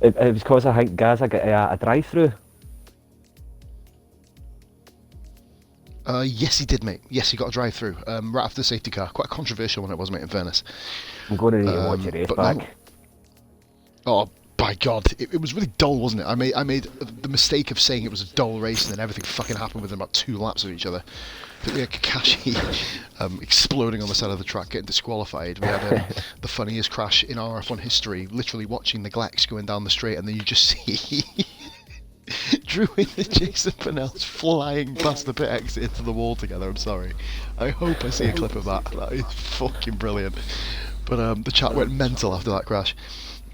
it was because I think Gaza got a drive-through. Yes, he did, mate. Yes, he got a drive-through right after the safety car. Quite a controversial one it was, mate, in fairness. I'm going to need to watch the race but back. no. Oh, by God, it was really dull, wasn't it? I made the mistake of saying it was a dull race, and then everything fucking happened within about 2 laps of each other. I think we had Kakashi exploding on the side of the track, getting disqualified. We had the funniest crash in RRF1 history, literally watching the Glex going down the straight, and then you just see Drew and Jason Pennell's flying past the pit exit into the wall together. I'm sorry. I hope I see a clip of that. That is fucking brilliant. But the chat went mental after that crash.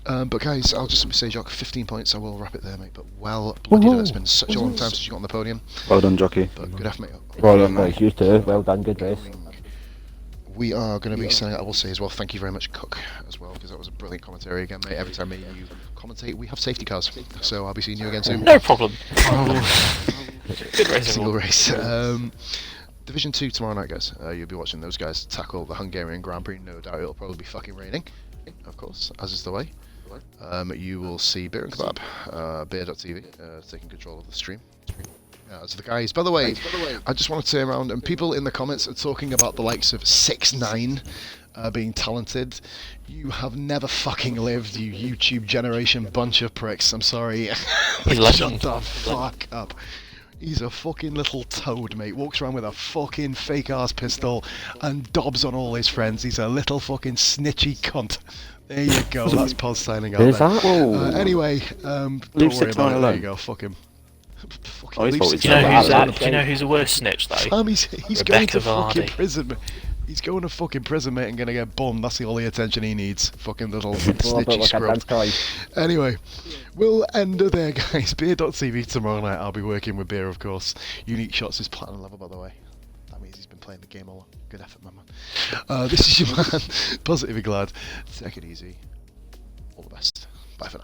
But guys, I'll just say, Jock, 15 points. I will wrap it there, mate. But well bloody done. It's been such a long time since you got on the podium. Well done, jockey. But good effort, mate. Well done, mate. You too. Well done. Good race. We are going to be saying, I will say as well, thank you very much, Cook, as well, because that was a brilliant commentary again, mate. Every time me and you commentate, we have safety cars, so I'll be seeing you again soon. No problem. Good race, Single everyone. race. Division 2 tomorrow night, guys. You'll be watching those guys tackle the Hungarian Grand Prix. No doubt it'll probably be fucking raining, of course, as is the way. You will see Beer and Kebab, beer.tv, taking control of the stream. So the guys, by the way, I just want to turn around, and people in the comments are talking about the likes of 6ix9ine being talented. You have never fucking lived, you YouTube generation bunch of pricks. I'm sorry. Shut the fuck up. He's a fucking little toad, mate. Walks around with a fucking fake ass pistol and dobs on all his friends. He's a little fucking snitchy cunt. There you go. That's Pos signing out. Who's that? Anyway, don't worry about it. There you go. Fuck him. Oh, he's Do you know who's a worse snitch though? He's going to fucking prison. He's going to fucking prison, mate, and gonna get bummed. That's the only attention he needs. Fucking little snitchy scrub. Anyway, we'll end it there, guys. Beer.tv tomorrow night. I'll be working with Beer, of course. Unique Shots is platinum level, by the way. That means he's been playing the game a lot. Good effort, my man. This is your man, Positively Glad. Take it easy. All the best. Bye for now.